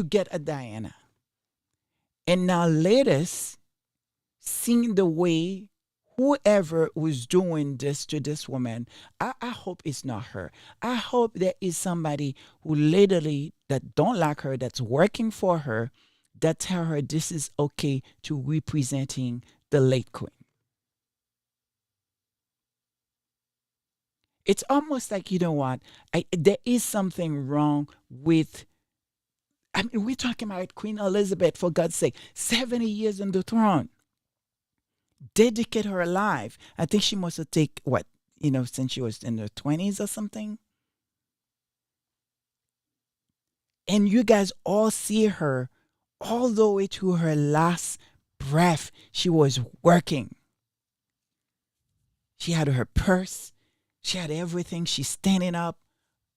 get at Diana? And now let us see the way whoever was doing this to this woman, I hope it's not her. I hope there is somebody who literally that don't like her, that's working for her, that tell her this is okay to representing the late queen. It's almost like, there is something wrong with, we're talking about Queen Elizabeth, for God's sake, 70 years on the throne. Dedicate her life. I think she must have taken, since she was in her 20s or something. And you guys all see her all the way to her last breath. She was working. She had her purse. She had everything. She's standing up.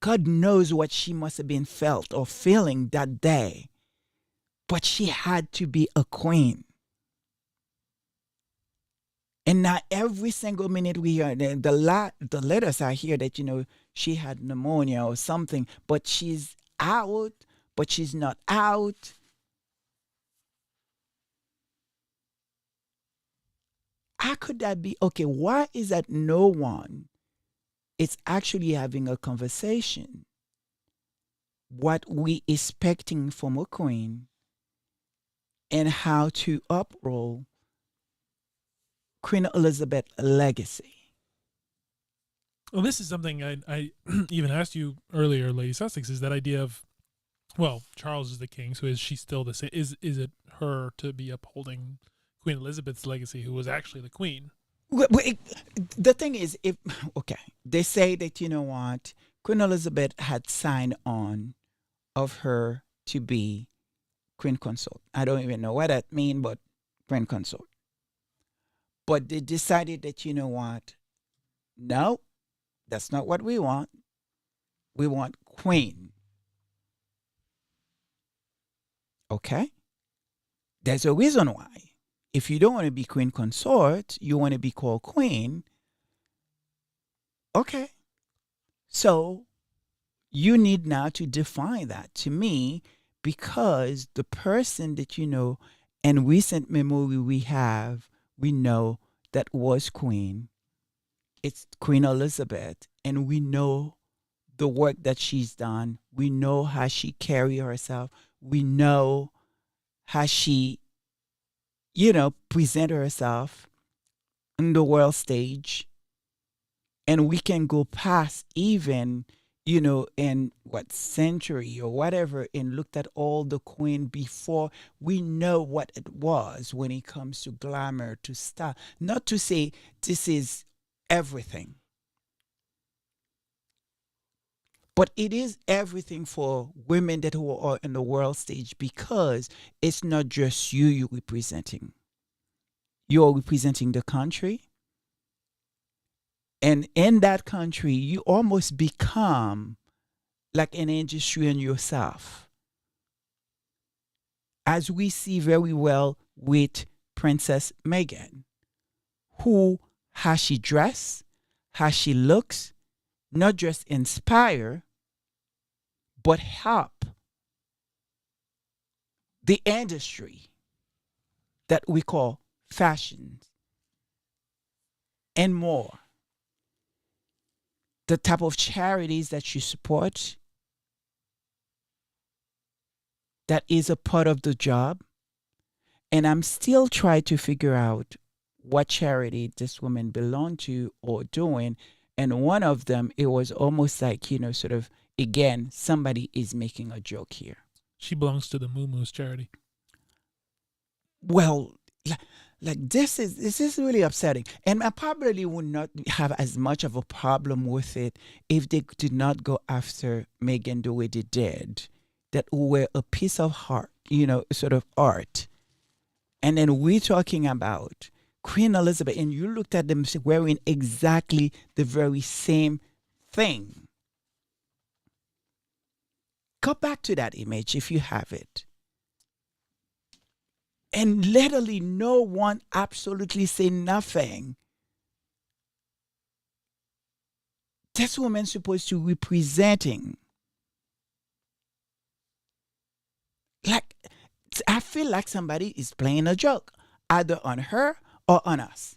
God knows what she must have been felt or feeling that day. But she had to be a queen. And now every single minute we hear, the letters I hear that, she had pneumonia or something, but she's out, but she's not out. How could that be? Okay, why is that no one It's actually having a conversation. What we expecting from a queen and how to uphold Queen Elizabeth legacy. Well, this is something I even asked you earlier, Lady Sussex, is that idea of, well, Charles is the king, so is she still the same? Is it her to be upholding Queen Elizabeth's legacy, who was actually the queen? The thing is, they say that, you know what, Queen Elizabeth had signed on of her to be queen consort. I don't even know what that means, but queen consort. But they decided that, you know what, no, that's not what we want. We want queen. Okay? There's a reason why. If you don't want to be queen consort, you want to be called queen. Okay. So you need now to define that to me, because the person that you know in recent memory we know that was queen. It's Queen Elizabeth, and we know the work that she's done. We know how she carried herself. We know how she, present herself on the world stage. And we can go past even, in what century or whatever, and looked at all the queen before. We know what it was when it comes to glamour, to style. Not to say this is everything, but it is everything for women that who are in the world stage, because it's not just you're representing. You're representing the country. And in that country, you almost become like an industry in yourself. As we see very well with Princess Meghan, how she dress, how she looks, not just inspire, but help the industry that we call fashion and more. The type of charities that you support, that is a part of the job. And I'm still trying to figure out what charity this woman belonged to or doing. And one of them, it was almost like, sort of, again, somebody is making a joke here. She belongs to the Moo Moo's charity. Well, this is really upsetting. And I probably would not have as much of a problem with it if they did not go after Meghan the way they did, that were a piece of art, sort of art. And then we're talking about Queen Elizabeth, and you looked at them wearing exactly the very same thing. Go back to that image if you have it. And literally no one absolutely say nothing. This woman's supposed to be representing. Like, I feel like somebody is playing a joke, either on her or on us.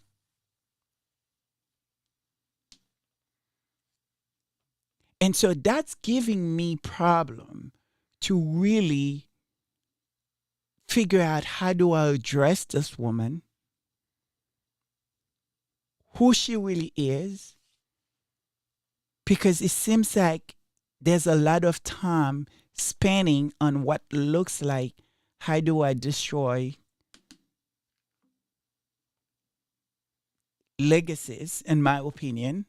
And so that's giving me problem to really figure out, how do I address this woman, who she really is, because it seems like there's a lot of time spending on what looks like, how do I destroy legacies, in my opinion,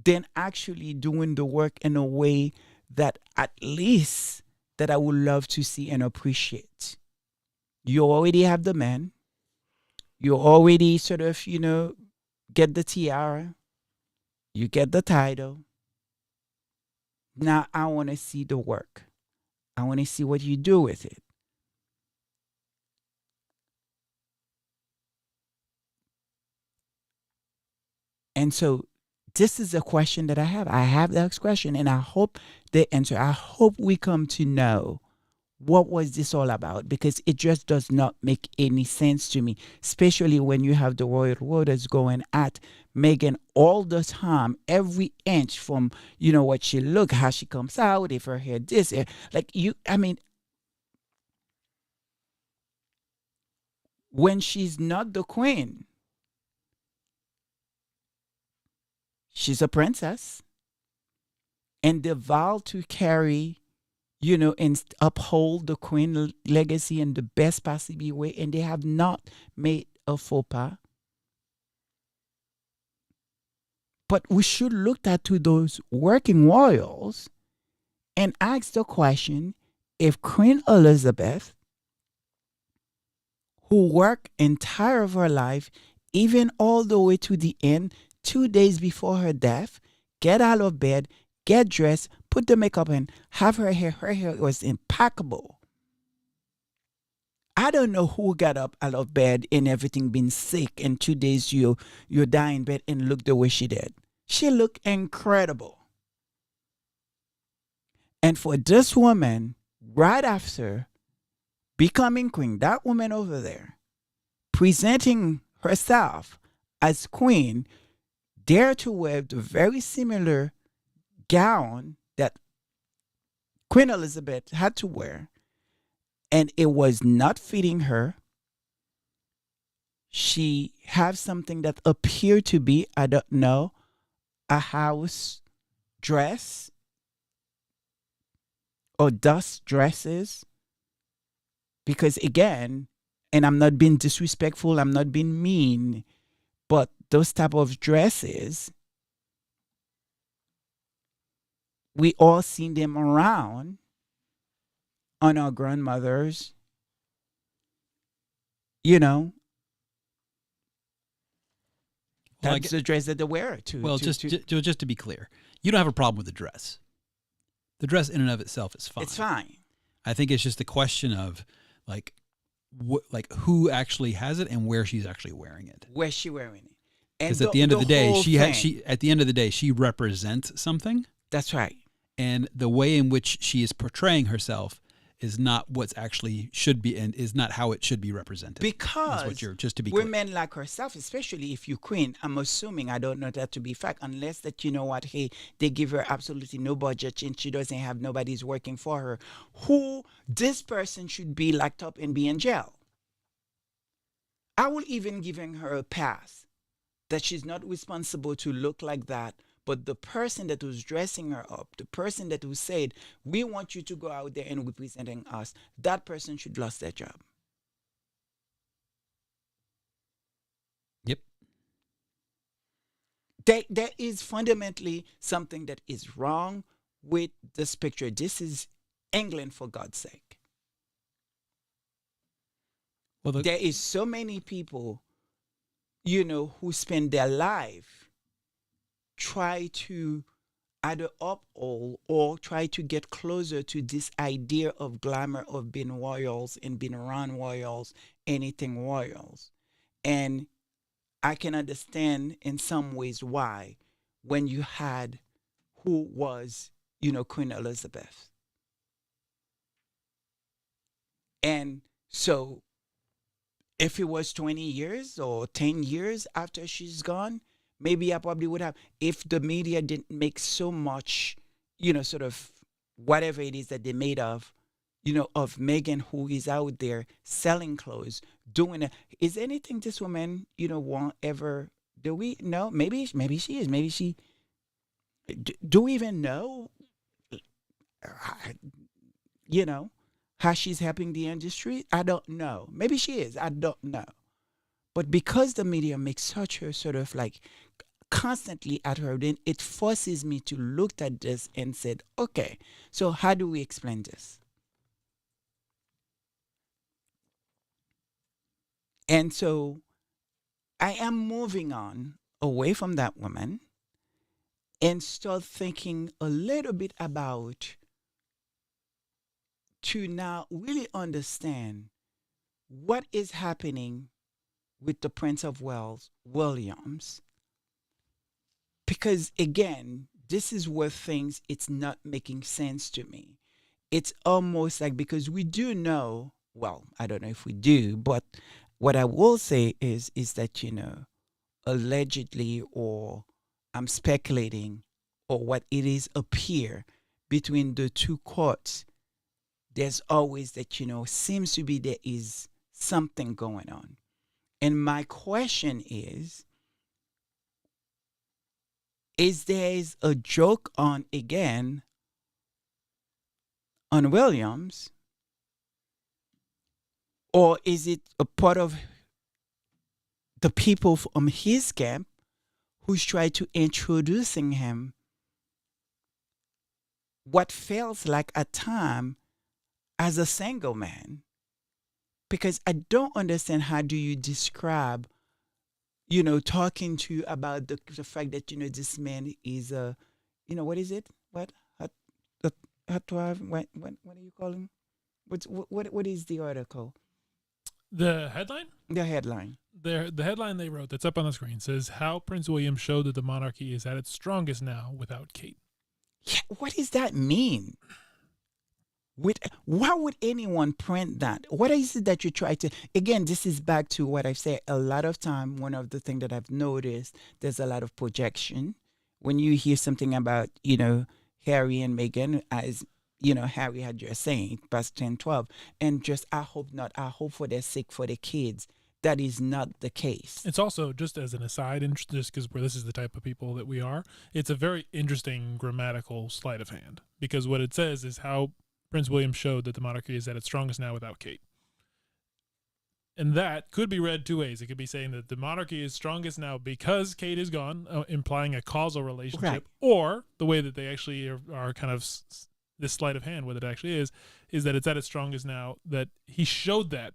than actually doing the work in a way that at least that I would love to see and appreciate. You already have the man. You already sort of, get the tiara. You get the title. Now I want to see the work. I want to see what you do with it. And so this is a question that I have. I have that question, and I hope they answer. I hope we come to know what was this all about? Because it just does not make any sense to me, especially when you have the royal rotors going at Meghan all the time, every inch from, what she look, how she comes out, if her hair this, when she's not the queen, she's a princess. And the vow to carry, and uphold the queen legacy in the best possible way, and they have not made a faux pas. But we should look at to those working royals and ask the question, if Queen Elizabeth, who worked entire of her life, even all the way to the end, 2 days before her death, get out of bed, get dressed, put the makeup in, have her hair was impeccable. I don't know who got up out of bed and everything been sick, and 2 days you die in bed and look the way she did. She looked incredible. And for this woman, right after becoming queen, that woman over there, presenting herself as queen, dare to wear the very similar gown that Queen Elizabeth had to wear, and it was not fitting her. She had something that appeared to be, I don't know, a house dress or dust dresses. Because again, and I'm not being disrespectful, I'm not being mean, but those type of dresses, we all seen them around on our grandmothers, That's the dress that they wear. Just to be clear, you don't have a problem with the dress. The dress in and of itself is fine. It's fine. I think it's just a question of who actually has it and where she's actually wearing it. Where's she wearing it? Because at the end of the day, she represents something. That's right. And the way in which she is portraying herself is not what's actually should be, and is not how it should be represented. Because women like herself, especially if you're queen, I'm assuming, I don't know that to be fact, unless that they give her absolutely no budget and she doesn't have nobody's working for her, who this person should be locked up and be in jail. I will even giving her a pass that she's not responsible to look like that. But the person that was dressing her up, the person that who said, we want you to go out there and representing us, that person should lose their job. Yep. There is fundamentally something that is wrong with this picture. This is England, for God's sake. Well, there is so many people, who spend their life try to either uphold or try to get closer to this idea of glamour of being royals and being around royals, anything royals. And I can understand in some ways why, when you had who was, Queen Elizabeth. And so if it was 20 years or 10 years after she's gone, maybe I probably would have, if the media didn't make so much, sort of whatever it is that they made of, of Meghan, who is out there selling clothes, doing it. Is anything this woman, won't ever, do we know? Maybe she is. Maybe she, do we even know, how she's helping the industry? I don't know. Maybe she is. I don't know. But because the media makes such a sort of constantly at her, then it forces me to look at this and said, okay, so how do we explain this? And so I am moving on away from that woman and start thinking a little bit about to now really understand what is happening with the Prince of Wales, Williams. Because again, this is where it's not making sense to me. it's almost like, because we do know, well, I don't know if we do, but what I will say is that, allegedly, or I'm speculating, or what it is appear between the two courts, there's always that, seems to be there is something going on. And my question is there a joke on, again, on Williams, or is it a part of the people from his camp who's tried to introducing him what feels like a time as a single man? Because I don't understand, how do you describe, talking to you about the fact that, this man is a, what is it? What? What are you calling? What is the article? The headline? The headline. The headline they wrote that's up on the screen says, "How Prince William showed that the monarchy is at its strongest now without Kate." Yeah, what does that mean? Why would anyone print that? What is it that you try to, again, this is back to what I've said a lot of time. One of the things that I've noticed, there's a lot of projection. When you hear something about, Harry and Meghan, as, Harry had just saying, past 10, 12, and just, I hope not. I hope for their sake, for the kids, that is not the case. It's also, just as an aside, just because this is the type of people that we are, it's a very interesting grammatical sleight of hand, because what it says is how Prince William showed that the monarchy is at its strongest now without Kate. And that could be read two ways. It could be saying that the monarchy is strongest now because Kate is gone, implying a causal relationship, right. Or the way that they actually are kind of this sleight of hand, what it actually is that it's at its strongest now that he showed that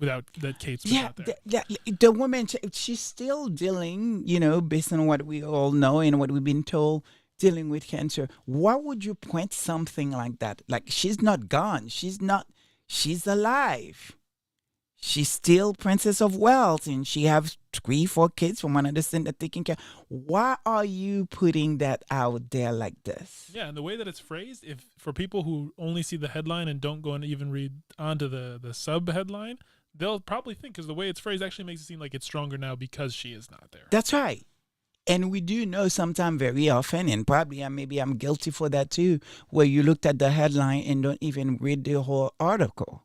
without that Kate's not there. The woman, she's still dealing, based on what we all know and what we've been told, dealing with cancer. Why would you point something like that? Like, she's not gone. She's alive. She's still Princess of Wales, and she has 3-4 kids from one of the center taking care. Why are you putting that out there like this? Yeah, and the way that it's phrased, if for people who only see the headline and don't go and even read onto the sub headline, they'll probably think, because the way it's phrased actually makes it seem like it's stronger now because she is not there. That's right. And we do know sometimes, very often, and probably maybe I'm guilty for that too, where you looked at the headline and don't even read the whole article.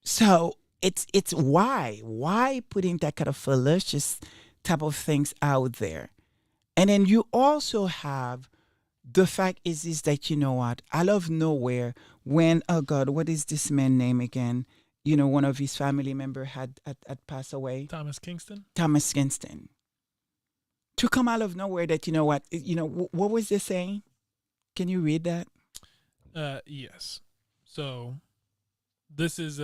So it's why putting that kind of fallacious type of things out there. And then you also have the fact is that, out of nowhere, when, oh God, what is this man's name again? One of his family members had passed away. Thomas Kingston. To come out of nowhere that, what was they saying? Can you read that? Yes. So this is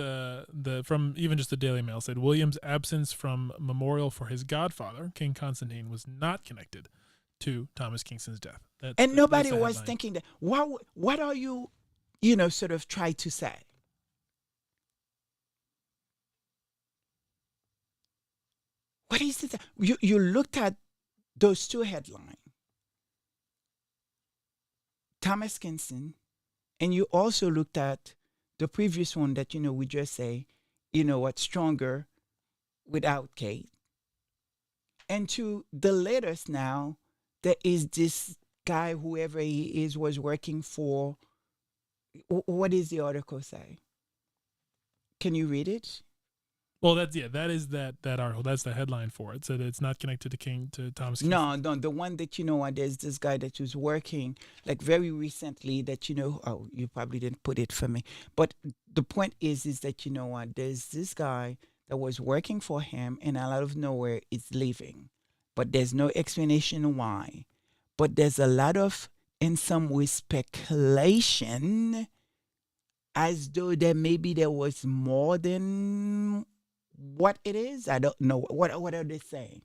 from even just the Daily Mail said, William's absence from memorial for his godfather, King Constantine, was not connected to Thomas Kingston's death. Nobody was thinking that. What are you, sort of try to say? What is it? You looked at those two headlines, Thomas Kingston, and you also looked at the previous one that, we just say, stronger without Kate. And to the latest now, there is this guy, whoever he is, was working for, what does the article say? Can you read it? Well, that is that article. That's the headline for it. So that it's not connected to Thomas Kingston. No, the one that, there's this guy that was working, like, very recently that, oh, you probably didn't put it for me. But the point is that, there's this guy that was working for him, and out of nowhere is leaving. But there's no explanation why. But there's a lot of, in some way, speculation as though there was more than what it is. I don't know. What are they saying?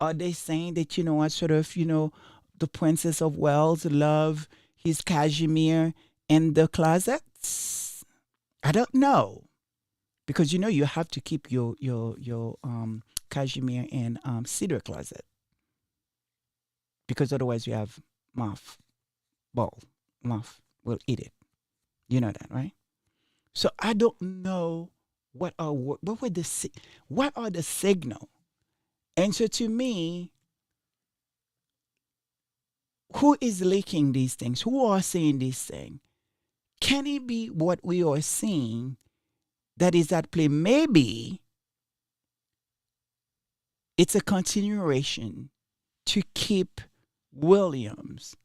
Are they saying that, sort of, the Princess of Wales love his cashmere in the closets? I don't know. Because, you have to keep your cashmere in cedar closet. Because otherwise you have moth ball. moth will eat it. You know that, right? So I don't know what are the signal. And so to me, who is leaking these things? Who are saying these things? Can it be what we are seeing that is at play? Maybe it's a continuation to keep Williams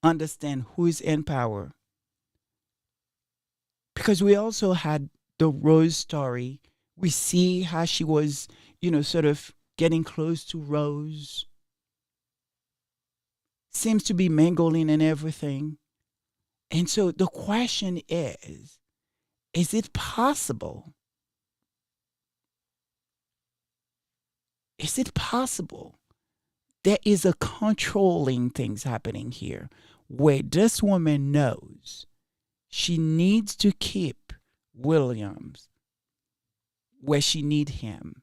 understand who's in power. Because we also had the Rose story. We see how she was, sort of getting close to Rose. Seems to be mingling and everything. And so the question is it possible? Is it possible there is a controlling things happening here where this woman knows she needs to keep Williams where she need him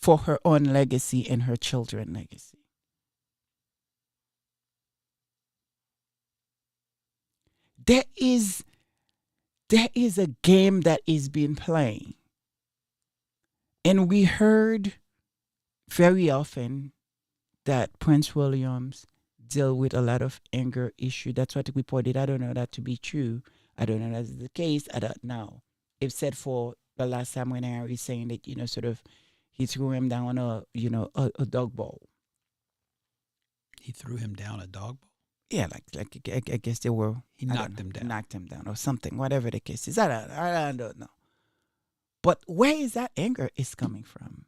for her own legacy and her children's legacy? There is a game that is being played. And we heard very often that Prince Williams deal with a lot of anger issue. That's what we reported. I don't know that to be true. I don't know that's the case. I don't know. It said for the last time when Harry saying that, sort of he threw him down a dog bowl. He threw him down a dog bowl? Yeah, like I guess they were. He knocked him down. Knocked him down or something, whatever the case is. I don't know. But where is that anger is coming from?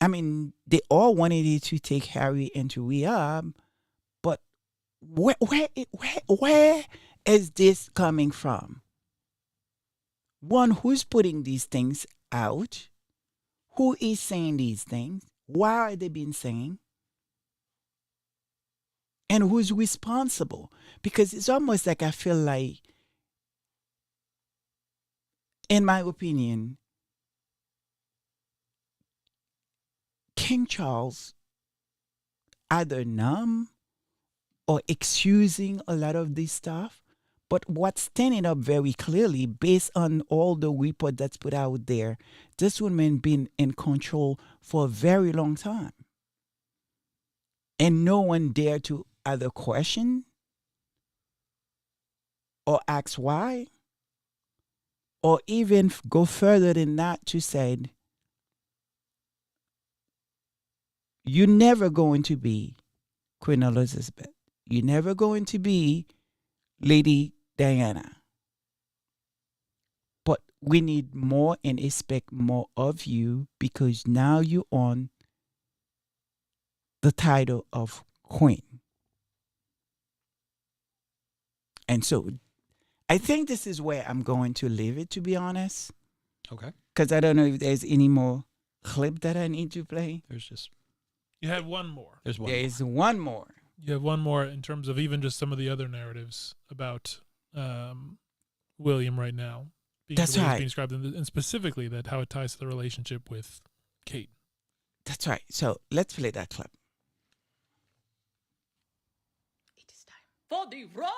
I mean, they all wanted it to take Harry into rehab, but where is this coming from? One, who's putting these things out? Who is saying these things? Why are they being saying? And who's responsible? Because it's almost like I feel like, in my opinion, King Charles either numb or excusing a lot of this stuff. But what's standing up very clearly, based on all the report that's put out there, this woman been in control for a very long time. And no one dared to either question or ask why, or even go further than that to say, you're never going to be Queen Elizabeth. You're never going to be Lady Diana. But we need more and expect more of you because now you own the title of Queen. And so I think this is where I'm going to leave it, to be honest. Okay. Because I don't know if there's any more clip that I need to play. You have one more. There's one more. You have one more in terms of even just some of the other narratives about William right now. That's right. Being described, and specifically that how it ties to the relationship with Kate. That's right. So let's play that clip. It is time for the royal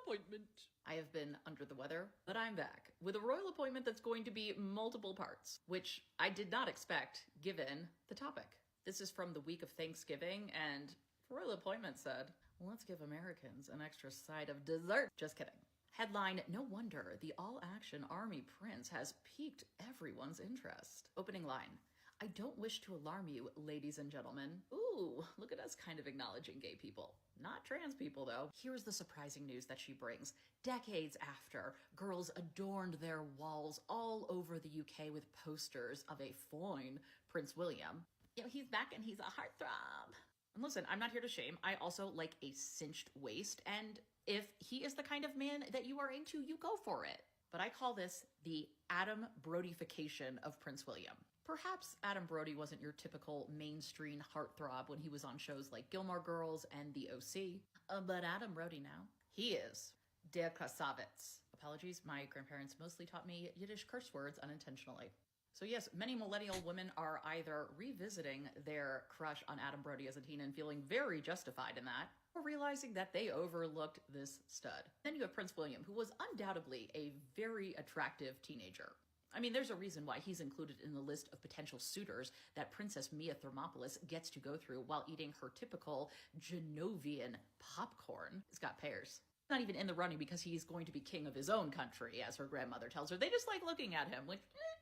appointment. I have been under the weather, but I'm back with a royal appointment that's going to be multiple parts, which I did not expect given the topic. This is from the week of Thanksgiving, and royal appointment said, let's give Americans an extra side of dessert. Just kidding. Headline, no wonder the all-action army prince has piqued everyone's interest. Opening line, I don't wish to alarm you, ladies and gentlemen. Ooh, look at us kind of acknowledging gay people. Not trans people, though. Here's the surprising news that she brings. Decades after, girls adorned their walls all over the UK with posters of a fine Prince William. He's back and he's a heartthrob. And listen, I'm not here to shame. I also like a cinched waist, and if he is the kind of man that you are into, you go for it. But I call this the Adam Brodification of Prince William. Perhaps Adam Brody wasn't your typical mainstream heartthrob when he was on shows like Gilmore Girls and The OC. But Adam Brody now, he is Der Krasavitz. Apologies, my grandparents mostly taught me Yiddish curse words unintentionally. So yes, many millennial women are either revisiting their crush on Adam Brody as a teen and feeling very justified in that, or realizing that they overlooked this stud. Then you have Prince William, who was undoubtedly a very attractive teenager. I mean, there's a reason why he's included in the list of potential suitors that Princess Mia Thermopolis gets to go through while eating her typical Genovian popcorn. He's got pears. Not even in the running because he's going to be king of his own country, as her grandmother tells her. They just like looking at him, which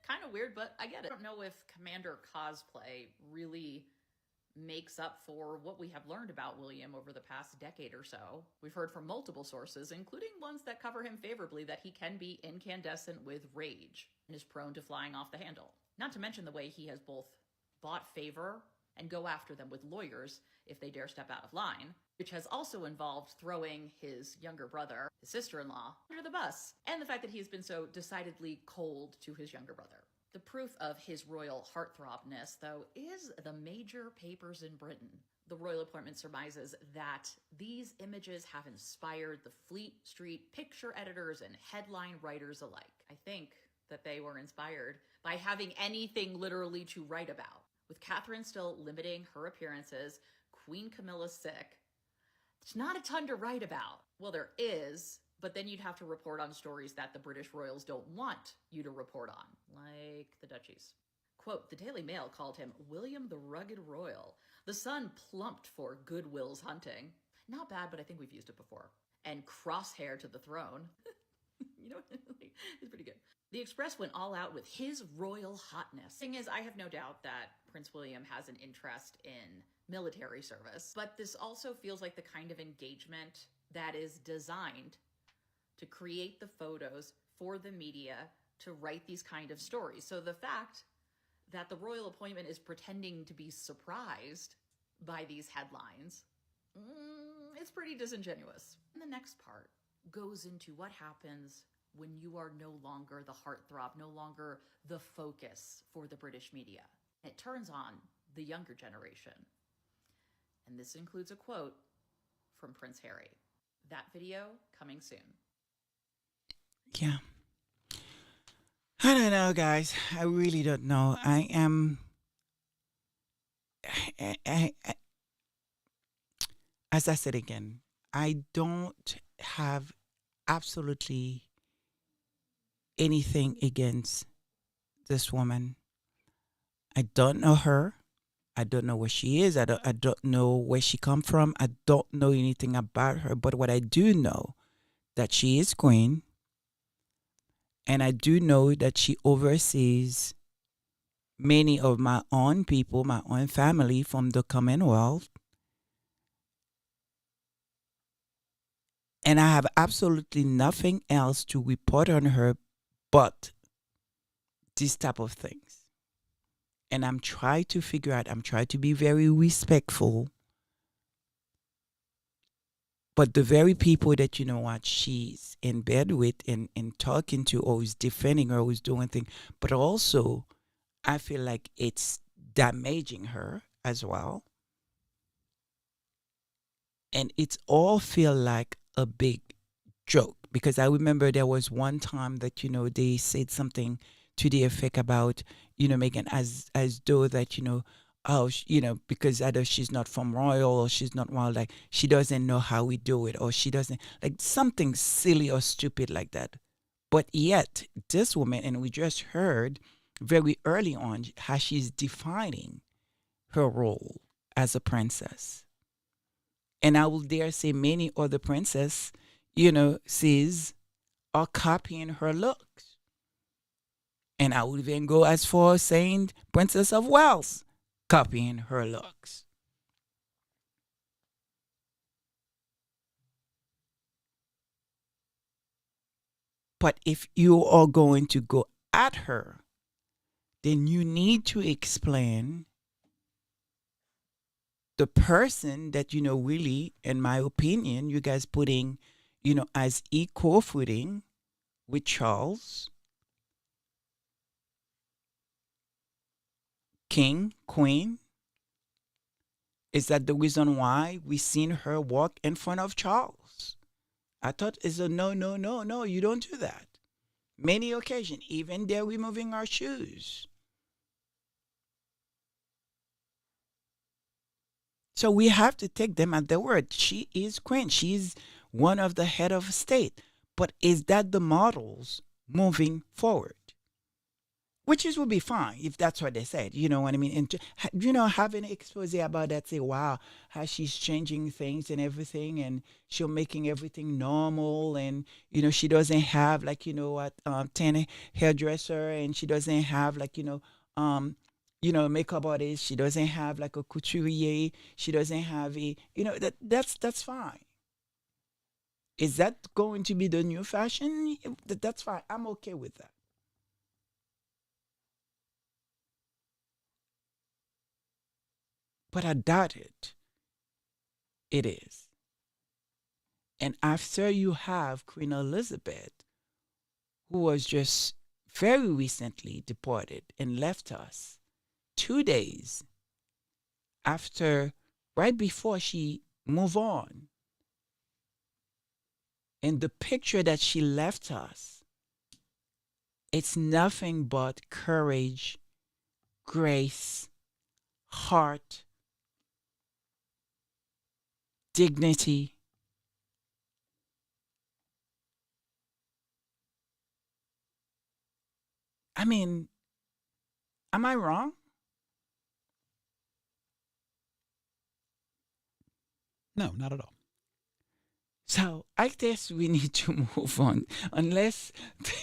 kind of weird, but I get it. I don't know if Commander cosplay really makes up for what we have learned about William over the past decade or so. We've heard from multiple sources, including ones that cover him favorably, that he can be incandescent with rage and is prone to flying off the handle. Not to mention the way he has both bought favor and go after them with lawyers if they dare step out of line, which has also involved throwing his younger brother, his sister-in-law, under the bus, and the fact that he's been so decidedly cold to his younger brother. The proof of his royal heartthrobness, though, is the major papers in Britain. The royal appointment surmises that these images have inspired the Fleet Street picture editors and headline writers alike. I think that they were inspired by having anything literally to write about. With Catherine still limiting her appearances, Queen Camilla sick, there's not a ton to write about. Well, there is, but then you'd have to report on stories that the British royals don't want you to report on, like the Duchies. Quote, the Daily Mail called him William the Rugged Royal. The Sun plumped for Goodwill's hunting. Not bad, but I think we've used it before. And crosshair to the throne. You know, it's pretty good. The Express went all out with his royal hotness. Thing is, I have no doubt that Prince William has an interest in military service, but this also feels like the kind of engagement that is designed to create the photos for the media to write these kind of stories. So the fact that the royal appointment is pretending to be surprised by these headlines, it's pretty disingenuous. And the next part goes into what happens when you are no longer the heartthrob, no longer the focus for the British media. It turns on the younger generation. And this includes a quote from Prince Harry. That video coming soon. Yeah. I don't know, guys. I really don't know. As I said again, I don't have absolutely anything against this woman. I don't know her. I don't know where she is. I don't know where she come from. I don't know anything about her. But what I do know, that she is queen. And I do know that she oversees many of my own people, my own family from the Commonwealth. And I have absolutely nothing else to report on her but this type of things. And I'm trying to figure out, I'm trying to be very respectful. But the very people that, you know what, she's in bed with and talking to, or who's defending her, who's doing things, but also I feel like it's damaging her as well. And it's all feel like a big joke, because I remember there was one time that, you know, they said something to the effect about, you know, Meghan, as though that, you know, oh, you know, because either she's not from royal or she's not royal, like she doesn't know how we do it, or she doesn't, like something silly or stupid like that. But yet this woman, and we just heard very early on how she's defining her role as a princess. And I will dare say many other princesses, you know, are copying her looks. And I would even go as far as saying Princess of Wales copying her looks. But if you are going to go at her, then you need to explain the person that, you know, really, in my opinion, you guys putting, you know, as equal footing with Charles, king, queen. Is that the reason why we seen her walk in front of Charles? I thought it's a no, you don't do that. Many occasions, even they're removing our shoes. So we have to take them at their word. She is queen. She's one of the head of state. But is that the models moving forward? Which is would be fine if that's what they said. You know what I mean? And having an expose about that, say, wow, how she's changing things and everything, and she's making everything normal, and she doesn't have like what 10 hairdresser, and she doesn't have like makeup artist. She doesn't have like a couturier. She doesn't have a that's fine. Is that going to be the new fashion? That's fine. I'm okay with that. But I doubt it. It is. And after you have Queen Elizabeth, who was just very recently deported and left us 2 days after, right before she moved on. And the picture that she left us, it's nothing but courage, grace, heart, dignity. I mean, am I wrong? No, not at all. So I guess we need to move on, unless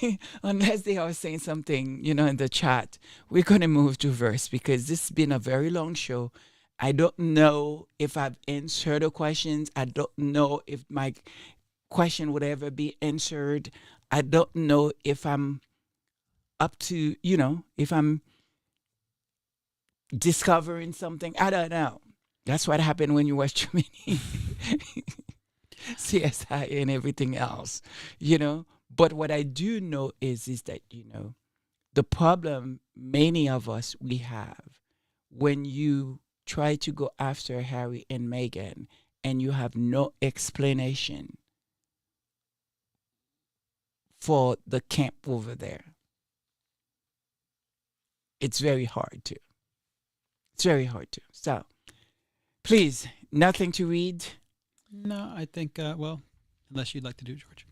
they are saying something, in the chat. We're gonna move to verse because this has been a very long show. I don't know if I've answered the questions. I don't know if my question would ever be answered. I don't know if I'm up to, if I'm discovering something. I don't know. That's what happened when you watch too many CSI and everything else, But what I do know is that, the problem many of us we have when you try to go after Harry and Meghan and you have no explanation for the camp over there. It's very hard to. It's very hard to. So, please, nothing to read. No, I think, well, unless you'd like to do it, George.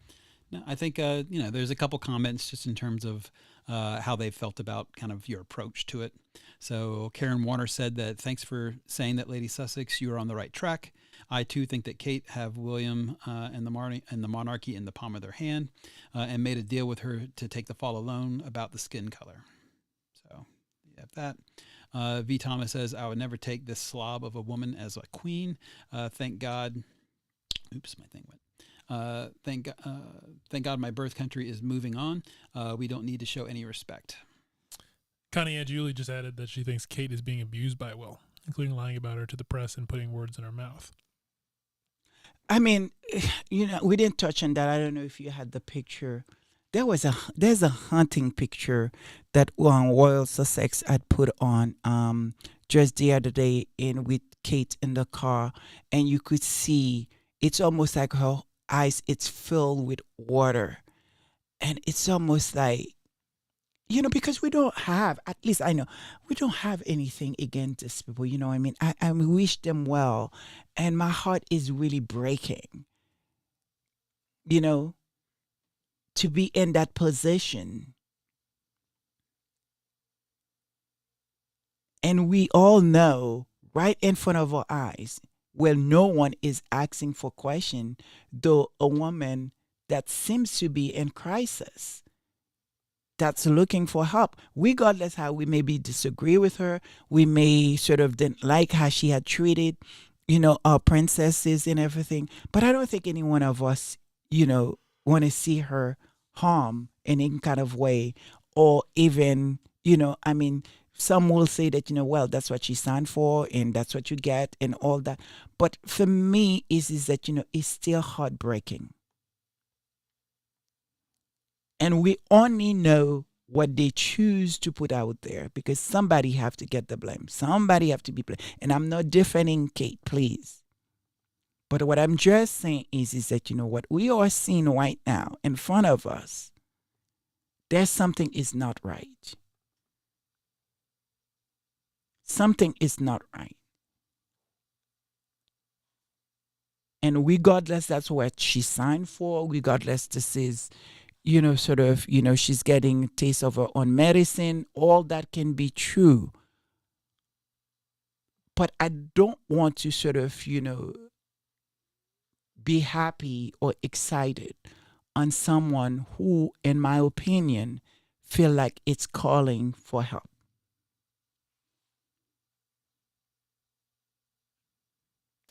No, I think, there's a couple comments just in terms of how they felt about kind of your approach to it. So Karen Warner said that thanks for saying that, Lady Sussex, you are on the right track. I, too, think that Kate have William and the monarchy in the palm of their hand and made a deal with her to take the fall alone about the skin color. So you have that. V. Thomas says, I would never take this slob of a woman as a queen. Thank God. Oops, my thing went. Thank God my birth country is moving on. We don't need to show any respect. Connie Ann Julie just added that she thinks Kate is being abused by Will, including lying about her to the press and putting words in her mouth. I mean, we didn't touch on that. I don't know if you had the picture. There's a hunting picture that Royal Sussex had put on just the other day with Kate in the car, and you could see it's almost like her eyes, it's filled with water. And it's almost like, because we don't have, at least I know, we don't have anything against these people, you know what I mean? I wish them well. And my heart is really breaking, to be in that position. And we all know right in front of our eyes, where no one is asking for question, though a woman that seems to be in crisis, that's looking for help, regardless how we maybe disagree with her, we may sort of didn't like how she had treated, our princesses and everything. But I don't think any one of us, want to see her harm in any kind of way, or even, some will say that, well, that's what she signed for and that's what you get and all that. But for me, is that, it's still heartbreaking. And we only know what they choose to put out there because somebody have to get the blame. Somebody have to be blamed. And I'm not defending Kate, please. But what I'm just saying is that, what we are seeing right now in front of us, there's something is not right. Something is not right. And regardless, that's what she signed for. Regardless, this is, she's getting a taste of her own medicine. All that can be true. But I don't want to sort of, be happy or excited on someone who, in my opinion, feel like it's calling for help.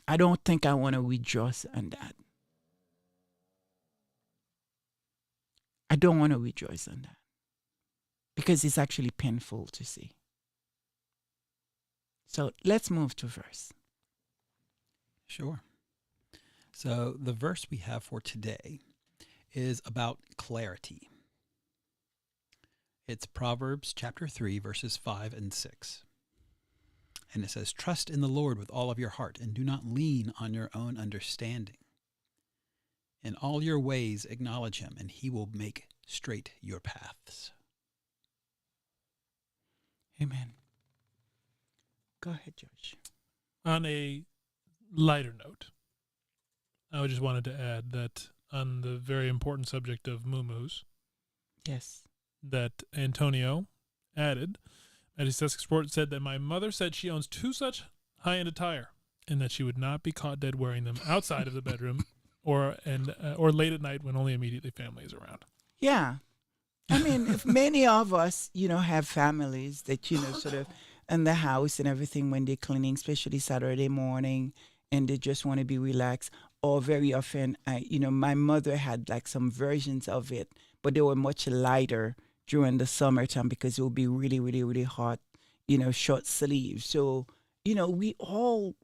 I don't think I want to rejoice on that. I don't want to rejoice on that because it's actually painful to see. So let's move to verse. Sure. So the verse we have for today is about clarity. It's Proverbs chapter 3, verses 5 and 6. And it says, "Trust in the Lord with all of your heart, and do not lean on your own understanding. In all your ways acknowledge him, and he will make straight your paths." Amen. Go ahead, Josh. On a lighter note, I just wanted to add that on the very important subject of muumuus, yes, that Antonio added, at his Sussex Sport said that my mother said she owns 2 such high-end attire and that she would not be caught dead wearing them outside of the bedroom or late at night when only immediately family is around. Yeah. I mean, if many of us, have families that, sort of in the house and everything when they're cleaning, especially Saturday morning, and they just want to be relaxed. Or very often, my mother had like some versions of it, but they were much lighter during the summertime because it would be really, really, really hot, short sleeves. So, we all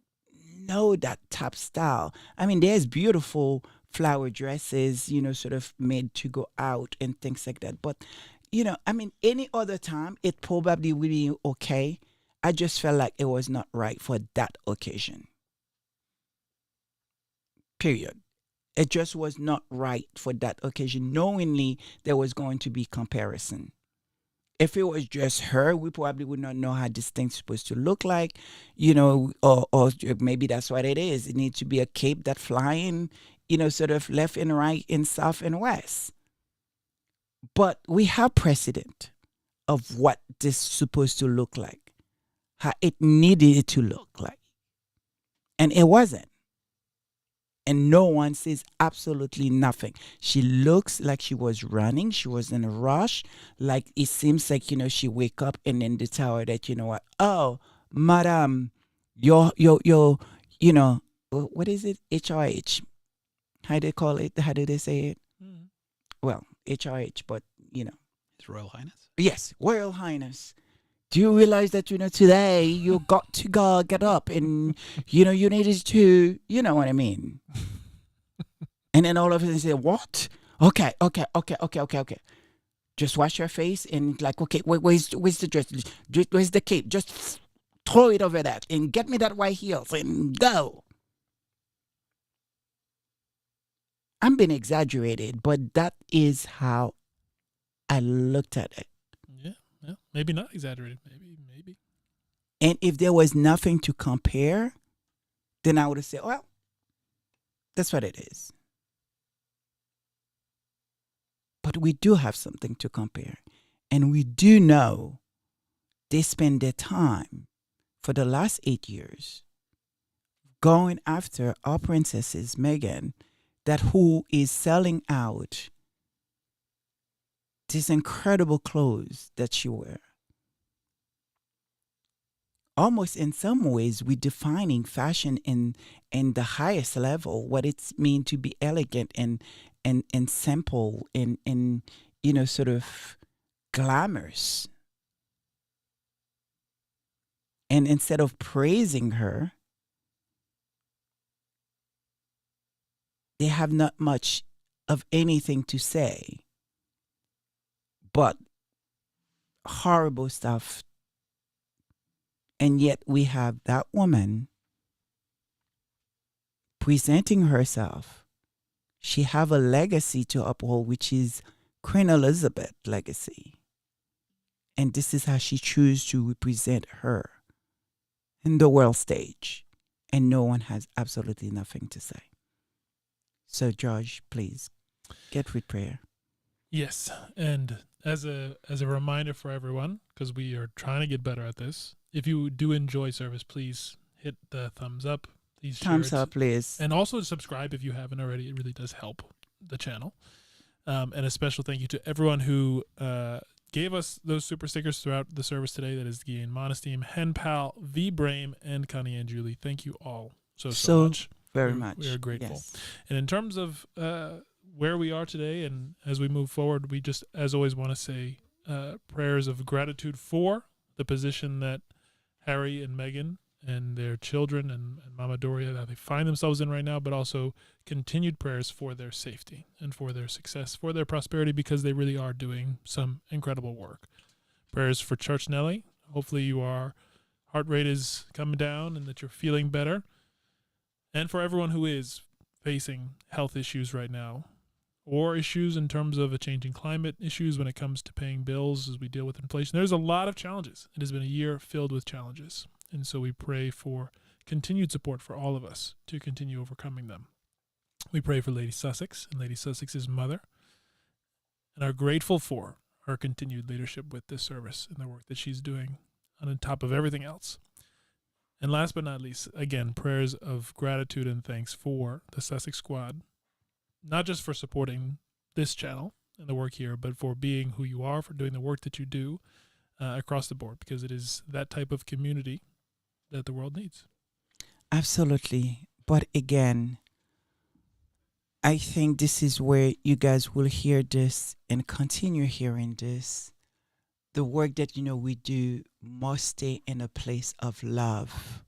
know that top style. I mean, there's beautiful flower dresses, sort of made to go out and things like that. But, any other time, it probably would be okay. I just felt like it was not right for that occasion. Period. It just was not right for that occasion, knowingly there was going to be comparison. If it was just her, we probably would not know how this thing's supposed to look like, or maybe that's what it is. It needs to be a cape that's flying, sort of left and right and south and west. But we have precedent of what this is supposed to look like, how it needed to look like. And it wasn't. And no one says absolutely nothing. She looks like she was running. She was in a rush. Like it seems like, she wake up and then they tell her that, what? Oh, madam, your, what is it? HRH. How do they call it? How do they say it? Mm. Well, HRH, but, His Royal Highness? Yes, Royal Highness. Do you realize that, today you got to go get up and, you needed to, you know what I mean? And then all of a sudden say, what? Okay. Just wash your face and like, okay, where's the dress? Where's the cape? Just throw it over that and get me that white heels and go. I'm being exaggerated, but that is how I looked at it. Yeah, maybe not exaggerated. Maybe. And if there was nothing to compare, then I would have said, well, that's what it is. But we do have something to compare. And we do know they spend their time for the last 8 years going after our princesses, Meghan, that who is selling out these incredible clothes that she wears. Almost in some ways, we're defining fashion in the highest level, what it's mean to be elegant and simple and sort of glamorous. And instead of praising her, they have not much of anything to say but horrible stuff. And yet we have that woman presenting herself. She have a legacy to uphold, which is Queen Elizabeth legacy. And this is how she chooses to represent her in the world stage. And no one has absolutely nothing to say. So, George, please get with prayer. Yes, and as a reminder for everyone, because we are trying to get better at this, if you do enjoy service, please hit the thumbs up. Please share Thumbs it. up, please. And also subscribe if you haven't already. It really does help the channel. And a special thank you to everyone who gave us those super stickers throughout the service today. That is Gian, Monasteem, Henpal, V-Brame, and Connie and Julie. Thank you all so much. Very much. We are grateful. Yes. And in terms of where we are today and as we move forward, we just, as always, want to say prayers of gratitude for the position that Harry and Meghan and their children and Mama Doria that they find themselves in right now, but also continued prayers for their safety and for their success, for their prosperity, because they really are doing some incredible work. Prayers for Church Nelly. Hopefully your heart rate is coming down and that you're feeling better. And for everyone who is facing health issues right now, or issues in terms of a changing climate, issues when it comes to paying bills as we deal with inflation. There's a lot of challenges. It has been a year filled with challenges. And so we pray for continued support for all of us to continue overcoming them. We pray for Lady Sussex and Lady Sussex's mother, and are grateful for her continued leadership with this service and the work that she's doing on top of everything else. And last but not least, again, prayers of gratitude and thanks for the Sussex Squad, not just for supporting this channel and the work here, but for being who you are, for doing the work that you do across the board, because it is that type of community that the world needs. Absolutely. But again, I think this is where you guys will hear this and continue hearing this. The work that, we do must stay in a place of love.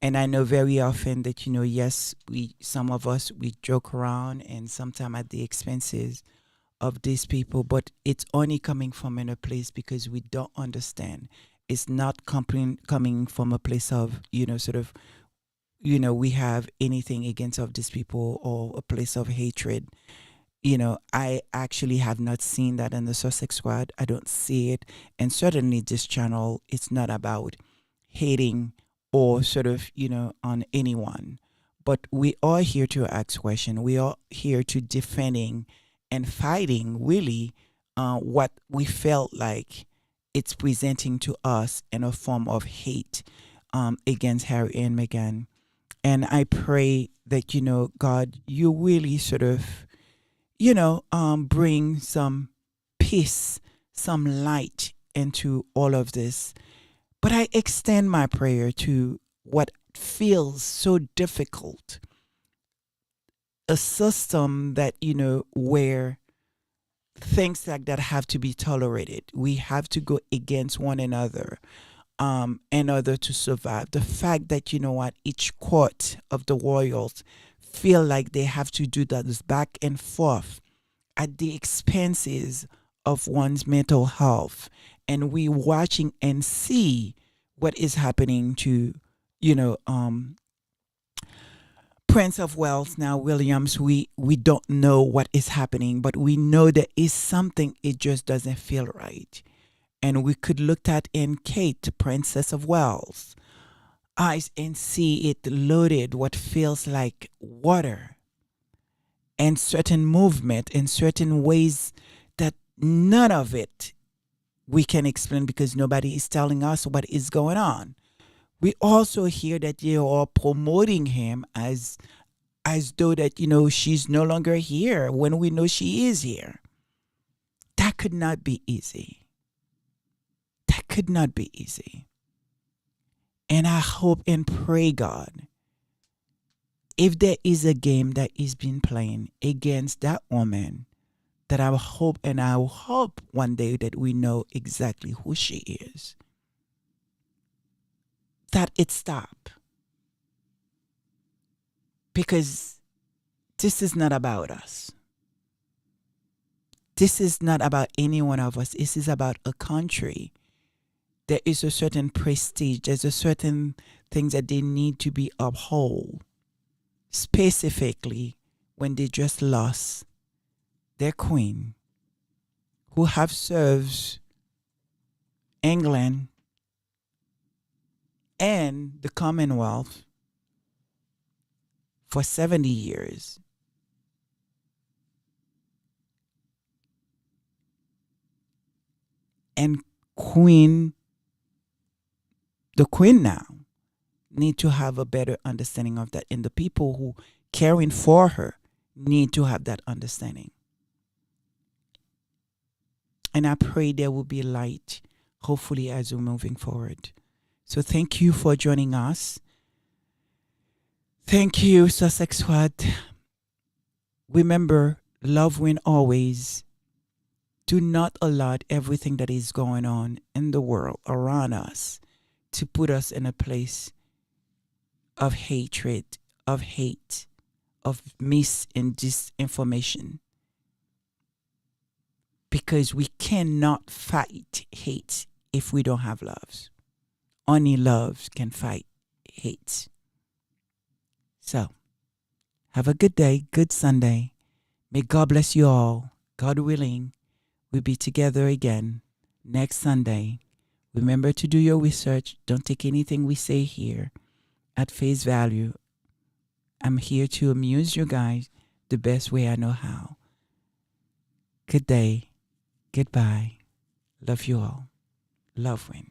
And I know very often that, yes, some of us, we joke around and sometimes at the expenses of these people, but it's only coming from in a place because we don't understand. It's not coming from a place of, we have anything against of these people or a place of hatred. I actually have not seen that in the Sussex Squad. I don't see it. And certainly this channel, it's not about hating or sort of, on anyone. But we are here to ask questions. We are here to defending and fighting really what we felt like it's presenting to us in a form of hate against Harry and Meghan. And I pray that, God, you really sort of, bring some peace, some light into all of this. But I extend my prayer to what feels so difficult. A system that, where things like that have to be tolerated. We have to go against one another in order to survive. The fact that, each court of the royals feel like they have to do that back and forth at the expenses of one's mental health. And we watching and see what is happening to, Prince of Wales now, Williams. We don't know what is happening, but we know there is something, it just doesn't feel right. And we could look at in Kate, Princess of Wales, eyes and see it loaded what feels like water, and certain movement in certain ways that none of it we can explain because nobody is telling us what is going on. We also hear that they are promoting him as though that, she's no longer here when we know she is here. That could not be easy. That could not be easy. And I hope and pray, God, if there is a game that is being played against that woman, that I hope one day that we know exactly who she is. That it stop. Because this is not about us. This is not about any one of us. This is about a country. There is a certain prestige. There's a certain things that they need to be upheld. Specifically when they just lost their queen, who have served England and the Commonwealth for 70 years. And the queen now need to have a better understanding of that. And the people who caring for her need to have that understanding. And I pray there will be light, hopefully, as we're moving forward. So thank you for joining us. Thank you, Sussex Squad. Remember, love wins always. Do not allow everything that is going on in the world around us to put us in a place of hatred, of hate, of mis and disinformation. Because we cannot fight hate if we don't have love. Only love can fight hate. So, have a good day, good Sunday. May God bless you all. God willing, we'll be together again next Sunday. Remember to do your research. Don't take anything we say here at face value. I'm here to amuse you guys the best way I know how. Good day. Goodbye. Love you all. Love win.